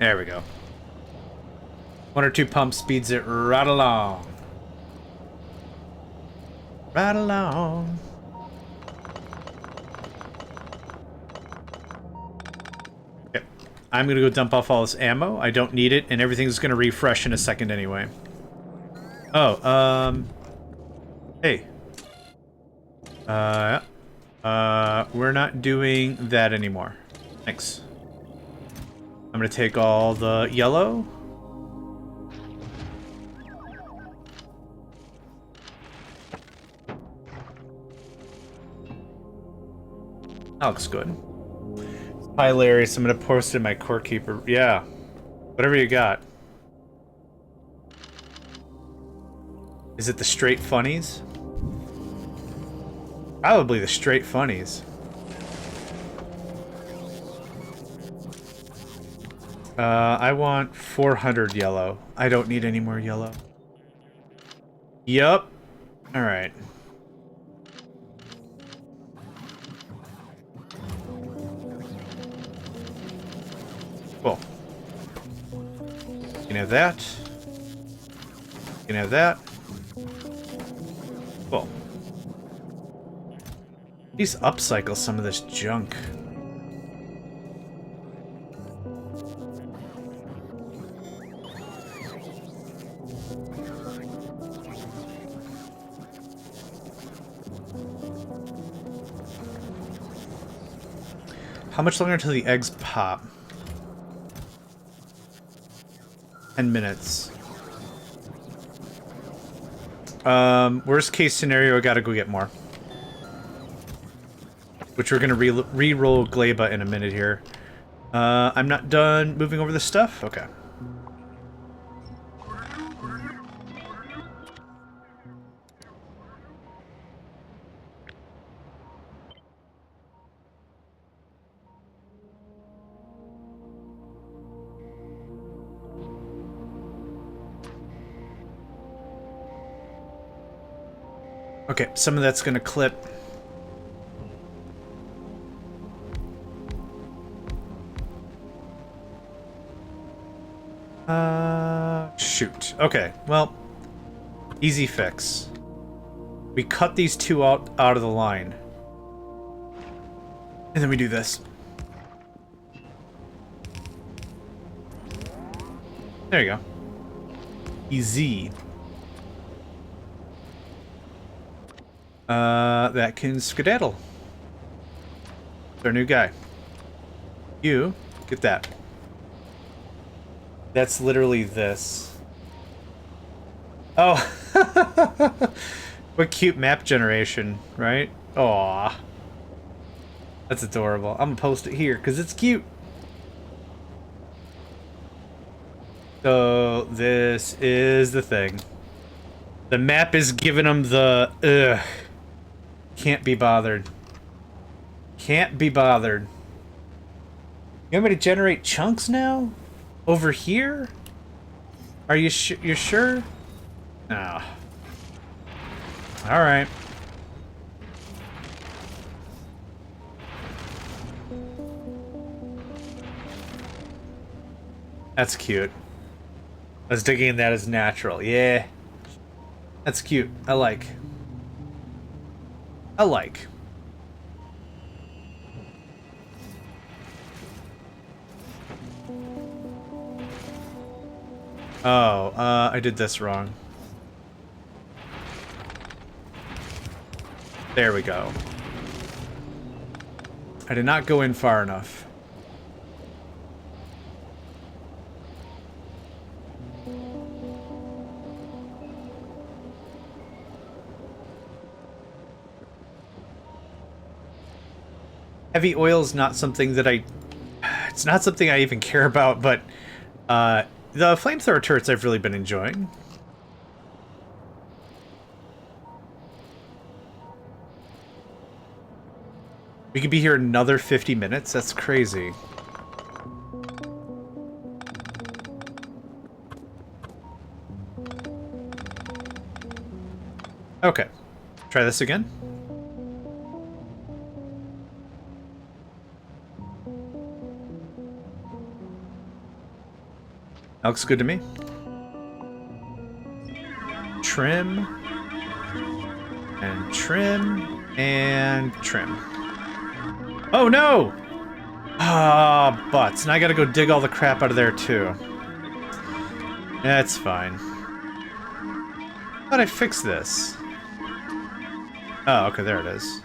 There we go. 1 or 2 pumps speeds it right along. Right along. Okay. I'm gonna go dump off all this ammo. I don't need it, and everything's gonna refresh in a second anyway. Oh, hey. We're not doing that anymore. Thanks. I'm gonna take all the yellow. That looks good. Hilarious. I'm gonna post it in my core keeper. Yeah. Whatever you got. Is it the straight funnies? Probably the straight funnies. I want 400 yellow. I don't need any more yellow. Yup. Alright. Cool. You can have that. You can have that. Cool. Please upcycle some of this junk. How much longer until the eggs pop? 10 minutes. Worst case scenario, I gotta go get more. Which we're gonna re-roll Gleba in a minute here. I'm not done moving over this stuff? Okay. Okay, some of that's gonna clip. Shoot. Okay, well, easy fix. We cut these two out of the line. And then we do this. There you go. Easy. That can skedaddle. It's our new guy. You, get that. That's literally this. Oh! What cute map generation, right? Aww. That's adorable. I'm gonna post it here, because it's cute. So, this is the thing. The map is giving them the, ugh. Can't be bothered. Can't be bothered. You want me to generate chunks now? Over here? Are you you're sure? Ah. Alright. That's cute. I was digging that as natural. Yeah. That's cute. I like. I like. Oh, I did this wrong. There we go. I did not go in far enough. Heavy oil is not something that it's not something I even care about, but the flamethrower turrets I've really been enjoying. We could be here another 50 minutes? That's crazy. Okay. Try this again. Looks good to me. Trim. And trim. And trim. Oh no! Ah, butts. Now I gotta go dig all the crap out of there too. That's fine. Thought I fixed this. Oh, okay, there it is.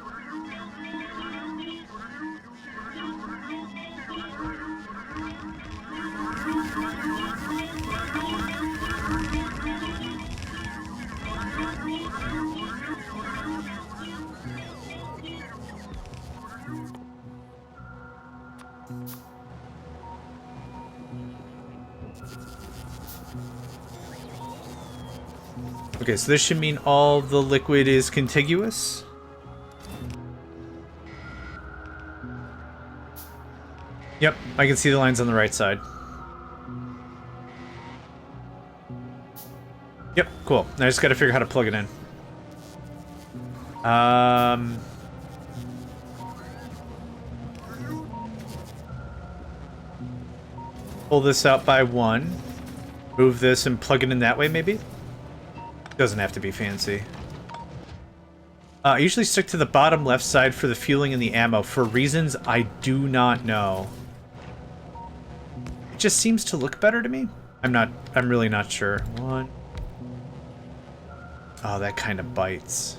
Okay, so this should mean all the liquid is contiguous. Yep, I can see the lines on the right side. Yep, cool. Now I just gotta figure out how to plug it in. Pull this out by one. Move this and plug it in that way, maybe? Doesn't have to be fancy. I usually stick to the bottom left side for the fueling and the ammo for reasons I do not know. It just seems to look better to me. I'm really not sure. One. Oh, that kind of bites.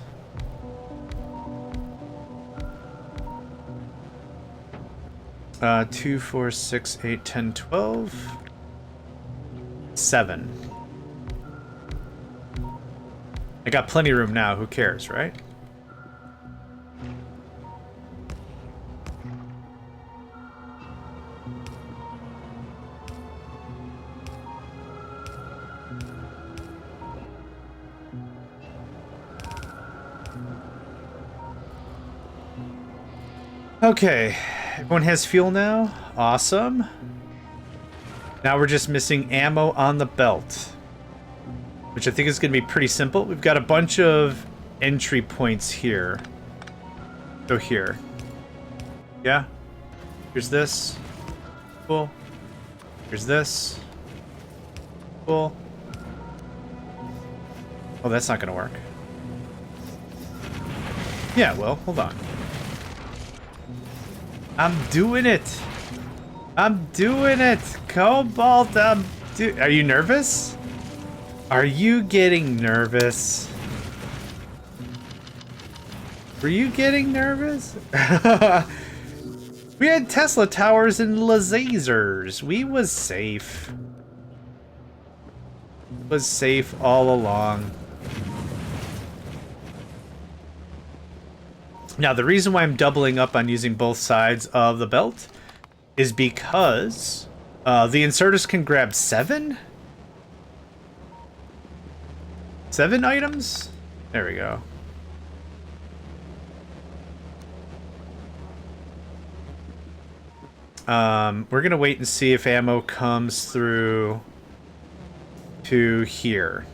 Uh, 2, 4, 6, 8, 10, 12. 7. I got plenty of room now, who cares, right? Okay, everyone has fuel now. Awesome. Now we're just missing ammo on the belt, which I think is going to be pretty simple. We've got a bunch of entry points here. Go here. Yeah. Here's this. Cool. Here's this. Cool. Oh, that's not going to work. Yeah, well, hold on. I'm doing it. I'm doing it. Cobalt, are you nervous? Are you getting nervous? Were you getting nervous? We had Tesla towers and lasers. We was safe. Was safe all along. Now, the reason why I'm doubling up on using both sides of the belt is because the inserters can grab 7? 7 items? There we go. We're gonna wait and see if ammo comes through to here.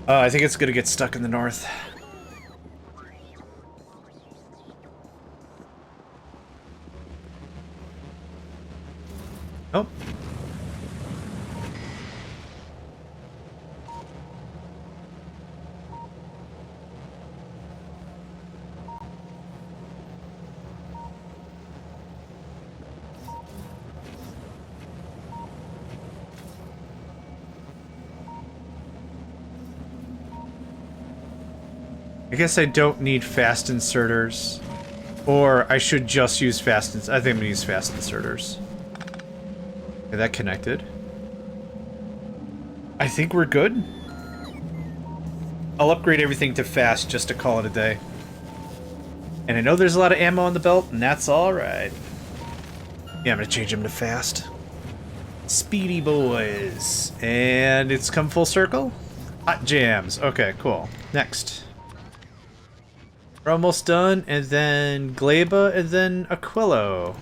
I think it's gonna get stuck in the north. Oh. I guess I don't need fast inserters. Or I should just use fast inserters. I think I'm gonna use fast inserters. Okay, that connected. I think we're good. I'll upgrade everything to fast just to call it a day. And I know there's a lot of ammo on the belt, and that's alright. Yeah, I'm gonna change them to fast. Speedy boys. And it's come full circle? Hot jams. Okay, cool. Next. We're almost done, and then Gleba, and then Aquilo.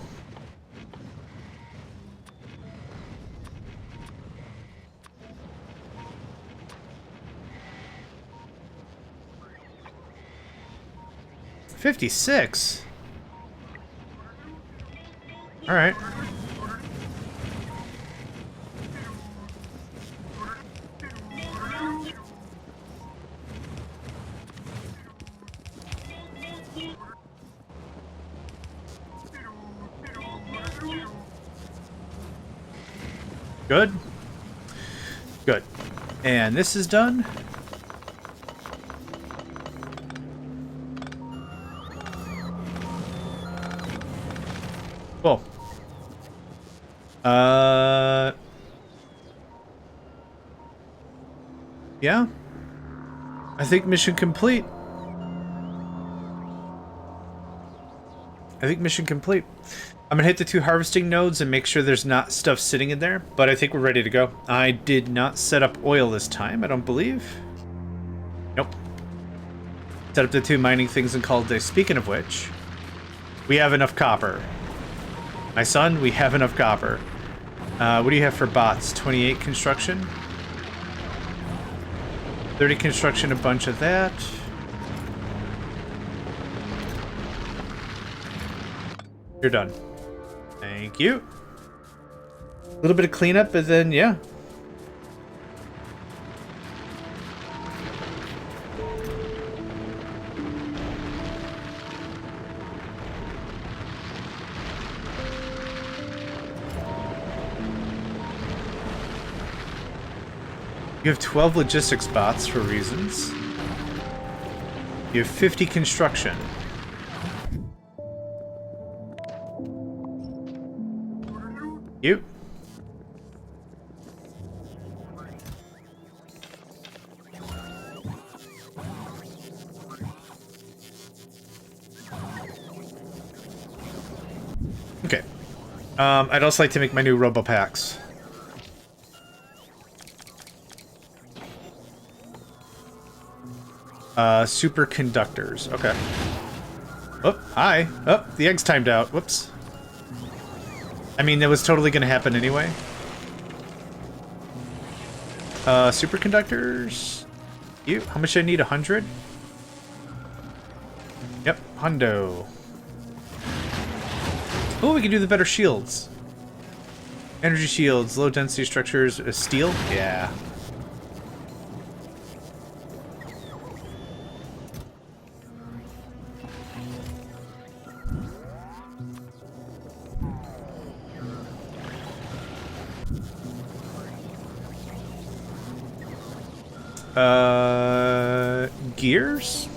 $56? Alright. Good. Good. And this is done. Cool. Yeah. I think mission complete. I'm gonna hit the 2 harvesting nodes and make sure there's not stuff sitting in there, but I think we're ready to go. I did not set up oil this time, I don't believe. Nope. Set up the 2 mining things and called it a day. Speaking of which, we have enough copper. My son, we have enough copper. What do you have for bots? 28 construction? 30 construction, a bunch of that. You're done. Thank you. A little bit of cleanup, and then, yeah. You have 12 logistics bots for reasons. You have 50 construction. You. Okay. I'd also like to make my new RoboPacks. Superconductors. Okay. Oh, hi. Oh, the egg's timed out. Whoops. I mean, that was totally going to happen anyway. Superconductors. You. How much do I need? 100? Yep. Hundo. Oh, we can do the better shields. Energy shields, low density structures, steel? Yeah. Gears?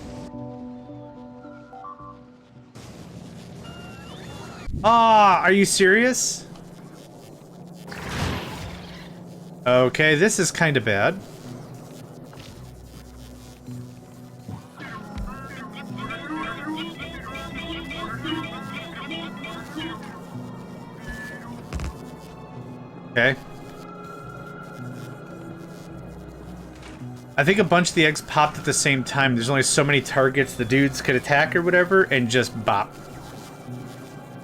Ah, are you serious? Okay, this is kind of bad. Okay. I think a bunch of the eggs popped at the same time. There's only so many targets the dudes could attack or whatever, and just bop.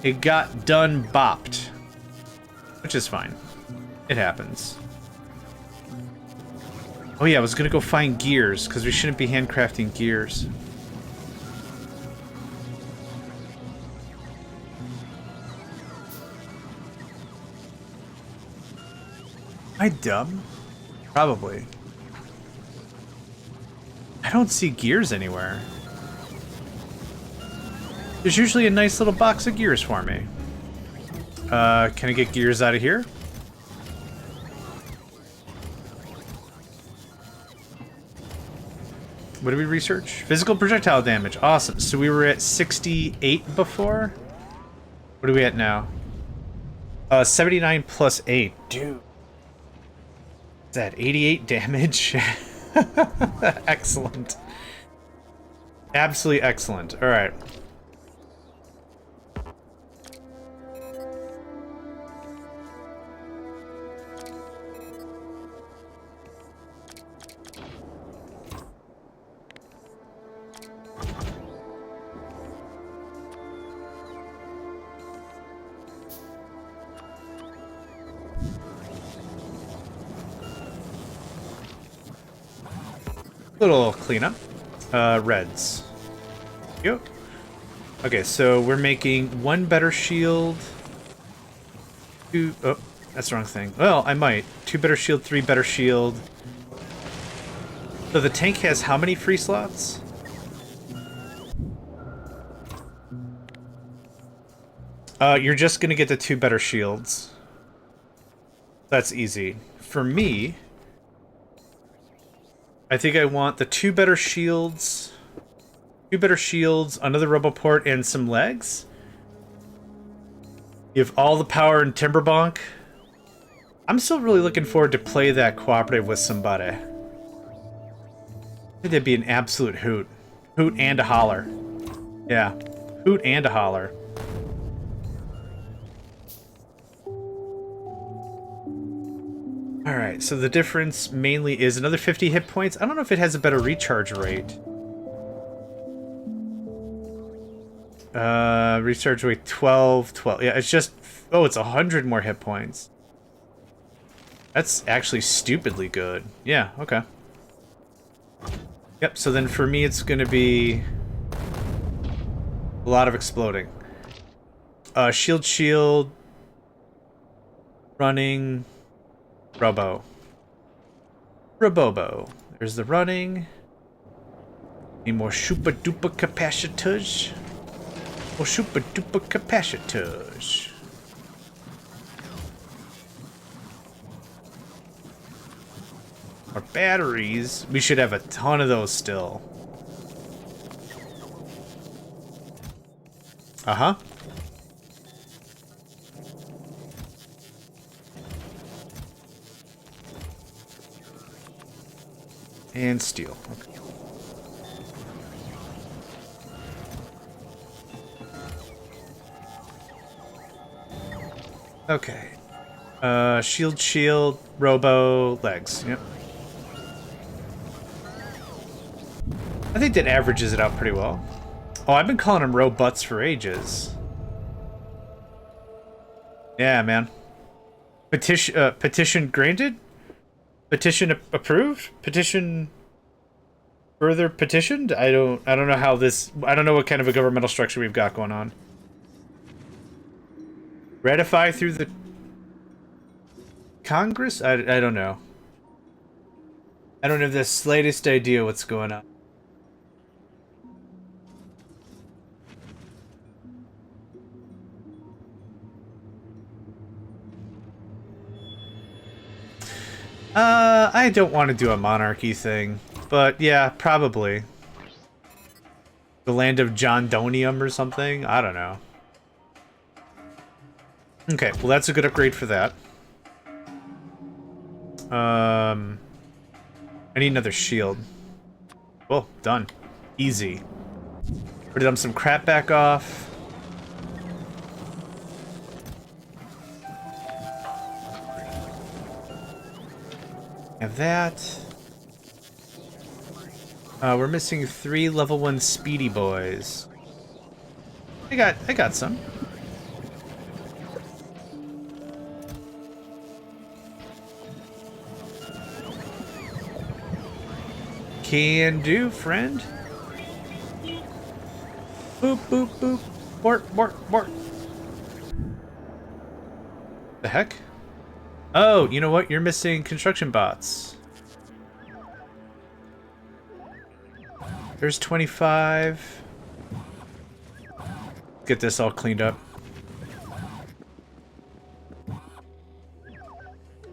It got done bopped. Which is fine. It happens. Oh yeah, I was gonna go find gears, because we shouldn't be handcrafting gears. Am I dumb? Probably. I don't see gears anywhere. There's usually a nice little box of gears for me. Can I get gears out of here? What did we research? Physical projectile damage. Awesome. So we were at 68 before? What are we at now? 79 plus 8. Dude. Is that 88 damage? Excellent. Absolutely excellent. Alright. Little cleanup. Reds. Yep. Okay, so we're making one better shield. Two, oh, that's the wrong thing. Well, I might. 2 better shield, 3 better shield. So the tank has how many free slots? You're just gonna get the 2 better shields. That's easy. For me, I think I want the 2 better shields. 2 better shields, another Roboport, and some legs. You have all the power in Timberbonk. I'm still really looking forward to play that cooperative with somebody. I think that'd be an absolute hoot. Hoot and a holler. Yeah. Hoot and a holler. Alright, so the difference mainly is another 50 hit points. I don't know if it has a better recharge rate. Recharge rate 12. Yeah, it's just... Oh, it's 100 more hit points. That's actually stupidly good. Yeah, okay. Yep, so then for me it's gonna be... a lot of exploding. Shield. Running. Robobo. There's the running. Need more super duper capacitors. More super duper capacitors. Our batteries. We should have a ton of those still. Uh-huh. And steel. Okay. Shield, robo, legs. Yep. I think that averages it out pretty well. Oh, I've been calling them robots for ages. Yeah, man. Petition granted? Petition approved? Petition further petitioned? I don't know how this... I don't know what kind of a governmental structure we've got going on. Ratify through the Congress? I don't know. I don't have the slightest idea what's going on. I don't want to do a monarchy thing, but yeah, probably. The land of John Donium or something? I don't know. Okay, well that's a good upgrade for that. I need another shield. Well, done. Easy. Put them some crap back off. Have that. We're missing 3 level 1 speedy boys. I got some. Can do, friend. Boop, boop, boop. Bort. The heck? Oh, you know what? You're missing construction bots. There's 25. Get this all cleaned up.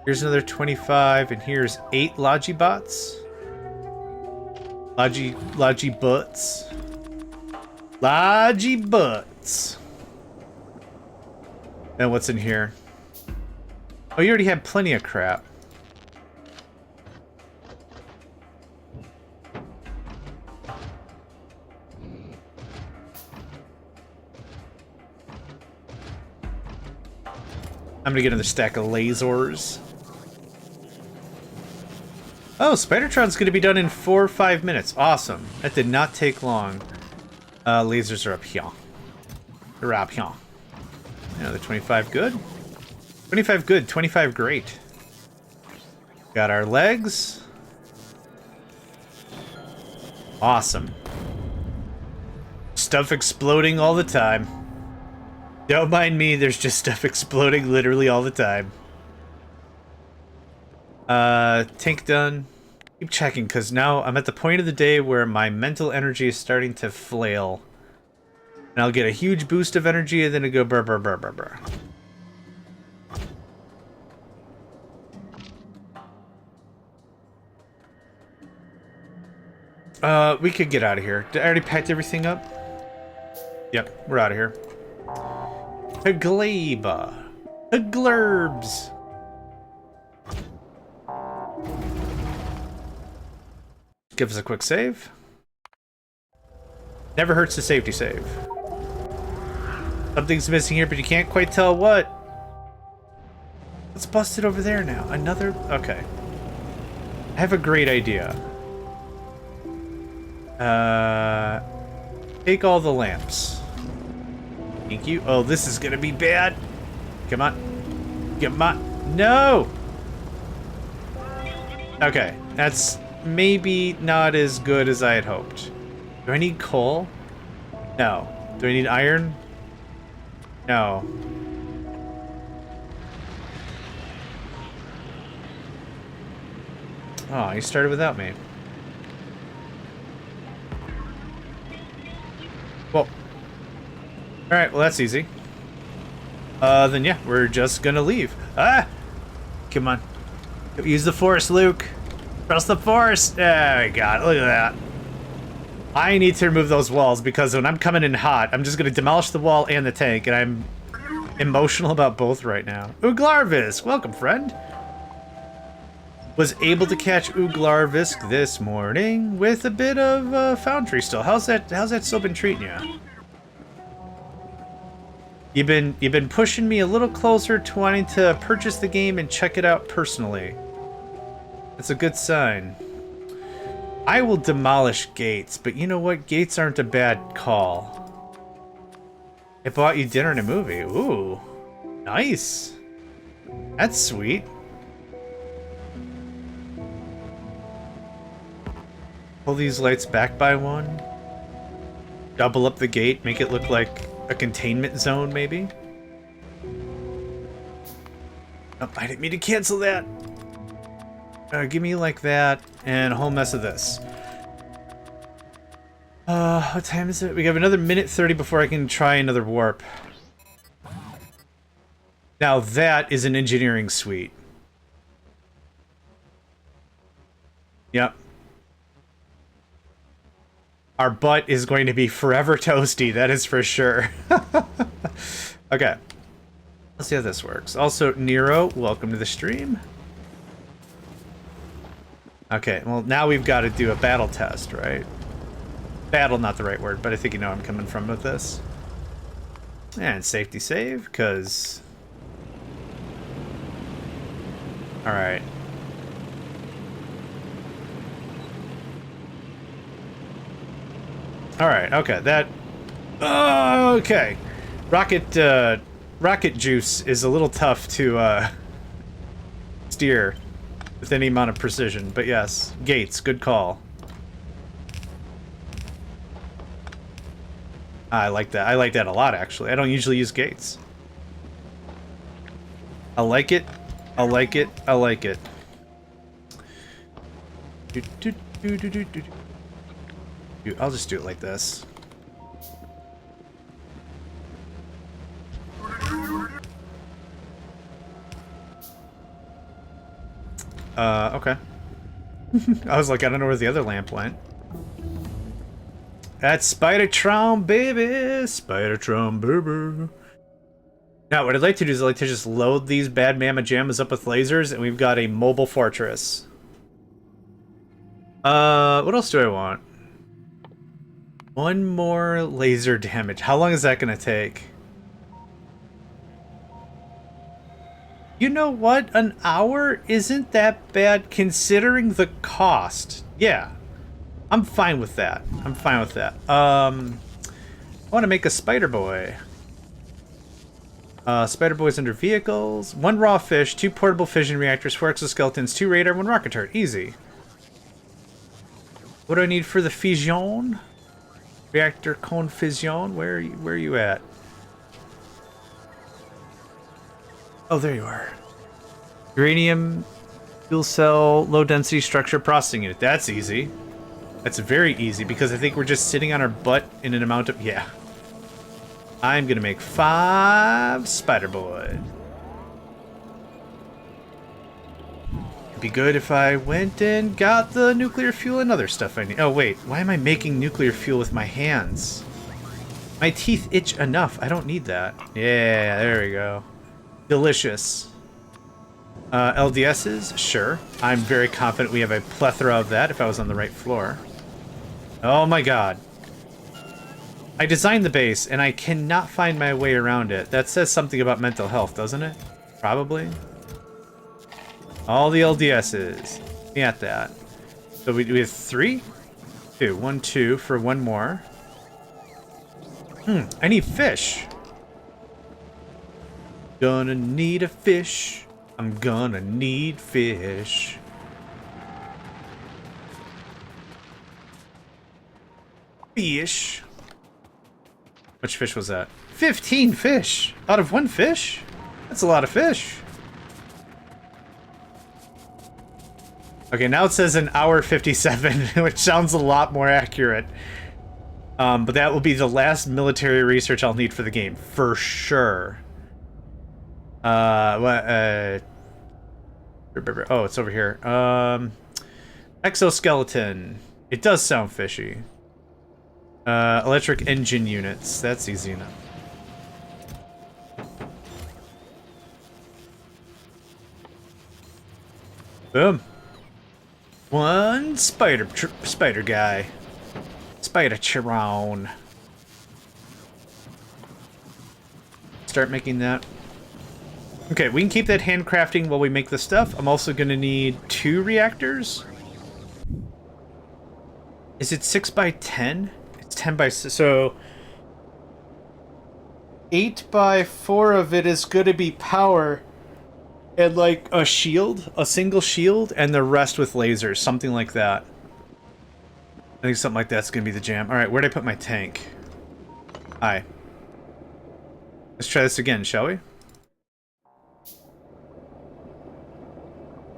Here's another 25, and here's 8 Logi bots. Logi butts. Logi butts. And what's in here? Oh, you already had plenty of crap. I'm gonna get another stack of lasers. Oh, Spidertron's gonna be done in 4 or 5 minutes. Awesome. That did not take long. Lasers are up here. They're up here. Another 25 good. 25 good, 25 great. Got our legs. Awesome. Stuff exploding all the time. Don't mind me, there's just stuff exploding literally all the time. Tank done. Keep checking, because now I'm at the point of the day where my mental energy is starting to flail. And I'll get a huge boost of energy, and then it'll go brr brr brr brr brr. We could get out of here. Did I already packed everything up? Yep, we're out of here. A gleba. A glurbs. Give us a quick save. Never hurts to safety save. Something's missing here, but you can't quite tell what. What's busted over there now? Another? Okay. I have a great idea. Take all the lamps. Thank you. Oh, this is gonna be bad. Come on. Come on. No! Okay, that's maybe not as good as I had hoped. Do I need coal? No. Do I need iron? No. Oh, you started without me. Well. Alright, well that's easy. Then yeah, we're just gonna leave. Ah! Come on. Use the force, Luke. Trust the force. Oh, God, look at that. I need to remove those walls because when I'm coming in hot, I'm just gonna demolish the wall and the tank, and I'm emotional about both right now. Uglarvisk, welcome, friend. Was able to catch Uglarvisk this morning with a bit of foundry still. How's that still been treating you? You've been pushing me a little closer to wanting to purchase the game and check it out personally. That's a good sign. I will demolish gates, but you know what? Gates aren't a bad call. I bought you dinner and a movie. Ooh, nice. That's sweet. Pull these lights back by one. Double up the gate, make it look like a containment zone, maybe? Oh, I didn't mean to cancel that. Give me like that, and a whole mess of this. What time is it? We have another minute 30 before I can try another warp. Now that is an engineering suite. Yep. Our butt is going to be forever toasty, that is for sure. Okay. Let's see how this works. Also, Nero, welcome to the stream. Okay, well, now we've got to do a battle test, right? Battle, not the right word, but I think you know where I'm coming from with this. And safety save, because... Alright. Alright, okay, that... okay. Rocket juice is a little tough to, steer with any amount of precision, but yes, gates, good call. I like that. I like that a lot, actually. I don't usually use gates. I like it. I like it. I like it. I'll just do it like this. Okay. I was like, I don't know where the other lamp went. That's Spidertron, baby! Spidertron, baby! Now, what I'd like to do is I'd like to just load these bad mamma jammas up with lasers, and we've got a mobile fortress. What else do I want? One more laser damage. How long is that gonna take? You know what? An hour isn't that bad considering the cost. Yeah. I'm fine with that. I'm fine with that. I want to make a spider boy. Spider boys under vehicles. 1 raw fish, 2 portable fission reactors, 4 exoskeletons, 2 radar, 1 rocket turret. Easy. What do I need for the fission? Reactor cone fission? Where are you at? Oh, there you are. Uranium fuel cell low density structure processing unit. That's easy. That's very easy because I think we're just sitting on our butt in an amount of... Yeah. I'm gonna make 5 spider board. It'd be good if I went and got the nuclear fuel and other stuff I need. Oh, wait. Why am I making nuclear fuel with my hands? My teeth itch enough. I don't need that. Yeah, there we go. Delicious. LDSs? Sure. I'm very confident we have a plethora of that if I was on the right floor. Oh my god. I designed the base, and I cannot find my way around it. That says something about mental health, doesn't it? Probably. All the LDSs. At that. So we have 3? 2. 1, 2 for 1 more. I need fish. Gonna need a fish. I'm gonna need fish. Fish. Which fish was that? 15 fish! Out of 1 fish? That's a lot of fish. Okay, now it says an hour 57, which sounds a lot more accurate. But that will be the last military research I'll need for the game, for sure. Oh, it's over here. Exoskeleton. It does sound fishy. Electric engine units. That's easy enough. Boom. 1 spider guy. Spider Chiron. Start making that. Okay, we can keep that handcrafting while we make the stuff. I'm also gonna need 2 reactors. Is it 6 by 10? It's 10 by 6. So 8 by 4 of it is gonna be power and like a shield, a single shield, and the rest with lasers, something like that. I think something like that's gonna be the jam. All right, where'd I put my tank? Hi. Let's try this again, shall we?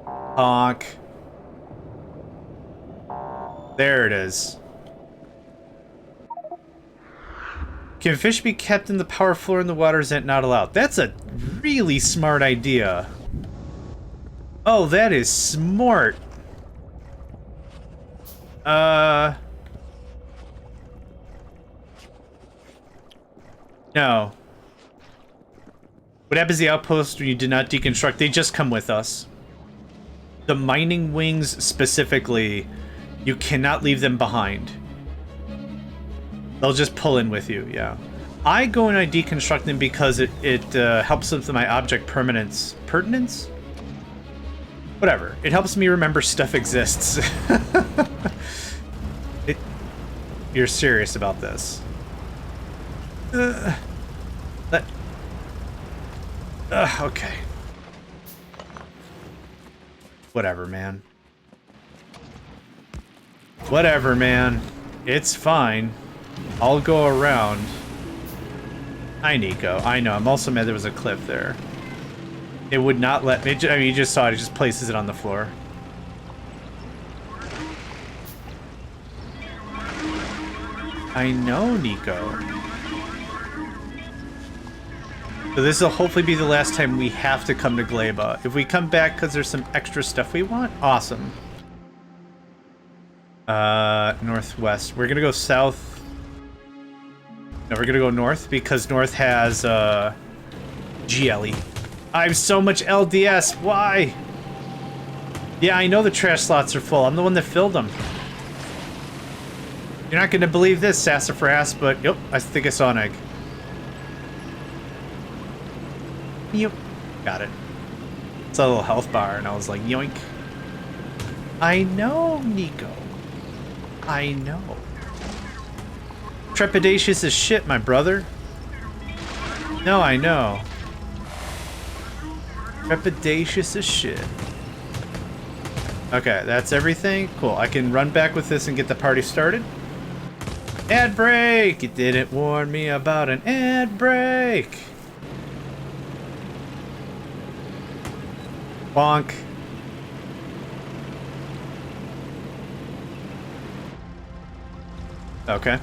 Honk. There it is. Can fish be kept in the power floor in the water? Is that not allowed? That's a really smart idea. Oh, that is smart. No. What happens to the outpost when you did not deconstruct? They just come with us. The mining wings specifically, you cannot leave them behind. They'll just pull in with you, yeah. I go and I deconstruct them because it helps with my object permanence. Pertinence? Whatever. It helps me remember stuff exists. You're serious about this. Okay. Whatever, man. Whatever, man. It's fine. I'll go around. Hi, Nico. I know. I'm also mad there was a cliff there. It would not let me... I mean, you just saw it. It just places it on the floor. I know, Nico. So this will hopefully be the last time we have to come to Gleba. If we come back because there's some extra stuff we want, awesome. Northwest. We're gonna go south. No, we're gonna go north because north has GLE. I have so much LDS. Why? Yeah, I know the trash slots are full. I'm the one that filled them. You're not gonna believe this, sassafras, but yep, I think I saw an egg. Yep, got it. It's a little health bar, and I was like, yoink. I know, Nico. I know. Trepidatious as shit, my brother. No, I know. Trepidatious as shit. Okay, that's everything. Cool. I can run back with this and get the party started. Ad break! You didn't warn me about an ad break. Bonk. Okay.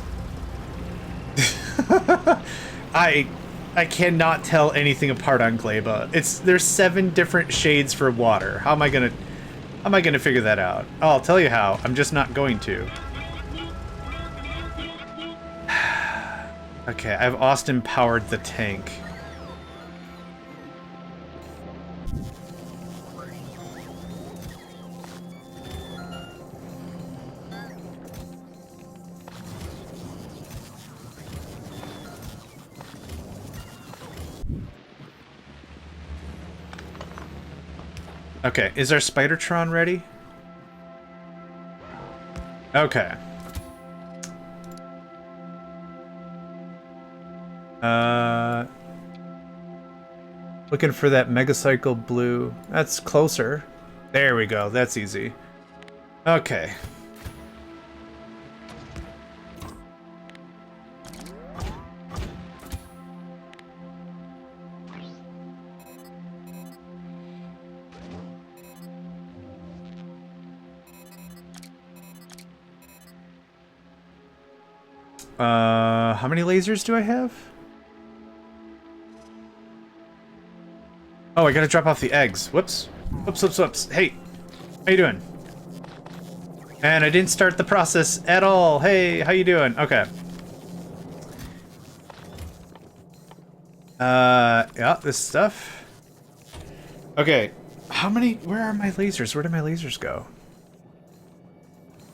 I cannot tell anything apart on Gleba. There's 7 different shades for water. How am I gonna figure that out? Oh, I'll tell you how. I'm just not going to. Okay, I've Austin powered the tank. Okay, is our Spidertron ready? Okay. Looking for that Megacycle blue. That's closer. There we go. That's easy. Okay. How many lasers do I have? Oh, I gotta drop off the eggs. Whoops. Whoops, whoops, whoops. Hey, how you doing? And I didn't start the process at all. Hey, how you doing? Okay. Yeah, this stuff. Okay, where are my lasers? Where did my lasers go?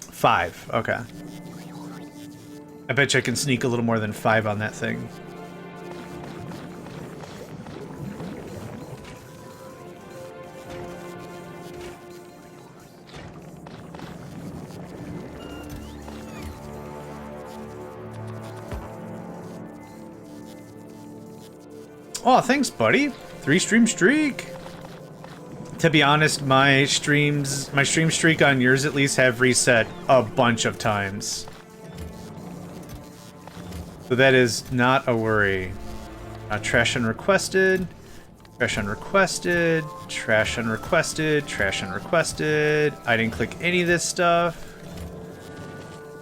5, okay. I bet you I can sneak a little more than 5 on that thing. Oh, thanks, buddy. 3-stream streak. To be honest, my stream streak on yours at least have reset a bunch of times. So that is not a worry. Trash unrequested. Trash unrequested. Trash unrequested. Trash unrequested. I didn't click any of this stuff.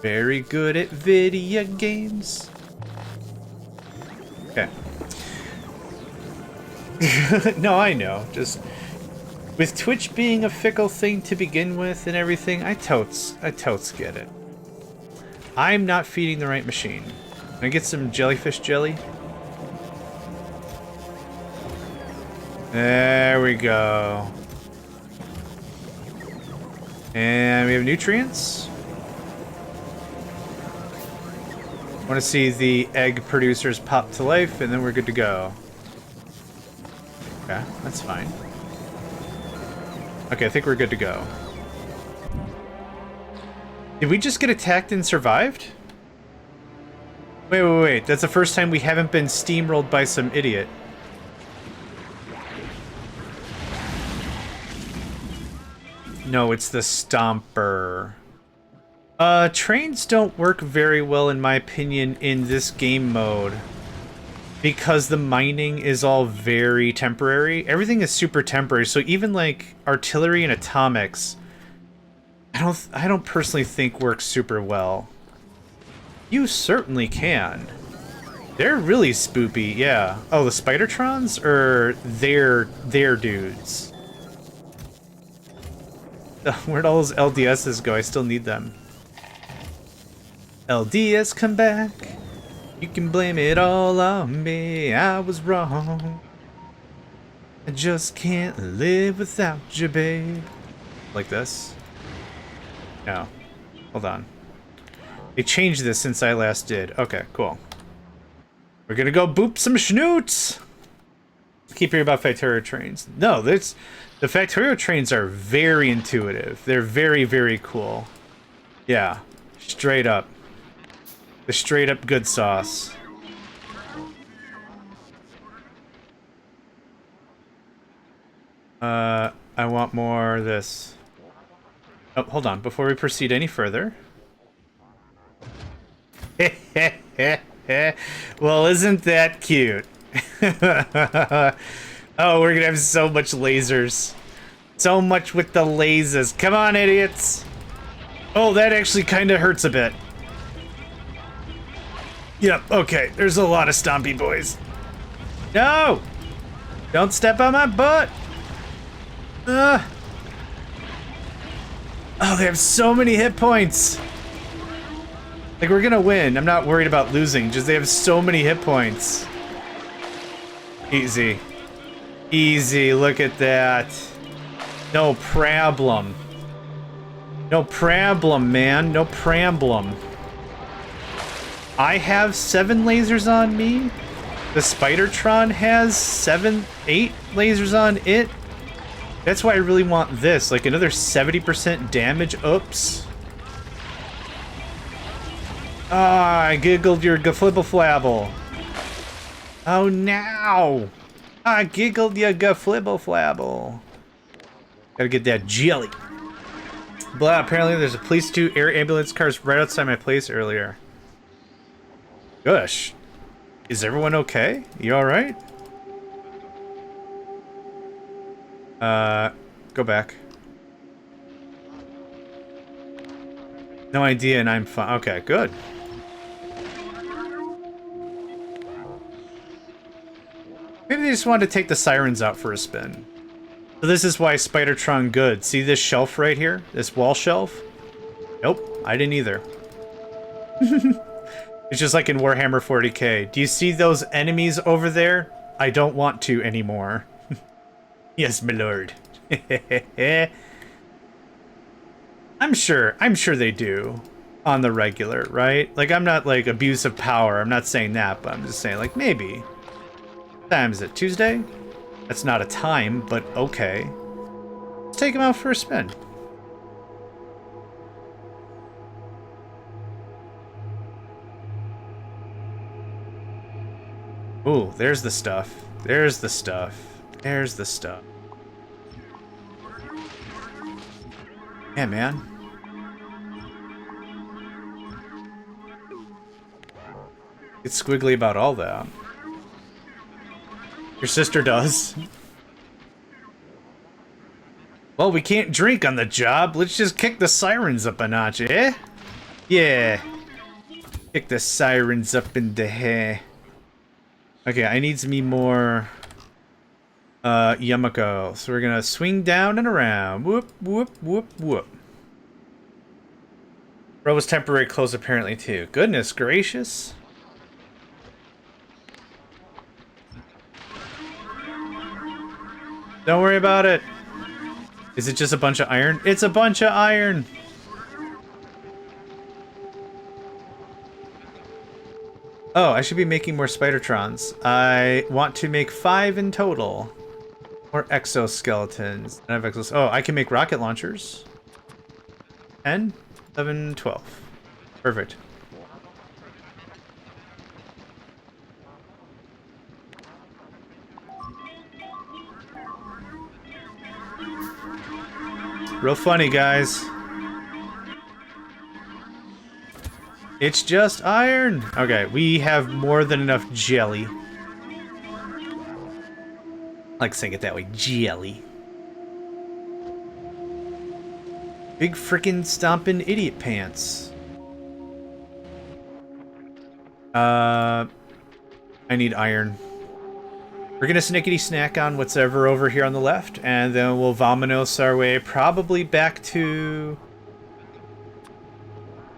Very good at video games. Okay. No, I know. Just with Twitch being a fickle thing to begin with and everything, I totes get it. I'm not feeding the right machine. Can I get some jellyfish jelly? There we go. And we have nutrients. Want to see the egg producers pop to life, and then we're good to go. Okay, that's fine. Okay, I think we're good to go. Did we just get attacked and survived? Wait. That's the first time we haven't been steamrolled by some idiot. No, it's the Stomper. Trains don't work very well, in my opinion, in this game mode. Because the mining is all very temporary. Everything is super temporary, so even like artillery and atomics, I don't personally think works super well. You certainly can. They're really spoopy, yeah. Oh, the Spidertrons? Or they're dudes? Where'd all those LDSs go? I still need them. LDS, come back. You can blame it all on me. I was wrong. I just can't live without you, babe. Like this? No. Hold on. They changed this since I last did. Okay, cool. We're gonna go boop some schnoots. Keep hearing about Factorio trains. No, the Factorio trains are very intuitive. They're very, very cool. Yeah, straight up. The straight up good sauce. I want more of this. Oh, hold on. Before we proceed any further. Well, isn't that cute? Oh, we're gonna have so much lasers. So much with the lasers. Come on, idiots. Oh, that actually kind of hurts a bit. Yep, okay. There's a lot of stompy boys. No! Don't step on my butt! Oh, they have so many hit points. Like, we're gonna win. I'm not worried about losing. Just they have so many hit points. Easy. Easy. Look at that. No problem. No problem, man. No problem. I have 7 lasers on me. The Spidertron has 8 lasers on it. That's why I really want this. Like another 70% damage. Oops. Ah, I giggled your gaflibble-flabble. Oh, no. I giggled your gaflibble-flabble. Gotta get that jelly. Blah, apparently there's a police 2 air ambulance cars right outside my place earlier. Gosh. Is everyone okay? You alright? Go back. No idea and I'm fine. Okay, good. Maybe they just wanted to take the sirens out for a spin. So this is why Spidertron good. See this shelf right here? This wall shelf? Nope, I didn't either. It's just like in Warhammer 40k. Do you see those enemies over there? I don't want to anymore. Yes, my lord. I'm sure they do. On the regular, right? Like, I'm not, like, abuse of power. I'm not saying that, but I'm just saying, like, maybe. What time is it? Tuesday? That's not a time, but okay. Let's take him out for a spin. Ooh, there's the stuff. There's the stuff. There's the stuff. Yeah, man. It's squiggly about all that. Your sister does. Well, we can't drink on the job. Let's just kick the sirens up a notch, eh? Yeah. Kick the sirens up in the hair. Okay, I need me more Yamako. So we're gonna swing down and around. Whoop, whoop, whoop, whoop. Row was temporary close apparently too. Goodness gracious. Don't worry about it. Is it just a bunch of iron? It's a bunch of iron. Oh, I should be making more Spidertrons. I want to make 5 in total. Or exoskeletons. I have oh, I can make rocket launchers. 10, 11, 12. Perfect. Real funny, guys. It's just iron. Okay, we have more than enough jelly. I like saying it that way, jelly. Big frickin' stompin' idiot pants. I need iron. We're gonna snickety snack on whatever over here on the left, and then we'll vominos our way probably back to...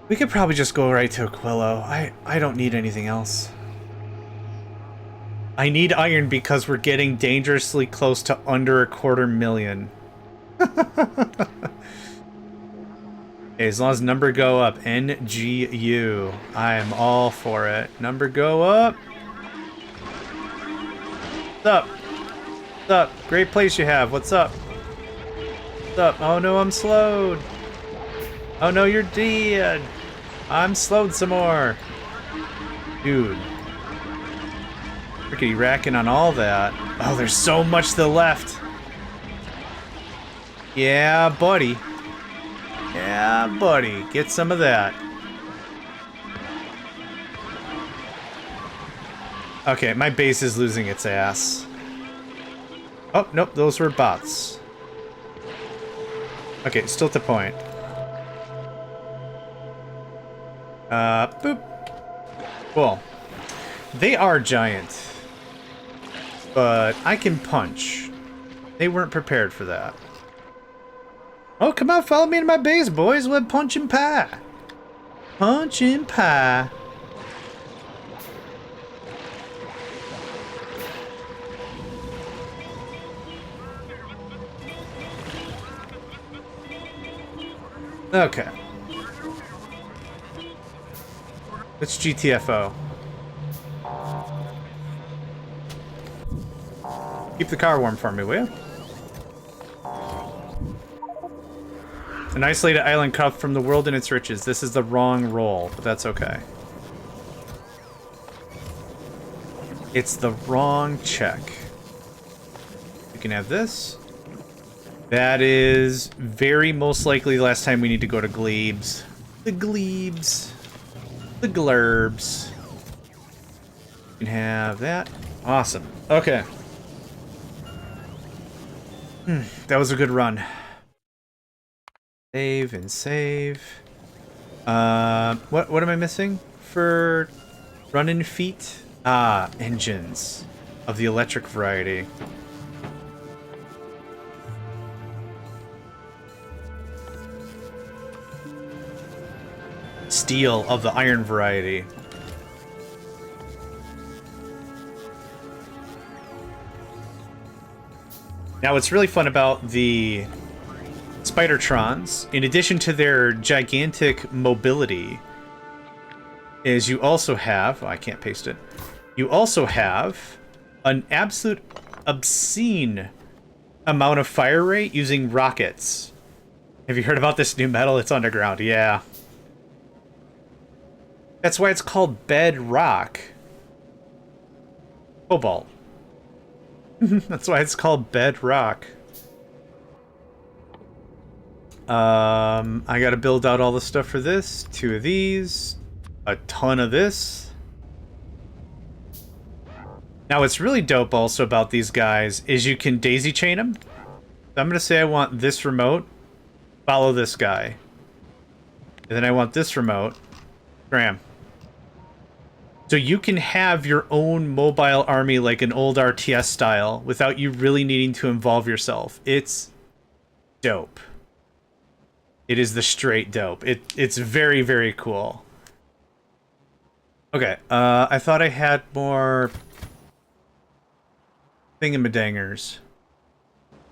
We could probably just go right to Aquilo. I don't need anything else. I need iron because we're getting dangerously close to under 250,000. Okay, as long as number go up. NGU. I am all for it. Number go up. What's up? What's up? Great place you have. What's up? What's up? Oh no, I'm slowed. Oh no, you're dead. I'm slowed some more. Dude. Rickety racking on all that. Oh, there's so much to the left. Yeah, buddy. Yeah, buddy. Get some of that. Okay, my base is losing its ass. Oh, nope, those were bots. Okay, still at the point. Boop. Cool. They are giant. But I can punch. They weren't prepared for that. Oh, come on, follow me to my base, boys. We're punching pie. Punching pie. Okay. Let's GTFO. Keep the car warm for me, will you? An isolated island cut off from the world and its riches. This is the wrong roll, but that's okay. It's the wrong check. You can have this. That is very most likely the last time we need to go to Glebes. The Glebes. The Glurbs. You can have that. Awesome. Okay. That was a good run. Save and save. What am I missing for running feet? Ah, engines of the electric variety. Steel of the iron variety. Now, what's really fun about the Spidertrons, in addition to their gigantic mobility, is you also have... Oh, I can't paste it. You also have an absolute obscene amount of fire rate using rockets. Have you heard about this new metal? It's underground, yeah. That's why it's called bedrock. Cobalt. That's why it's called bedrock. I gotta build out all the stuff for this. 2 of these. A ton of this. Now, what's really dope also about these guys is you can daisy chain them. So I'm gonna say I want this remote. Follow this guy. And then I want this remote. Scram. So you can have your own mobile army like an old RTS style without you really needing to involve yourself. It's dope. It is the straight dope. It's very, very cool. Okay, I thought I had more thingamadangers.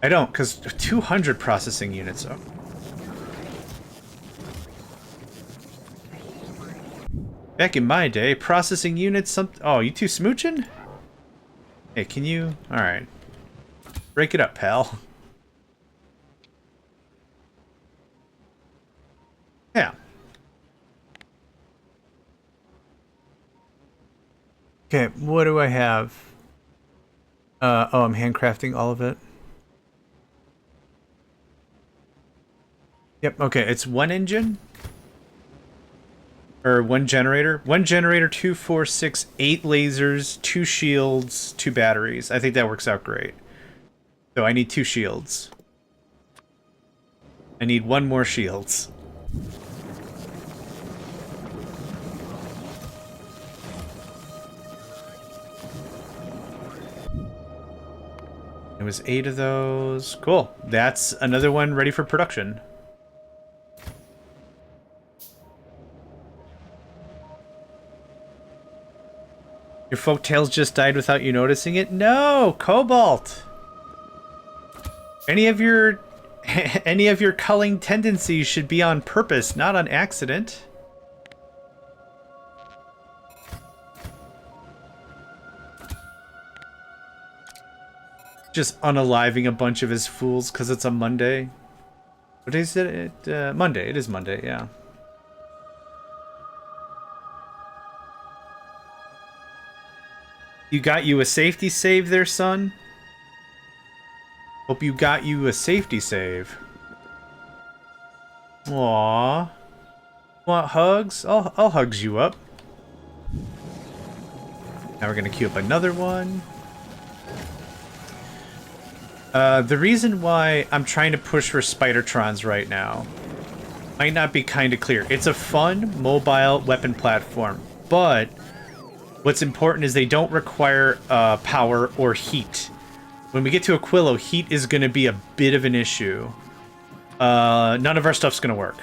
I don't, because 200 processing units. Oh. Back in my day, processing units, oh, you two smooching? Hey, can you... Alright. Break it up, pal. Yeah. Okay, what do I have? Oh, I'm handcrafting all of it. Yep, okay, it's 1 engine. Or 1 generator. 1 generator, 2, 4, 6, 8 lasers, 2 shields, 2 batteries. I think that works out great. So I need 2 shields. I need 1 more shields. It was 8 of those. Cool. That's another one ready for production. Your folktales just died without you noticing it? No, Cobalt. Any of your culling tendencies should be on purpose, not on accident. Just unaliving a bunch of his fools because it's a Monday. What is it? Monday. It is Monday, yeah. You got you a safety save there, son? Hope you got you a safety save. Aww. Want hugs? I'll hugs you up. Now we're gonna queue up another one. The reason why I'm trying to push for Spidertrons right now might not be kind of clear. It's a fun mobile weapon platform, but what's important is they don't require power or heat. When we get to Aquilo, heat is going to be a bit of an issue. None of our stuff's going to work.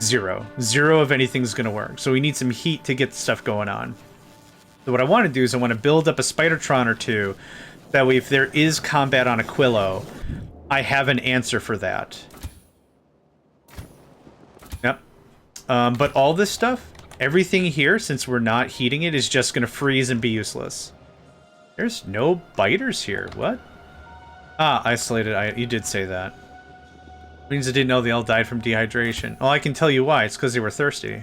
Zero. Zero of anything's going to work. So we need some heat to get stuff going on. So what I want to do is I want to build up a Spidertron or two. That way if there is combat on Aquilo, I have an answer for that. Yep. But all this stuff, everything here, since we're not heating it, is just going to freeze and be useless. There's no biters here. What? Ah, isolated. You did say that. Means I didn't know they all died from dehydration. Oh, I can tell you why. It's because they were thirsty.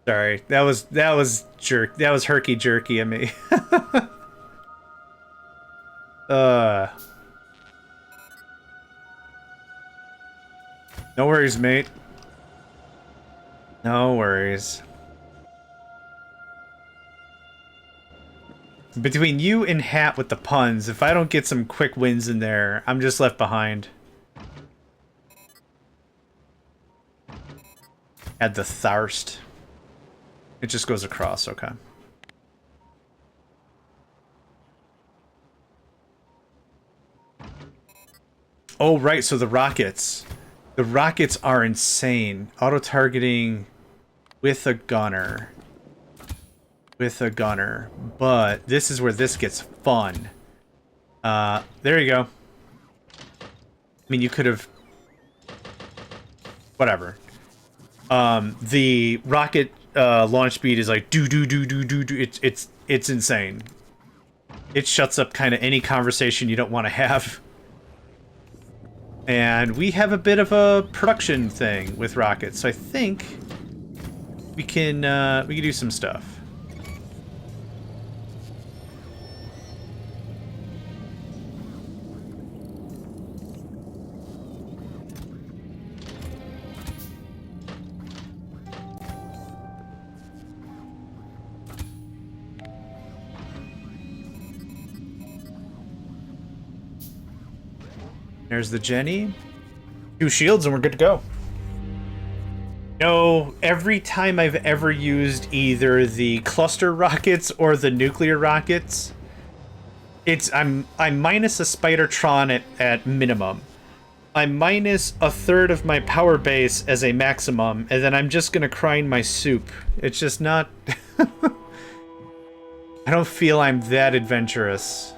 Sorry, that was herky jerky of me. No worries, mate. No worries. Between you and Hat with the puns, if I don't get some quick wins in there, I'm just left behind. Add the thirst. It just goes across, okay. Oh, right, so the rockets. The rockets are insane. Auto-targeting with a gunner. With a gunner. But this is where this gets fun. There you go. I mean, you could have... Whatever. The rocket launch speed is like do. It's insane. It shuts up kind of any conversation you don't want to have. And we have a bit of a production thing with rockets, so I think we can do some stuff. There's the Jenny. 2 shields and we're good to go. No, every time I've ever used either the cluster rockets or the nuclear rockets, I'm minus a Spidertron at minimum. I'm minus a third of my power base as a maximum, and then I'm just gonna cry in my soup. It's just not... I don't feel I'm that adventurous.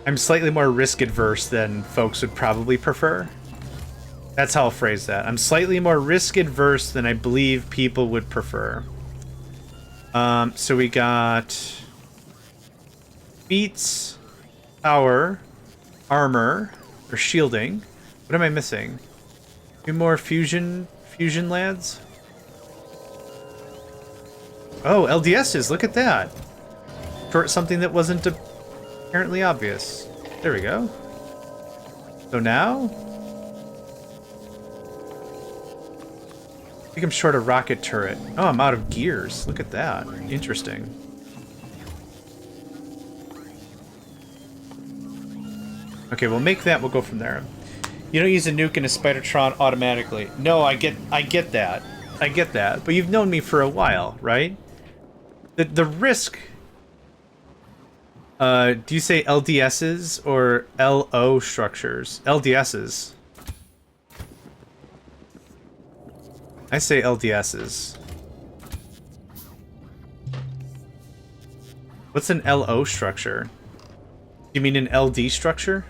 I'm slightly more risk-adverse than folks would probably prefer. That's how I'll phrase that. I'm slightly more risk-adverse than I believe people would prefer. So we got... Beats, power, armor, or shielding. What am I missing? 2 more fusion lads? Oh, LDSs, look at that! Short something that wasn't apparently obvious. There we go. So now... I think I'm short a rocket turret. Oh, I'm out of gears. Look at that. Interesting. Okay, we'll make that. We'll go from there. You don't use a nuke in a Spidertron automatically. No, I get that. I get that. But you've known me for a while, right? The risk... do you say LDSs or LO structures? LDSs. I say LDSs. What's an LO structure? You mean an LD structure?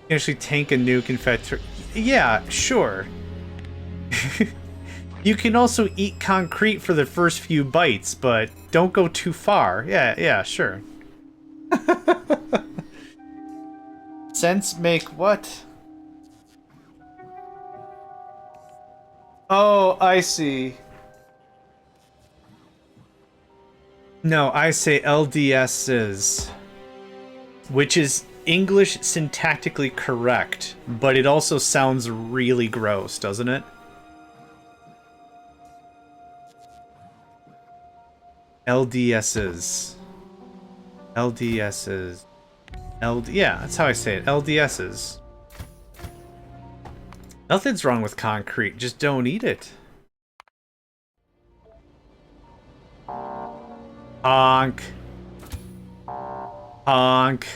You can actually tank a nuke in Factorio. Yeah, sure. You can also eat concrete for the first few bites, but don't go too far. Yeah, sure. Sense make what? Oh, I see. No, I say LDSs. Which is English syntactically correct, but it also sounds really gross, doesn't it? LDSs. LDSs. Yeah, that's how I say it. LDSs. Nothing's wrong with concrete, just don't eat it. Honk. Honk.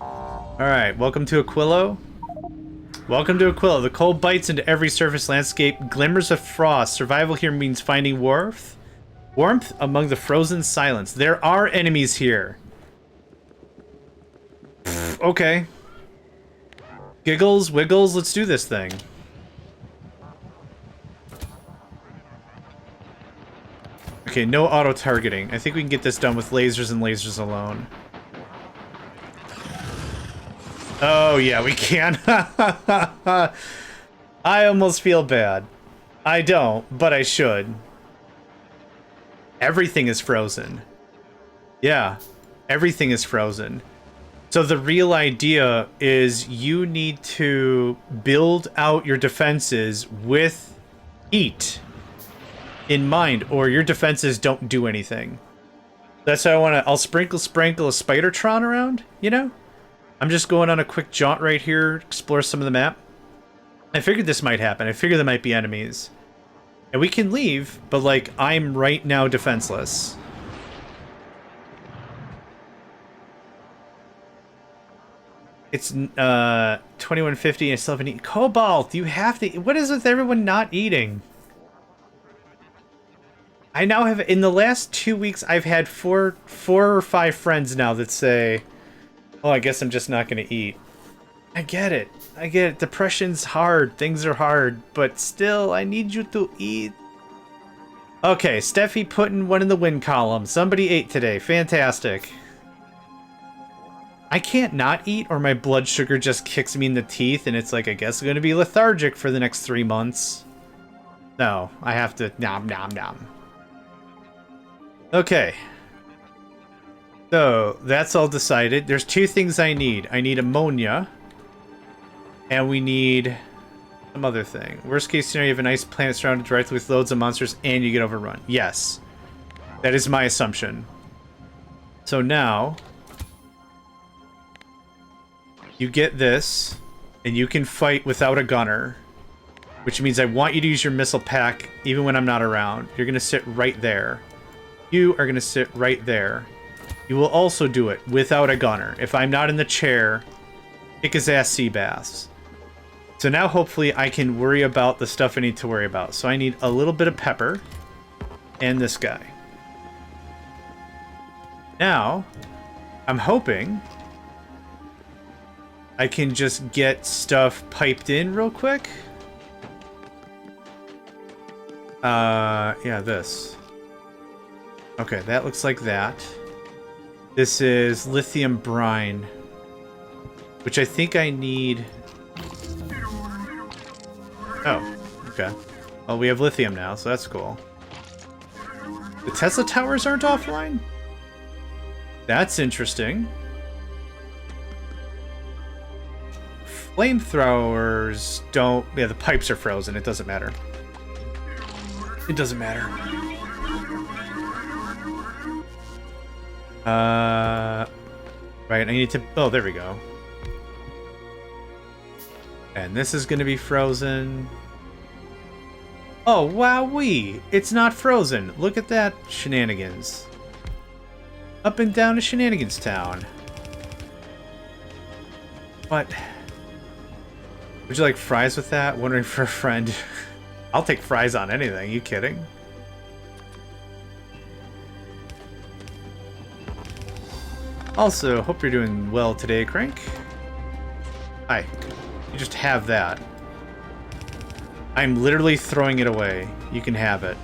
Alright, welcome to Aquilo. Welcome to Aquilo. The cold bites into every surface landscape. Glimmers of frost. Survival here means finding warmth. Warmth among the frozen silence. There are enemies here. Okay. Giggles, wiggles, let's do this thing. Okay, no auto-targeting. I think we can get this done with lasers and lasers alone. Oh, yeah, we can. I almost feel bad. I don't, but I should. Everything is frozen. Yeah, everything is frozen. So the real idea is you need to build out your defenses with heat in mind, or your defenses don't do anything. That's how I'll sprinkle a Spidertron around, you know? I'm just going on a quick jaunt right here, explore some of the map. I figured this might happen. I figured there might be enemies. And we can leave, but like, I'm right now defenseless. It's 2150 and I still haven't eaten. Cobalt, you have to. What is with everyone not eating? I now have, in the last 2 weeks, I've had four or five friends now that say, oh, I guess I'm just not going to eat. I get it. I get it. Depression's hard. Things are hard. But still, I need you to eat. Okay, Steffi putting one in the win column. Somebody ate today. Fantastic. I can't not eat or my blood sugar just kicks me in the teeth and it's like, I guess I'm going to be lethargic for the next 3 months. No, I have to nom nom nom. Okay. So, that's all decided. There's 2 things I need. I need ammonia. And we need some other thing. Worst case scenario, you have a nice planet surrounded directly with loads of monsters and you get overrun. Yes. That is my assumption. So now, you get this, and you can fight without a gunner. Which means I want you to use your missile pack even when I'm not around. You're going to sit right there. You are going to sit right there. You will also do it without a gunner. If I'm not in the chair, kick his ass sea bass. So now hopefully I can worry about the stuff I need to worry about. So I need a little bit of pepper and this guy. Now, I'm hoping I can just get stuff piped in real quick. Yeah, this. Okay, that looks like that. This is lithium brine, which I think I need. Oh, okay. Well, we have lithium now, so that's cool. The Tesla towers aren't offline? That's interesting. Flamethrowers don't... Yeah, the pipes are frozen. It doesn't matter. It doesn't matter. Right, I need to... Oh, there we go. And this is going to be frozen. Oh, wowee! It's not frozen. Look at that shenanigans. Up and down to Shenanigans Town. What? Would you like fries with that? Wondering for a friend. I'll take fries on anything. You kidding? Also, hope you're doing well today, Crank. Hi. You just have that. I'm literally throwing it away. You can have it.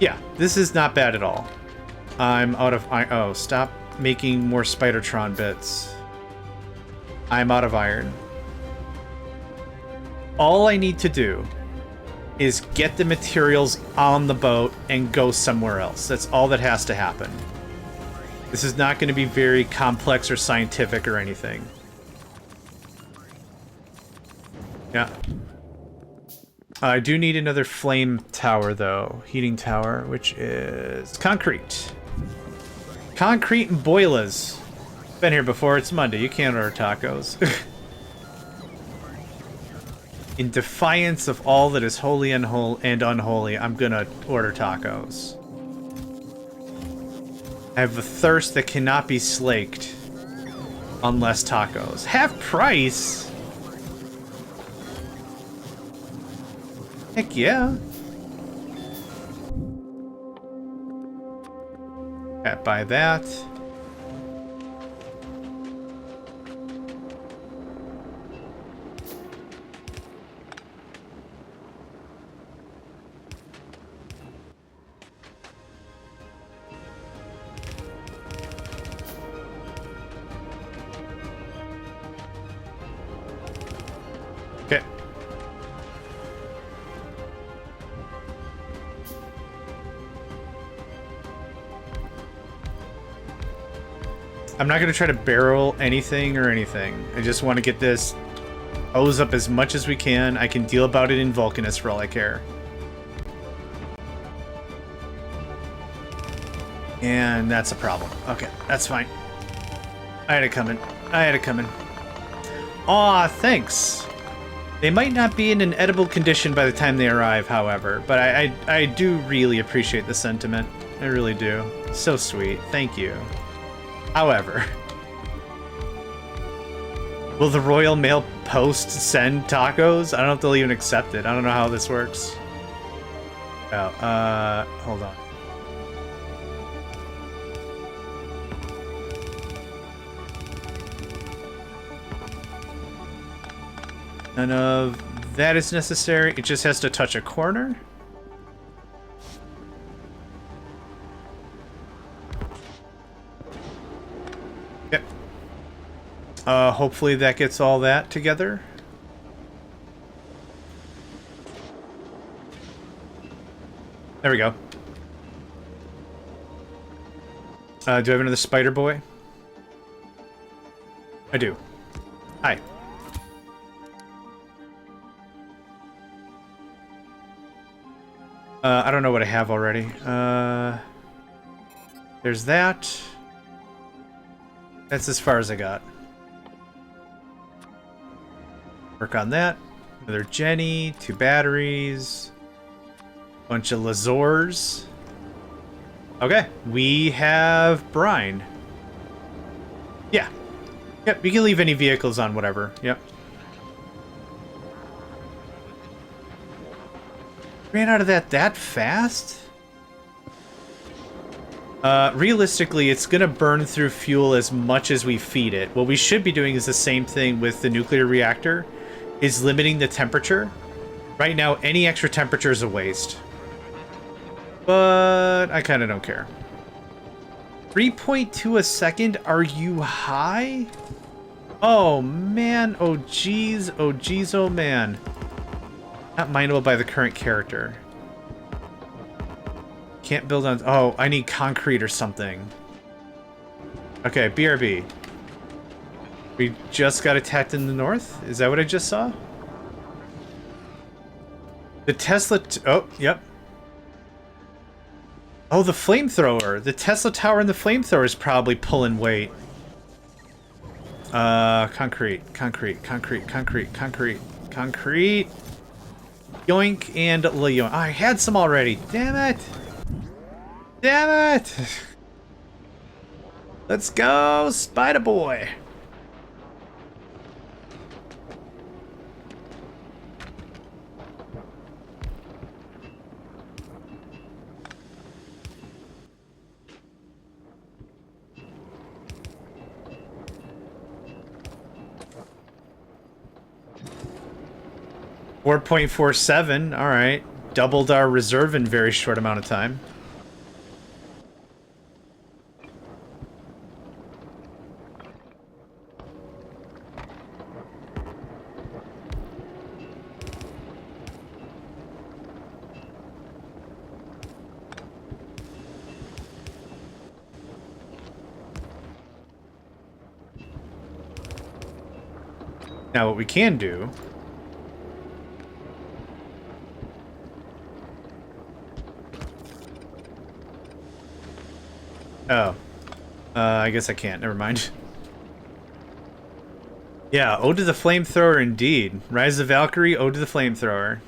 Yeah, this is not bad at all. I'm out of iron. Oh, stop making more Spidertron bits. I'm out of iron. All I need to do is get the materials on the boat and go somewhere else. That's all that has to happen. This is not going to be very complex or scientific or anything. Yeah. I do need another flame tower, though. Heating tower, which is concrete. Concrete and boilers. Been here before. It's Monday. You can't order tacos. In defiance of all that is holy and unholy, I'm gonna order tacos. I have a thirst that cannot be slaked. Unless tacos. Half price? Heck yeah. Can't buy that. Okay. I'm not going to try to barrel anything or anything. I just want to get this hose up as much as we can. I can deal about it in Vulcanus for all I care. And that's a problem. Okay, that's fine. I had it coming. I had it coming. Aw, thanks. They might not be in an edible condition by the time they arrive, however, but I do really appreciate the sentiment. I really do. So sweet. Thank you. However, will the Royal Mail Post send tacos? I don't know if they'll even accept it. I don't know how this works. Oh, hold on. None of that is necessary. It just has to touch a corner. Yep. Hopefully that gets all that together. There we go. Do I have another spider boy? I do. Hi. I don't know what I have already. There's that. That's as far as I got. Work on that. Another Jenny, 2 batteries, bunch of Lazors. Okay, we have brine. Yeah. Yep, you can leave any vehicles on, whatever. Yep. Ran out of that fast? Realistically, it's gonna burn through fuel as much as we feed it. What we should be doing is the same thing with the nuclear reactor, is limiting the temperature. Right now, any extra temperature is a waste. But I kind of don't care. 3.2 a second? Are you high? Oh, man. Oh, geez. Oh, geez. Oh, man. Not mindable by the current character. Can't build on... Oh, I need concrete or something. Okay, BRB. We just got attacked in the north? Is that what I just saw? The Tesla... Oh, yep. Oh, the flamethrower. The Tesla tower and the flamethrower is probably pulling weight. Concrete. Yoink and yoink. I had some already. Damn it. Damn it. Let's go, Spider Boy. $4.47. All right. Doubled our reserve in a very short amount of time. Now what we can do... Oh. I guess I can't. Never mind. Yeah, Ode to the Flamethrower indeed. Rise of Valkyrie, Ode to the Flamethrower.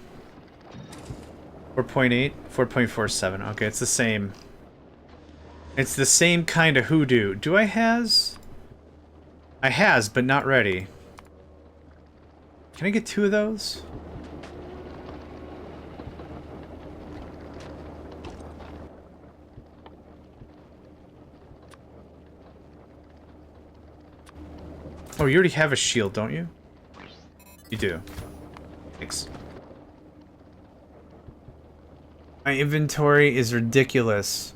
4.8, 4.47. Okay, it's the same. It's the same kind of hoodoo. Do I has? I has, but not ready. Can I get 2 of those? Oh, you already have a shield, don't you? You do. Thanks. My inventory is ridiculous.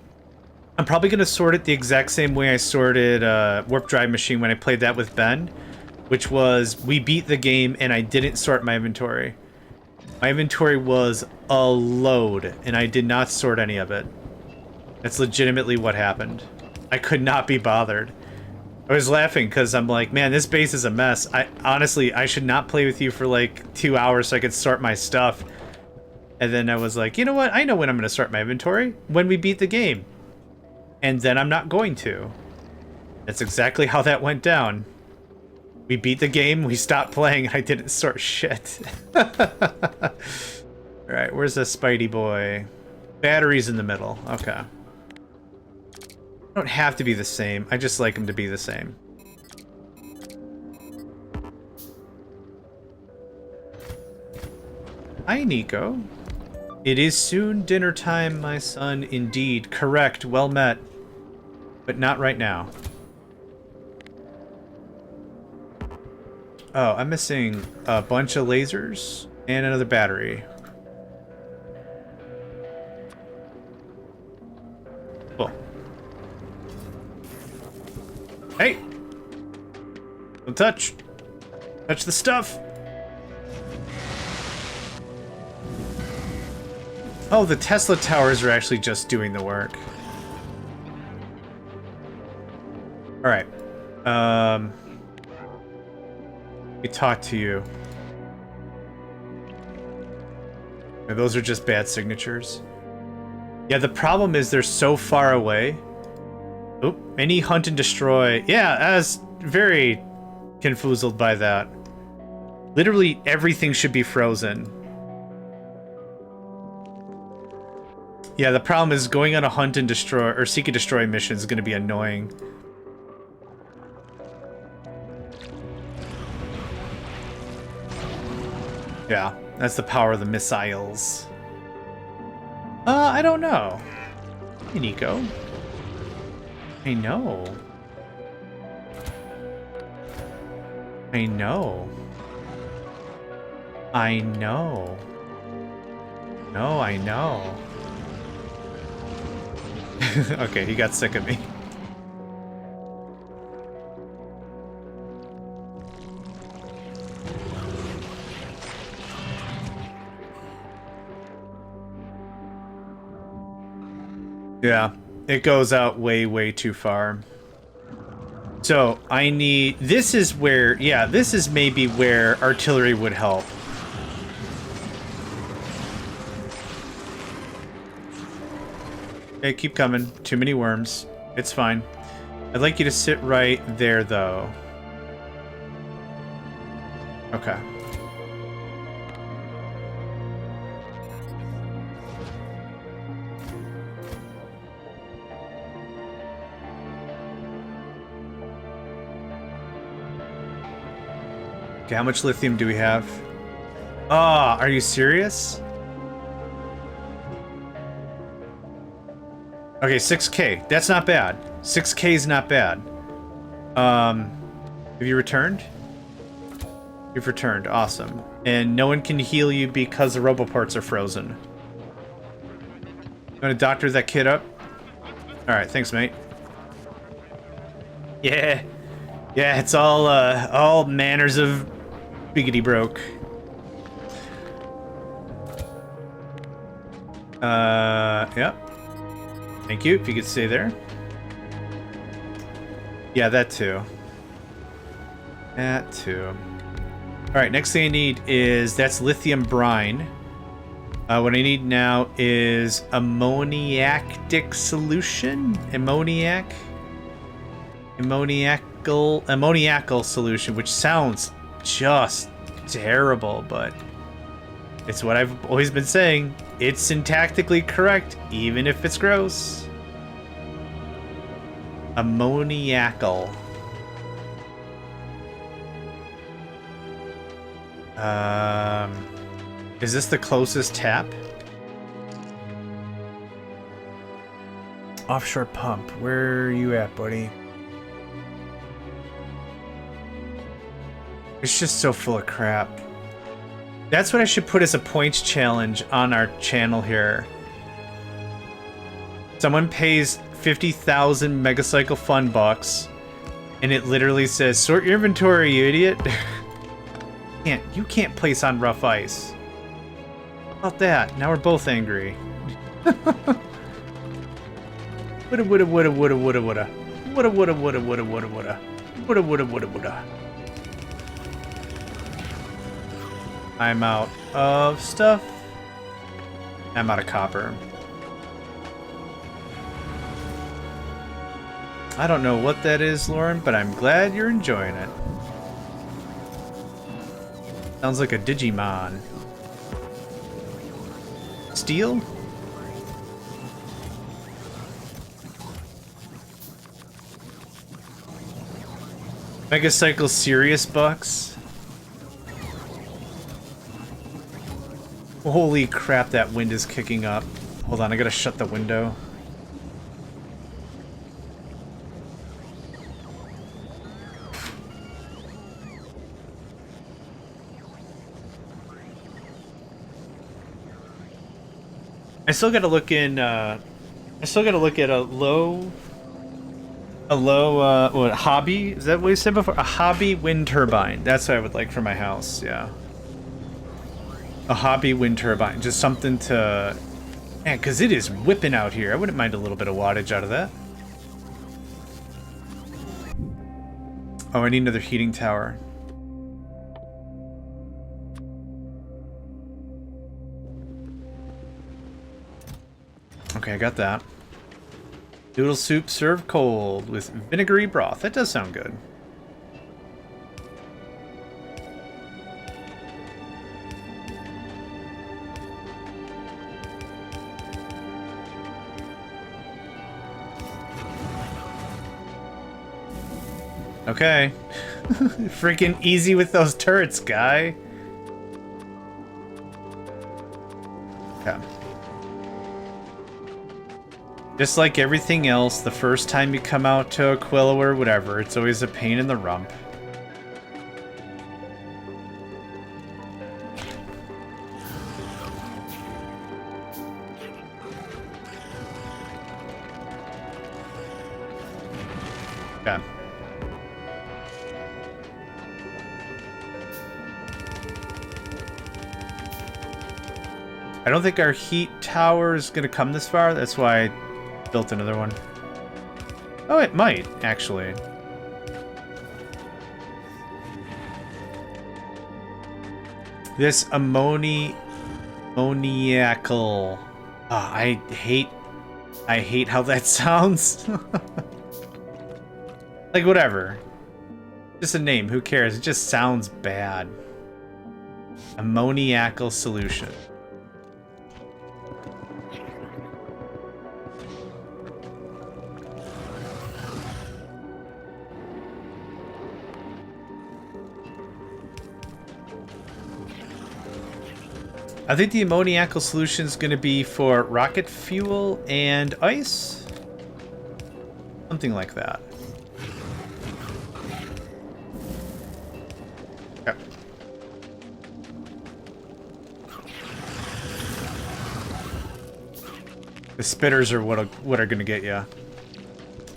I'm probably going to sort it the exact same way I sorted Warp Drive Machine when I played that with Ben, which was we beat the game and I didn't sort my inventory. My inventory was a load and I did not sort any of it. That's legitimately what happened. I could not be bothered. I was laughing because I'm like, man, this base is a mess. Honestly, I should not play with you for like 2 hours so I could sort my stuff. And then I was like, you know what? I know when I'm going to start my inventory. When we beat the game. And then I'm not going to. That's exactly how that went down. We beat the game, we stopped playing, I didn't sort shit. Alright, where's the Spidey boy? Batteries in the middle. Okay. Don't have to be the same. I just like them to be the same. Hi, Nico. It is soon dinner time, my son. Indeed. Correct. Well met. But not right now. Oh, I'm missing a bunch of lasers and another battery. Cool. Hey! Don't touch! Touch the stuff! Oh, the Tesla towers are actually just doing the work. Alright. Let me talk to you. And those are just bad signatures. Yeah, the problem is they're so far away. Oop, any hunt and destroy. Yeah, I was very confuzzled by that. Literally everything should be frozen. Yeah, the problem is going on a hunt and destroy or seek and destroy mission is going to be annoying. Yeah, that's the power of the missiles. I don't know. Hey, Nico. I know. I know. I know. No, I know. Okay, he got sick of me. Yeah, it goes out way, way too far. So, I need... This is where... Yeah, this is maybe where artillery would help. Okay, keep coming. Too many worms. It's fine. I'd like you to sit right there, though. Okay. Okay, how much lithium do we have? Ah, are you serious? Okay, 6K. That's not bad. 6K is not bad. Have you returned? You've returned. Awesome. And no one can heal you because the roboports are frozen. You want to doctor that kid up? Alright, thanks, mate. Yeah. Yeah, it's all manners of biggity broke. Yeah. Thank you, if you could stay there. Yeah, that too. That too. Alright, next thing I need is, that's lithium brine. What I need now is ammoniac solution? Ammoniacal solution, which sounds just terrible, but it's what I've always been saying. It's syntactically correct, even if it's gross. Ammoniacal. Is this the closest tap? Offshore pump. Where are you at, buddy? It's just so full of crap. That's what I should put as a points challenge on our channel here. Someone pays 50,000 Megacycle fun bucks, and it literally says, "Sort your inventory, you idiot." You can't place on rough ice. How about that? Now we're both angry. Woulda. I'm out of stuff. I'm out of copper. I don't know what that is, Lauren, but I'm glad you're enjoying it. Sounds like a Digimon. Steel? Megacycle serious bucks? Holy crap, that wind is kicking up. Hold on, I gotta shut the window. I still gotta look in, I still gotta look at a low, what, hobby? Is that what you said before? A hobby wind turbine. That's what I would like for my house, yeah. A hobby wind turbine. Just something to... Man, because it is whipping out here. I wouldn't mind a little bit of wattage out of that. Oh, I need another heating tower. Okay, I got that. Noodle soup served cold with vinegary broth. That does sound good. Okay. Freaking easy with those turrets, guy. Okay. Just like everything else, the first time you come out to Aquila or whatever, it's always a pain in the rump. Okay. I don't think our heat tower is going to come this far. That's why I built another one. Oh, it might, actually. This ammoniacal. Oh, I hate how that sounds. Like, whatever. Just a name, who cares? It just sounds bad. Ammoniacal solution. I think the ammoniacal solution is going to be for rocket fuel and ice. Something like that. Okay. The spitters are what are going to get you.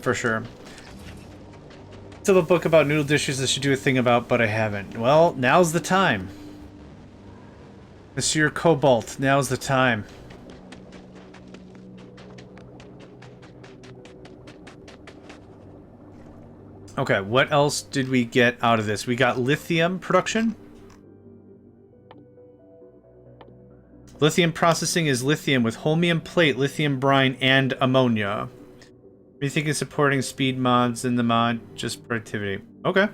For sure. Still a book about noodle dishes I should do a thing about, but I haven't. Well, now's the time. Monsieur Cobalt, now's the time. Okay, what else did we get out of this? We got lithium production. Lithium processing is lithium with holmium plate, lithium brine, and ammonia. Rethinking supporting speed mods in the mod, just productivity. Okay.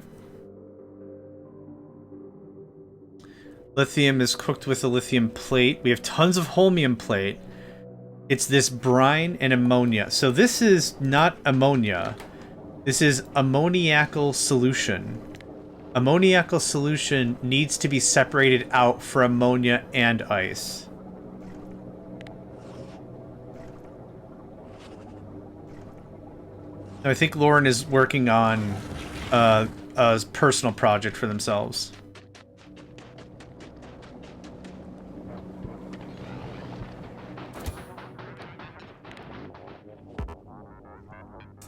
Lithium is cooked with a lithium plate. We have tons of holmium plate. It's this brine and ammonia. So this is not ammonia. This is ammoniacal solution. Ammoniacal solution needs to be separated out for ammonia and ice. I think Lauren is working on a personal project for themselves.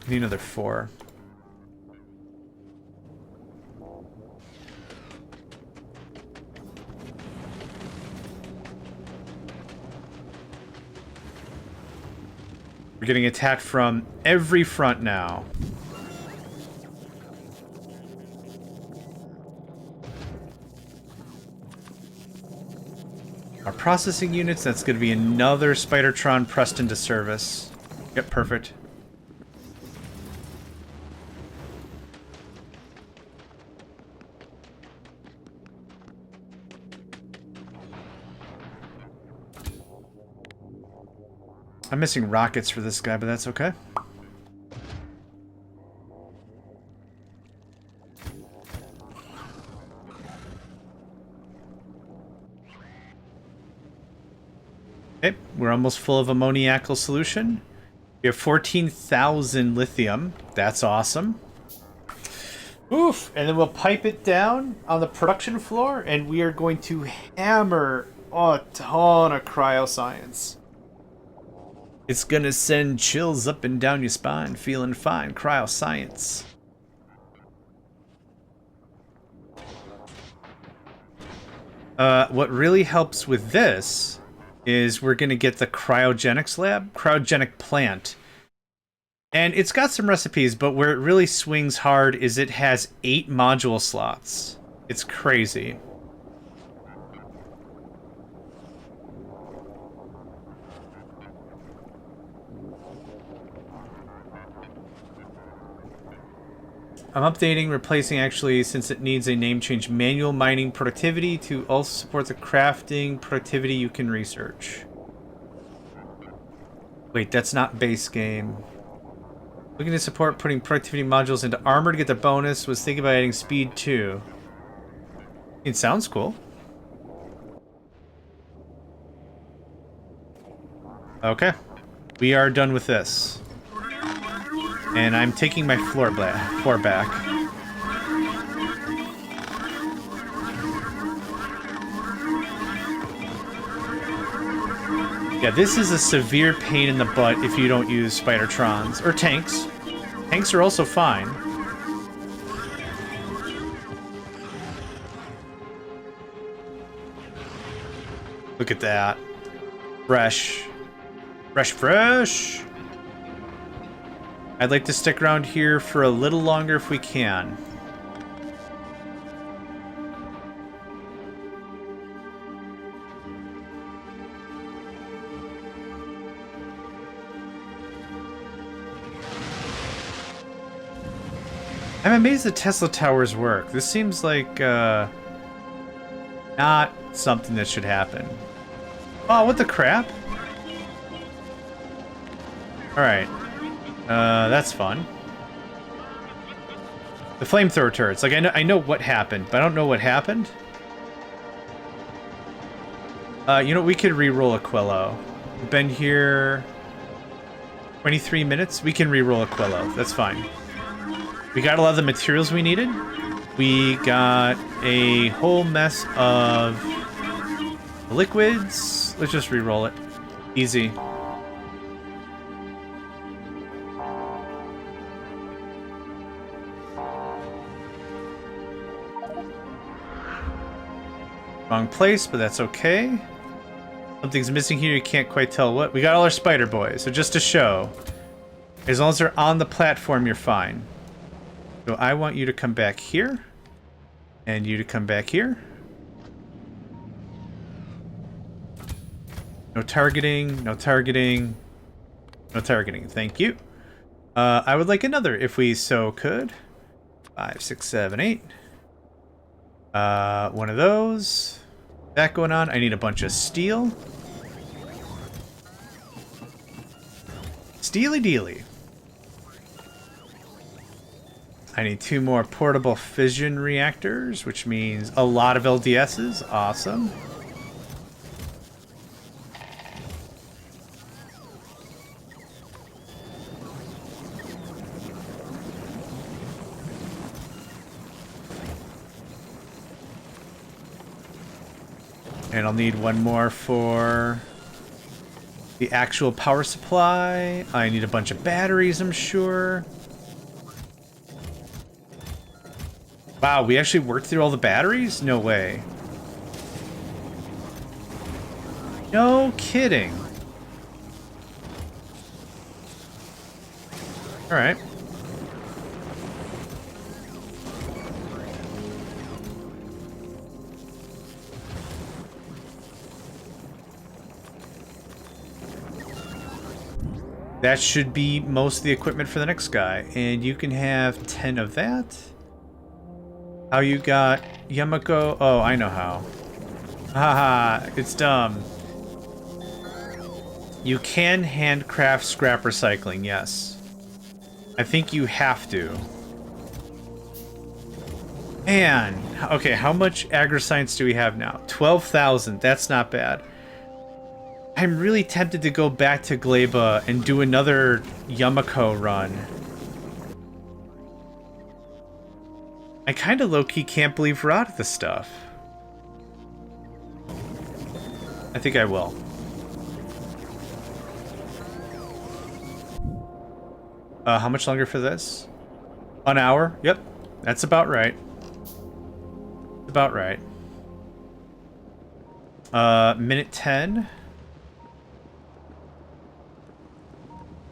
Need another 4. We're getting attacked from every front now. Our processing units, that's going to be another Spidertron pressed into service. Yep, perfect. I'm missing rockets for this guy, but that's okay. Okay, we're almost full of ammoniacal solution. We have 14,000 lithium. That's awesome. Oof! And then we'll pipe it down on the production floor, and we are going to hammer a ton of cryoscience. It's gonna send chills up and down your spine, feeling fine. Cryoscience. What really helps with this is we're gonna get the cryogenics lab, cryogenic plant. And it's got some recipes, but where it really swings hard is it has 8 module slots. It's crazy. I'm updating, replacing actually, since it needs a name change, manual mining productivity to also support the crafting productivity you can research. Wait, that's not base game. Looking to support putting productivity modules into armor to get the bonus. Was thinking about adding speed too. It sounds cool. Okay. We are done with this. And I'm taking my floor back. Yeah, this is a severe pain in the butt if you don't use Spidertrons. Or tanks. Tanks are also fine. Look at that. Fresh. Fresh! I'd like to stick around here for a little longer if we can. I'm amazed the Tesla towers work. This seems like, not something that should happen. Oh, what the crap? Alright. That's fun. The flamethrower turrets. Like, I know what happened, but I don't know what happened. You know, we could re-roll a Quillo. We've been here 23 minutes. We can re-roll a Quillo. That's fine. We got a lot of the materials we needed. We got a whole mess of liquids. Let's just re-roll it. Easy. Wrong place, but that's okay. Something's missing here, you can't quite tell what. We got all our spider boys, so just to show. As long as they're on the platform, you're fine. So I want you to come back here. And you to come back here. No targeting, no targeting, no targeting. Thank you. I would like another if we so could. 5, 6, 7, 8. One of those. That going on. I need a bunch of steel. Steely dealy. I need 2 more portable fission reactors, which means a lot of LDSs. Awesome. And I'll need 1 more for the actual power supply. I need a bunch of batteries, I'm sure. Wow, we actually worked through all the batteries? No way. No kidding. Alright. That should be most of the equipment for the next guy. And you can have 10 of that. How you got Yamako? Oh, I know how. Haha, it's dumb. You can handcraft scrap recycling, yes. I think you have to. Man, okay, how much agri-science do we have now? 12,000, that's not bad. I'm really tempted to go back to Gleba and do another Yamako run. I kind of low-key can't believe we're out of this stuff. I think I will. How much longer for this? An hour? Yep, that's about right. About right. Minute 10.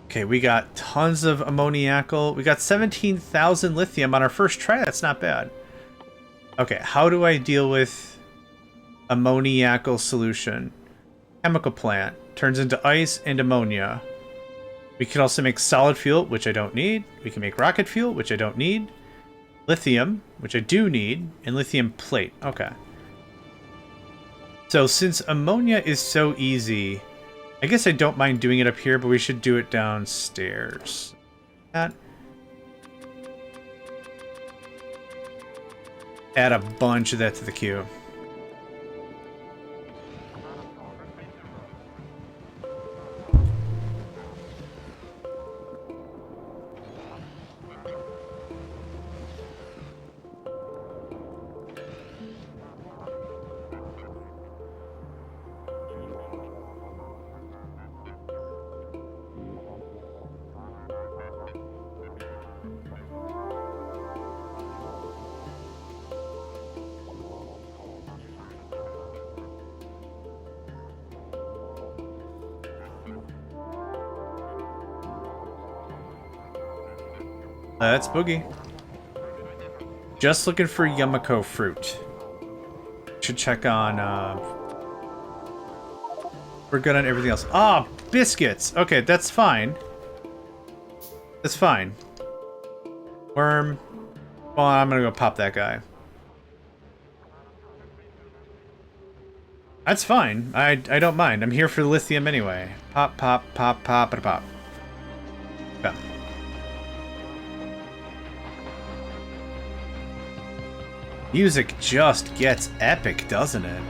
Okay, we got tons of ammoniacal. We got 17,000 lithium on our first try. That's not bad. Okay, how do I deal with ammoniacal solution? Chemical plant. Turns into ice and ammonia. We can also make solid fuel, which I don't need. We can make rocket fuel, which I don't need. Lithium, which I do need. And lithium plate. Okay. So since ammonia is so easy... I guess I don't mind doing it up here, but we should do it downstairs. Add a bunch of that to the queue. That's Boogie. Just looking for Yamako fruit. Should check on, we're good on everything else. Ah, biscuits! Okay, that's fine. That's fine. Worm. Well, I'm gonna go pop that guy. That's fine. I don't mind. I'm here for lithium anyway. Pop, pop, pop, pop, and pop. Yeah. Music just gets epic, doesn't it?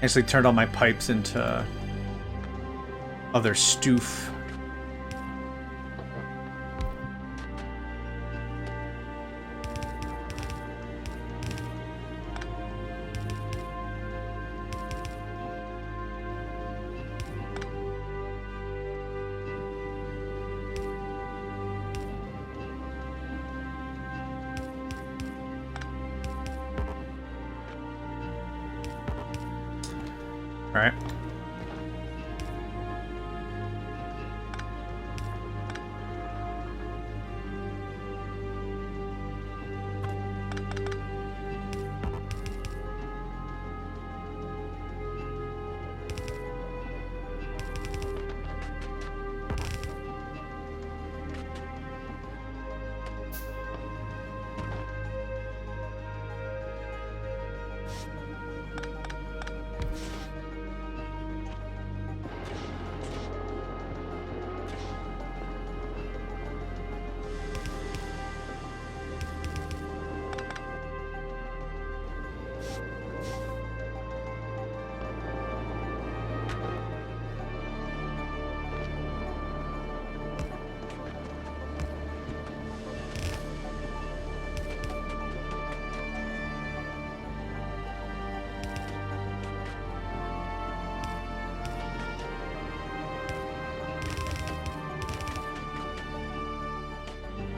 Actually turned all my pipes into other stoof. All right.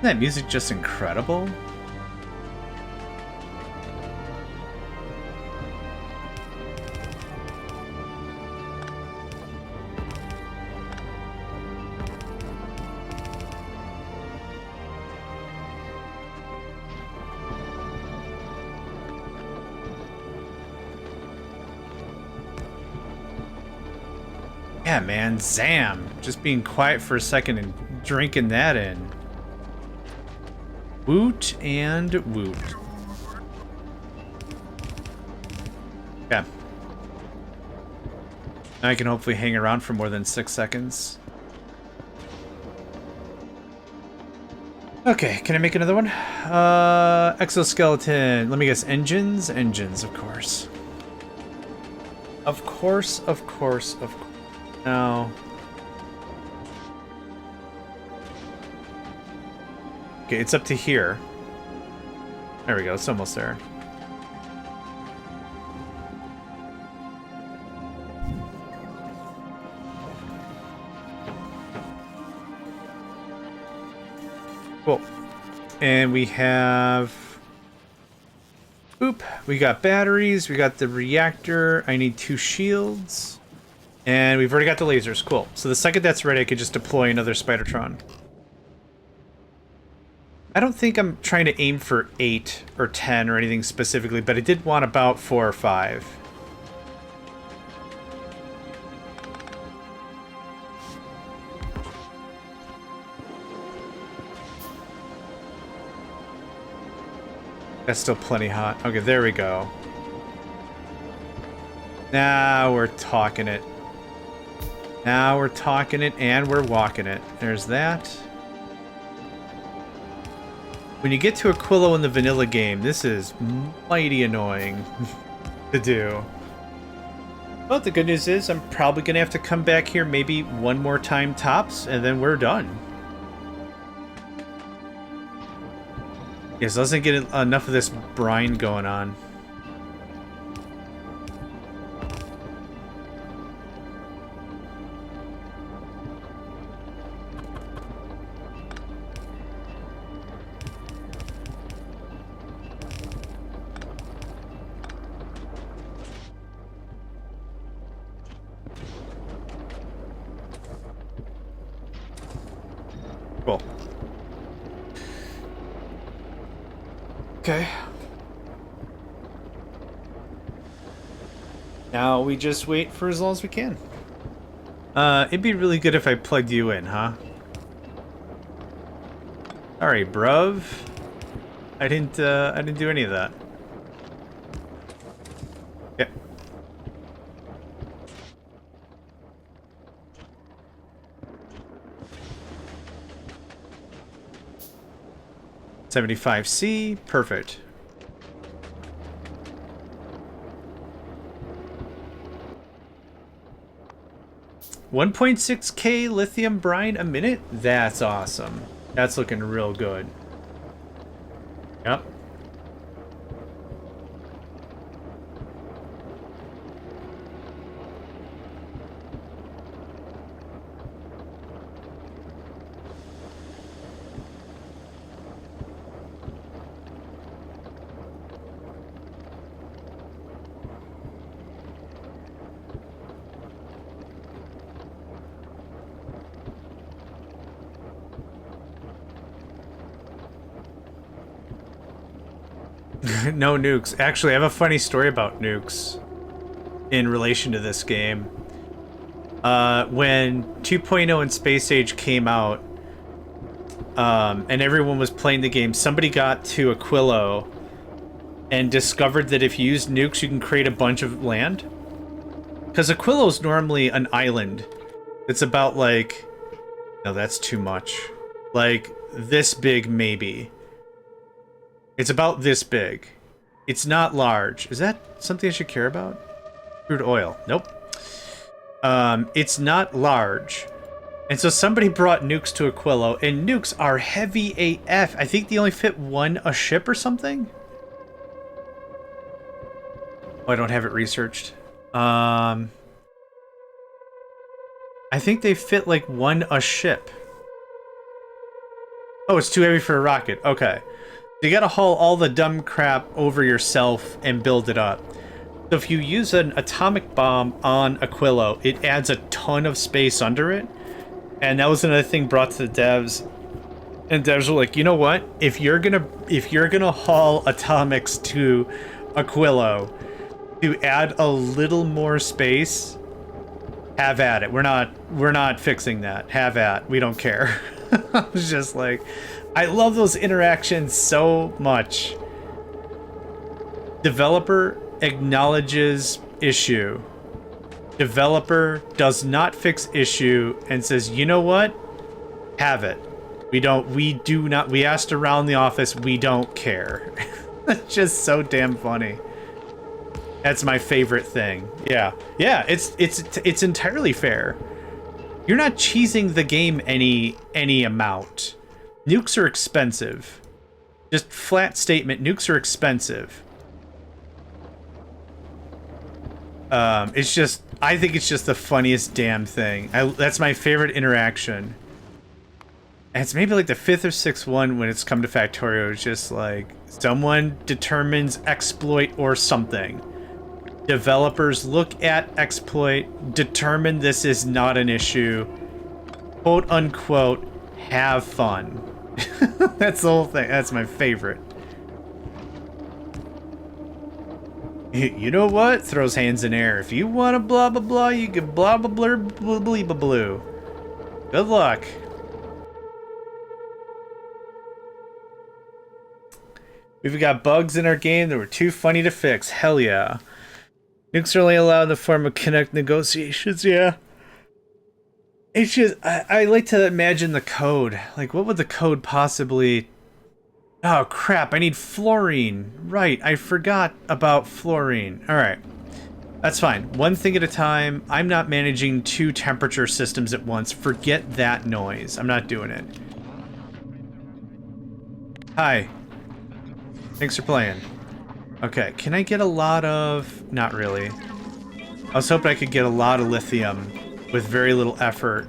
Isn't that music just incredible? Yeah, man, Zam. Just being quiet for a second and drinking that in. Woot and woot. Yeah. Now I can hopefully hang around for more than 6 seconds. Okay, can I make another one? Exoskeleton. Let me guess. Engines? Engines, of course. Of course, of course, of course. No. Okay, it's up to here. There we go, it's almost there. Cool. And we have... Oop, we got batteries, we got the reactor. I need 2 shields. And we've already got the lasers, cool. So the second that's ready, I could just deploy another Spidertron. I don't think I'm trying to aim for 8 or 10 or anything specifically, but I did want about 4 or 5. That's still plenty hot. Okay, there we go. Now we're talking it. Now we're talking it and we're walking it. There's that. When you get to Aquilo in the vanilla game, this is mighty annoying to do. But the good news is I'm probably going to have to come back here maybe one more time tops, and then we're done. Yes, let's not get enough of this brine going on. Cool. Okay. Now we just wait for as long as we can. It'd be really good if I plugged you in, huh? Alright, bruv. I didn't do any of that. Yep. $75C, perfect. $1.6K lithium brine a minute? That's awesome. That's looking real good. Yep. No nukes. Actually, I have a funny story about nukes in relation to this game. When 2.0 and Space Age came out, and everyone was playing the game, somebody got to Aquilo and discovered that if you use nukes, you can create a bunch of land. Because Aquilo is normally an island. It's about like... No, that's too much. Like, this big, maybe. It's about this big. It's not large. Is that something I should care about? Crude oil. Nope. It's not large. And so somebody brought nukes to Aquilo, and nukes are heavy AF. I think they only fit one a ship or something? Oh, I don't have it researched. I think they fit like one a ship. Oh, it's too heavy for a rocket. Okay. You gotta haul all the dumb crap over yourself and build it up. So if you use an atomic bomb on Aquilo, it adds a ton of space under it. And that was another thing brought to the devs. And devs were like, you know what? If you're gonna haul atomics to Aquilo to add a little more space, have at it. We're not fixing that. Have at. We don't care. It's just like, I love those interactions so much. Developer acknowledges issue. Developer does not fix issue and says, you know what? Have it. We asked around the office, we don't care. That's just so damn funny. That's my favorite thing. Yeah. Yeah, it's entirely fair. You're not cheesing the game any amount. Nukes are expensive. Just flat statement, nukes are expensive. It's just, I think it's just the funniest damn thing. That's my favorite interaction. And it's maybe like the 5th or 6th one when it's come to Factorio. It's just like, someone determines exploit or something. Developers look at exploit, determine this is not an issue, quote unquote, have fun. That's the whole thing. That's my favorite. You know what? Throws hands in air. If you want to blah blah blah, you can blah blah blah blah blah blah blue. Good luck. We've got bugs in our game that were too funny to fix. Hell yeah. Nukes are only allowed in the form of connect negotiations, yeah. It's just, I like to imagine the code. Like, what would the code possibly... Oh, crap, I need fluorine. Right, I forgot about fluorine. Alright, that's fine. One thing at a time. I'm not managing 2 temperature systems at once. Forget that noise. I'm not doing it. Hi. Thanks for playing. Okay, can I get a lot of... Not really. I was hoping I could get a lot of lithium with very little effort,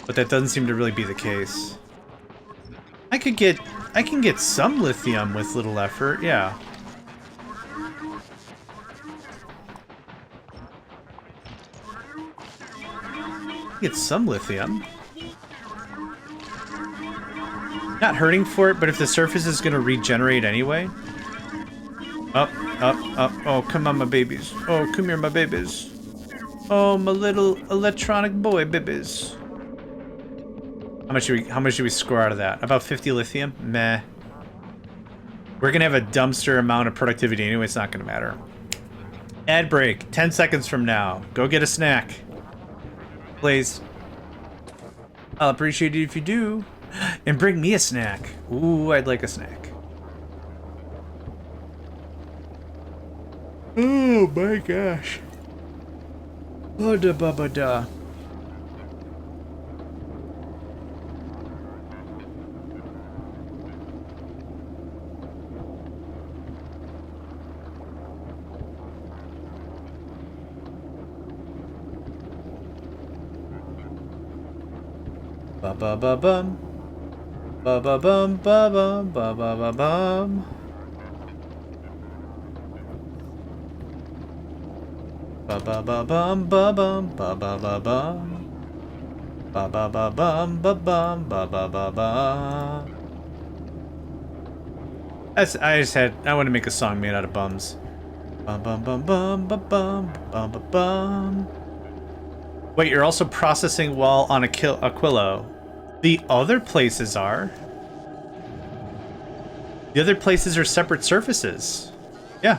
but that doesn't seem to really be the case. I can get some lithium with little effort, yeah. Get some lithium. Not hurting for it, but if the surface is going to regenerate anyway... Up, up, up. Oh, come on, my babies. Oh, come here, my babies. Oh, my little electronic boy babies. How much do we score out of that? About 50 lithium? Meh. We're gonna have a dumpster amount of productivity anyway, it's not gonna matter. Ad break, 10 seconds from now. Go get a snack. Please. I'll appreciate it if you do. And bring me a snack. Ooh, I'd like a snack. Oh my gosh. Oh da ba ba da. Ba ba ba bum. Ba ba bum ba bum ba ba ba bum. Ba ba ba bum ba bum ba ba ba bum. Ba ba ba bum ba bum ba ba ba ba. I want to make a song made out of bums. Bum bum bum bum bum bum bum bum bum. Wait, you're also processing while on Aquilo. The other places are. The other places are separate surfaces. Yeah.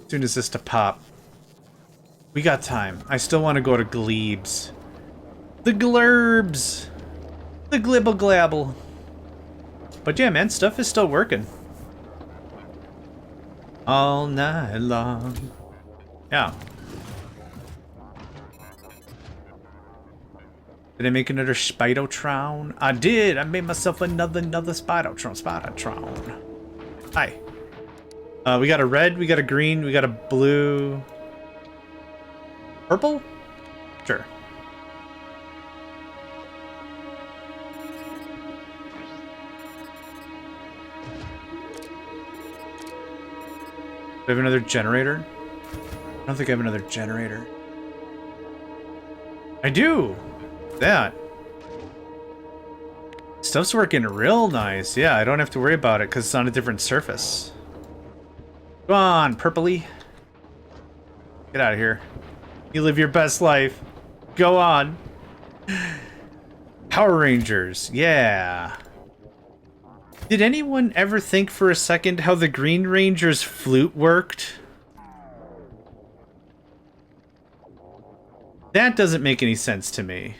As soon as this to pop. We got time. I still want to go to Glebes. The Glurbs. The Glibble Glabble. But yeah, man, stuff is still working. All night long. Yeah. Did I make another Spidotron? I did! I made myself another Spidotron. Hi. We got a red, we got a green, we got a blue... Purple? Sure. Do I have another generator? I don't think I have another generator. I do! That. Stuff's working real nice. Yeah, I don't have to worry about it because it's on a different surface. Go on, Purpley. Get out of here. You live your best life. Go on. Power Rangers. Yeah. Did anyone ever think for a second how the Green Ranger's flute worked? That doesn't make any sense to me.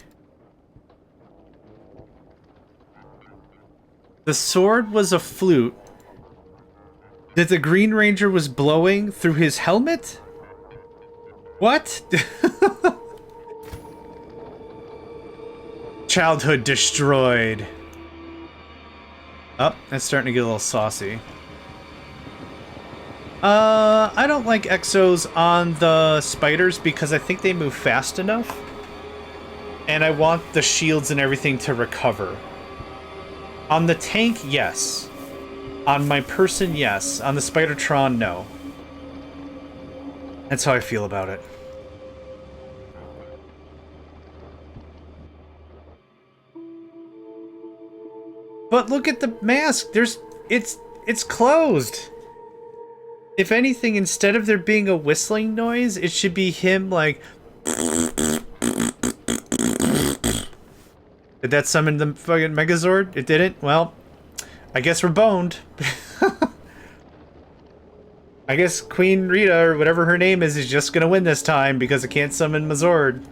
The sword was a flute that the Green Ranger was blowing through his helmet? What? Childhood destroyed. Oh, that's starting to get a little saucy. I don't like exos on the spiders because I think they move fast enough. And I want the shields and everything to recover. On the tank, yes. On my person, yes. On the Spidertron, no. That's how I feel about it. But look at the mask. It's closed. If anything, instead of there being a whistling noise, it should be him like. Did that summon the fucking Megazord? It didn't? Well, I guess we're boned. I guess Queen Rita, or whatever her name is just gonna win this time because I can't summon Mazord.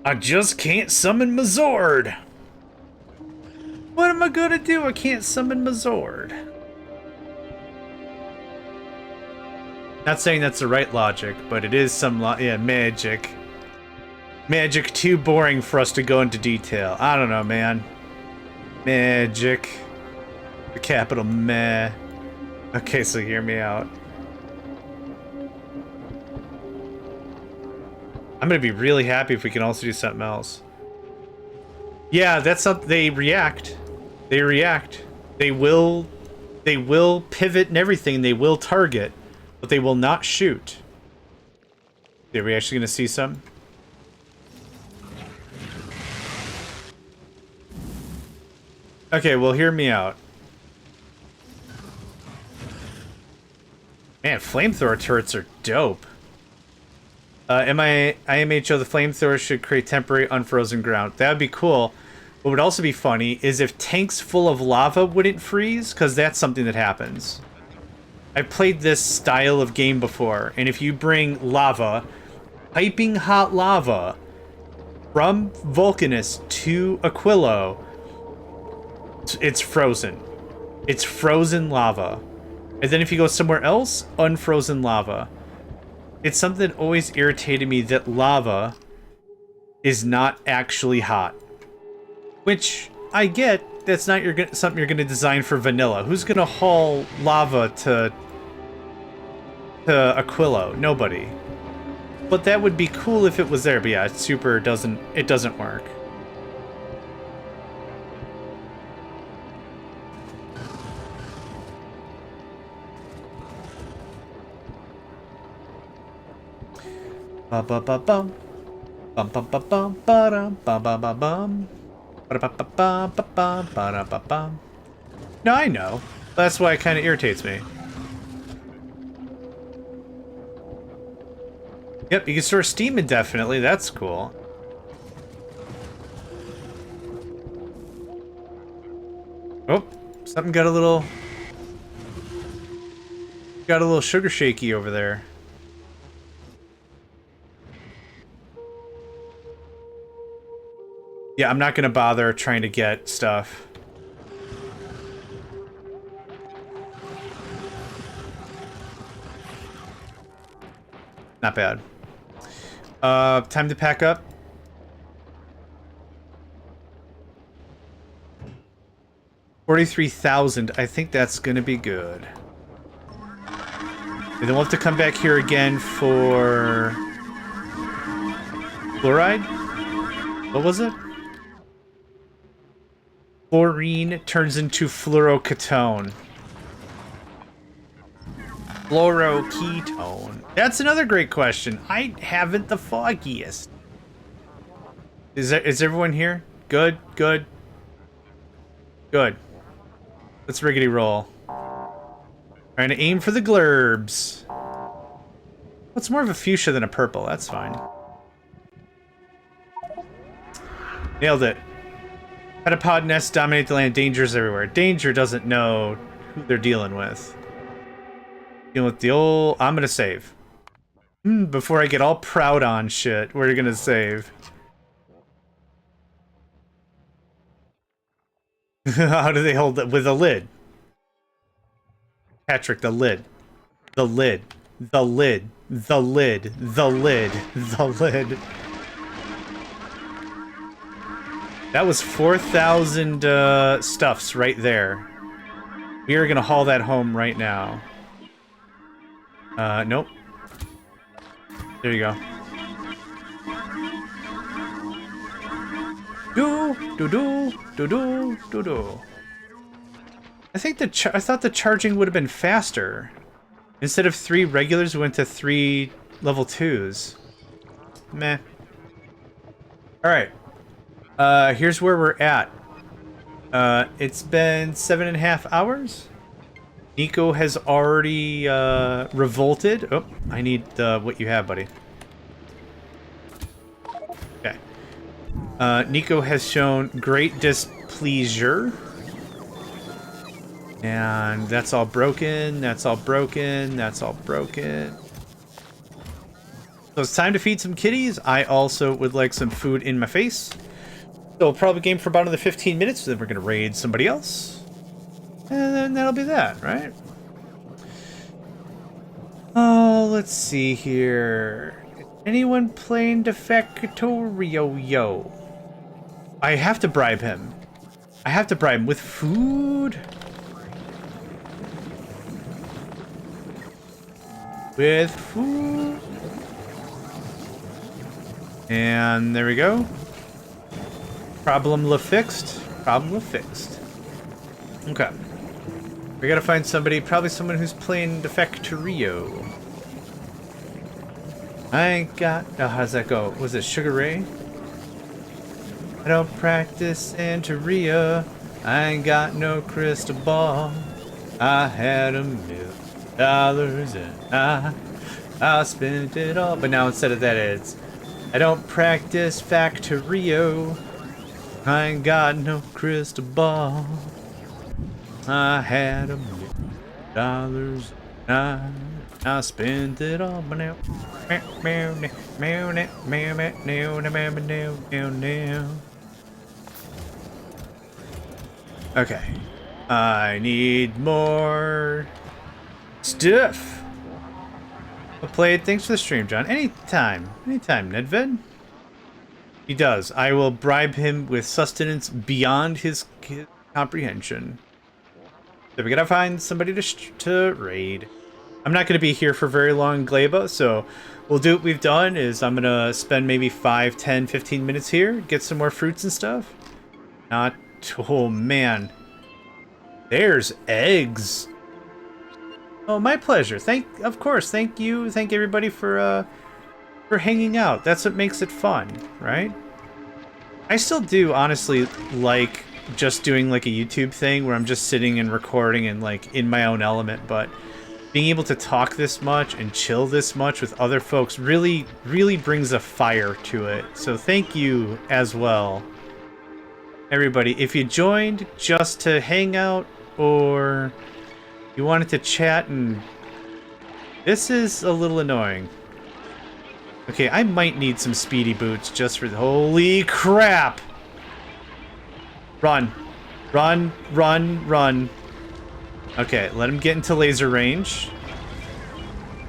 I just can't summon Mazord. What am I gonna do? I can't summon Mazord. Not saying that's the right logic, but it is some yeah, magic. Magic too boring for us to go into detail. I don't know, man. Magic. The capital meh. Okay, so hear me out. I'm gonna be really happy if we can also do something else. Yeah, that's something. They react. They react. They will pivot and everything. They will target, but they will not shoot. Are we actually gonna see some? Okay, well, hear me out. Man, flamethrower turrets are dope. IMHO, the flamethrower should create temporary unfrozen ground. That would be cool. What would also be funny is if tanks full of lava wouldn't freeze, because that's something that happens. I've played this style of game before, and if you bring lava, piping hot lava, from Vulcanus to Aquilo, it's frozen. It's frozen lava. And then if you go somewhere else, unfrozen lava. It's something that always irritated me that lava is not actually hot. Which, I get, that's not something you're going to design for vanilla. Who's going to haul lava to Aquilo? Nobody. But that would be cool if it was there. But yeah, it doesn't work. Ba ba ba bum. Bum bum bum bum ba dum bum bum bum bum. Ba-da-ba-ba-ba-ba-ba-ba-ba-ba. No, I know. That's why it kind of irritates me. Yep, you can store Steam indefinitely. That's cool. Oh, something got a little sugar shaky over there. Yeah, I'm not gonna bother trying to get stuff. Not bad. Time to pack up. 43,000. I think that's gonna be good. And then we'll have to come back here again for fluoride. What was it? Fluorine turns into fluoroketone. Fluoroketone. That's another great question. I haven't the foggiest. Is everyone here? Good, good, good. Let's riggedy roll. Trying to aim for the glurbs. What's more of a fuchsia than a purple? That's fine. Nailed it. Petapod nests dominate the land. Dangers everywhere. Danger doesn't know who they're dealing with. Dealing with the old... I'm gonna save. Before I get all proud on shit, we're gonna save. How do they hold it? With a lid. Patrick, the lid. The lid. The lid. The lid. The lid. The lid. That was 4,000 stuffs right there. We are gonna haul that home right now. Nope. There you go. Do. I think I thought the charging would have been faster. Instead of 3 regulars, we went to 3 level 2s. Meh. Alright. Here's where we're at. It's been 7.5 hours. Nico has already revolted. Oh, I need what you have, buddy. Okay. Nico has shown great displeasure. And that's all broken. That's all broken. That's all broken. So it's time to feed some kitties. I also would like some food in my face. So we'll probably game for about another 15 minutes. Then we're going to raid somebody else. And then that'll be that, right? Oh, let's see here. Is anyone playing the Factorio? Yo. I have to bribe him. I have to bribe him with food. With food. And there we go. Problem fixed. Problem fixed. Okay. We gotta find somebody, probably someone who's playing the Factorio. I ain't got... Oh, how's that go? Was it Sugar Ray? I don't practice Santeria. I ain't got no crystal ball. I had $1 million and I spent it all. But now instead of that, it's... I don't practice Factorio. I ain't got no crystal ball. I had $1 million and I spent it all. But now, okay. I need more stuff. Well played. Thanks for the stream, John. Anytime. Anytime, Nedved. He does. I will bribe him with sustenance beyond his comprehension. So we gotta find somebody to raid. I'm not gonna be here for very long, Gleba, so we'll do what we've done is I'm gonna spend maybe 5, 10, 15 minutes here, get some more fruits and stuff. Not... Oh, man. There's eggs. Oh, my pleasure. Of course, thank you. Thank everybody for hanging out. That's what makes it fun, right? I still do honestly like just doing like a YouTube thing where I'm just sitting and recording and like in my own element, but being able to talk this much and chill this much with other folks really, really brings a fire to it. So thank you as well, everybody. If you joined just to hang out or you wanted to chat, and this is a little annoying. Okay, I might need some speedy boots just for the... Holy crap! Run. Run, run, run. Okay, let him get into laser range.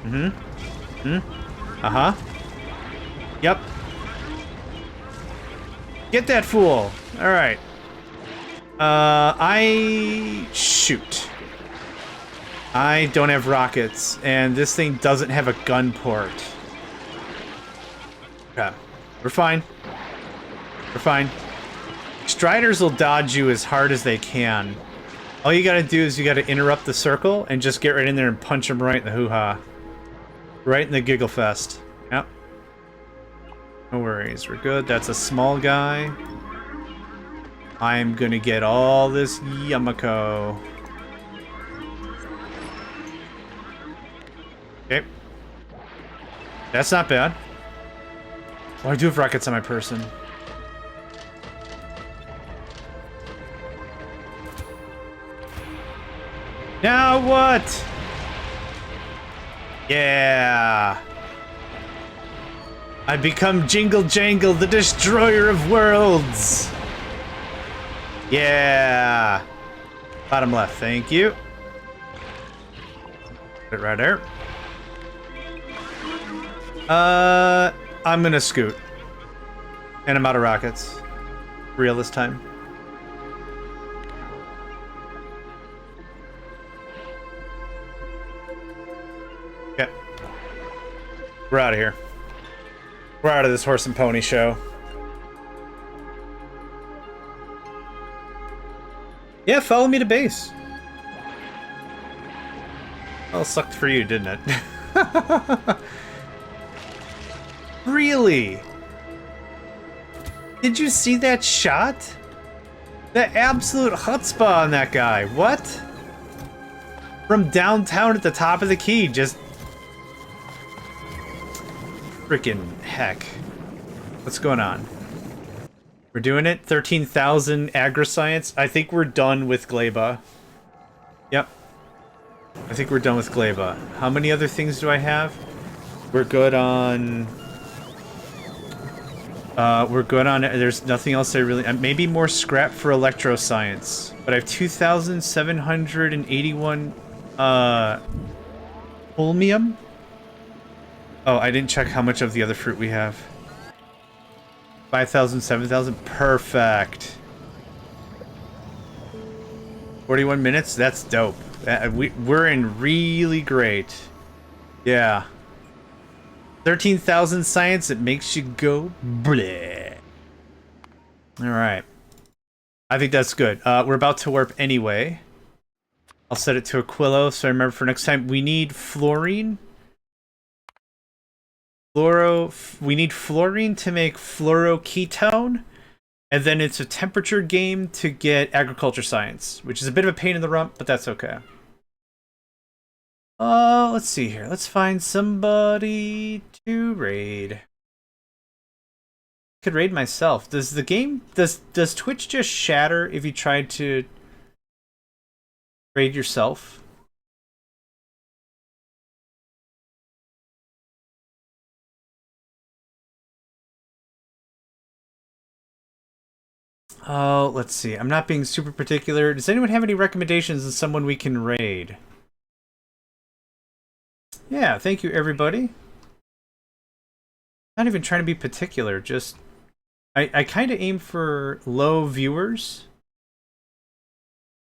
Uh-huh. Yep. Get that fool! Alright. Shoot. I don't have rockets, and this thing doesn't have a gun port. Okay. We're fine. We're fine. Striders will dodge you as hard as they can. All you gotta do is you gotta interrupt the circle and just get right in there and punch him right in the hoo-ha. Right in the giggle fest. Yep. No worries, we're good. That's a small guy. I'm gonna get all this Yamako. Okay. That's not bad. Oh, I do have rockets on my person. Now what? Yeah. I become Jingle Jangle, the destroyer of worlds. Yeah. Bottom left, thank you. Put it right there. I'm gonna scoot. And I'm out of rockets. Real this time. Okay. We're out of here. We're out of this horse and pony show. Yeah, follow me to base. Well, sucked for you, didn't it? Really? Did you see that shot? The absolute chutzpah on that guy. What? From downtown at the top of the key, just... Freaking heck. What's going on? We're doing it? 13,000 agri-science? I think we're done with Gleba. Yep. I think we're done with Gleba. How many other things do I have? We're good on... we're good on... There's nothing else I really... maybe more scrap for electroscience. But I have 2,781... Holmium? Oh, I didn't check how much of the other fruit we have. 5,000, 7,000? Perfect. 41 minutes? That's dope. We're in really great. Yeah. 13,000 science, it makes you go bleh. Alright. I think that's good. We're about to warp anyway. I'll set it to Aquilo, so I remember for next time. We need fluorine. We need fluorine to make fluoroketone. And then it's a temperature game to get agriculture science, which is a bit of a pain in the rump, but that's okay. Let's see here. Let's find somebody to raid. Could raid myself. Does the game... Does Twitch just shatter if you try to raid yourself? Oh, let's see. I'm not being super particular. Does anyone have any recommendations on someone we can raid? Yeah, thank you, everybody. Not even trying to be particular, just... I kind of aim for low viewers.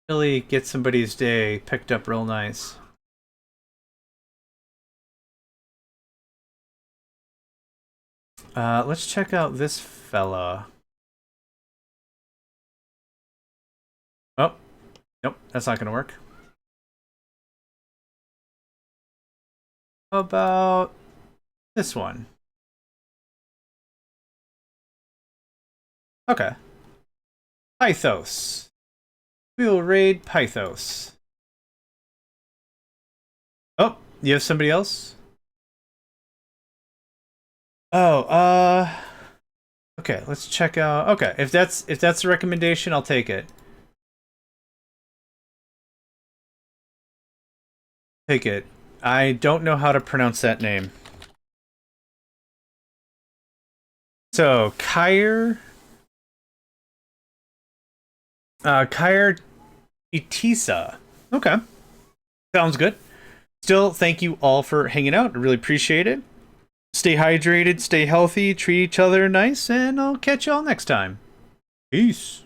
Really get somebody's day picked up real nice. Let's check out this fella. Oh, nope, that's not gonna work. How about this one? Okay. Pythos. We will raid Pythos. Oh, you have somebody else? Oh, okay, let's check out. Okay, if that's a recommendation, I'll take it. Take it. I don't know how to pronounce that name. So, Kyr Itisa. Okay. Sounds good. Still, thank you all for hanging out. I really appreciate it. Stay hydrated, stay healthy, treat each other nice, and I'll catch y'all next time. Peace.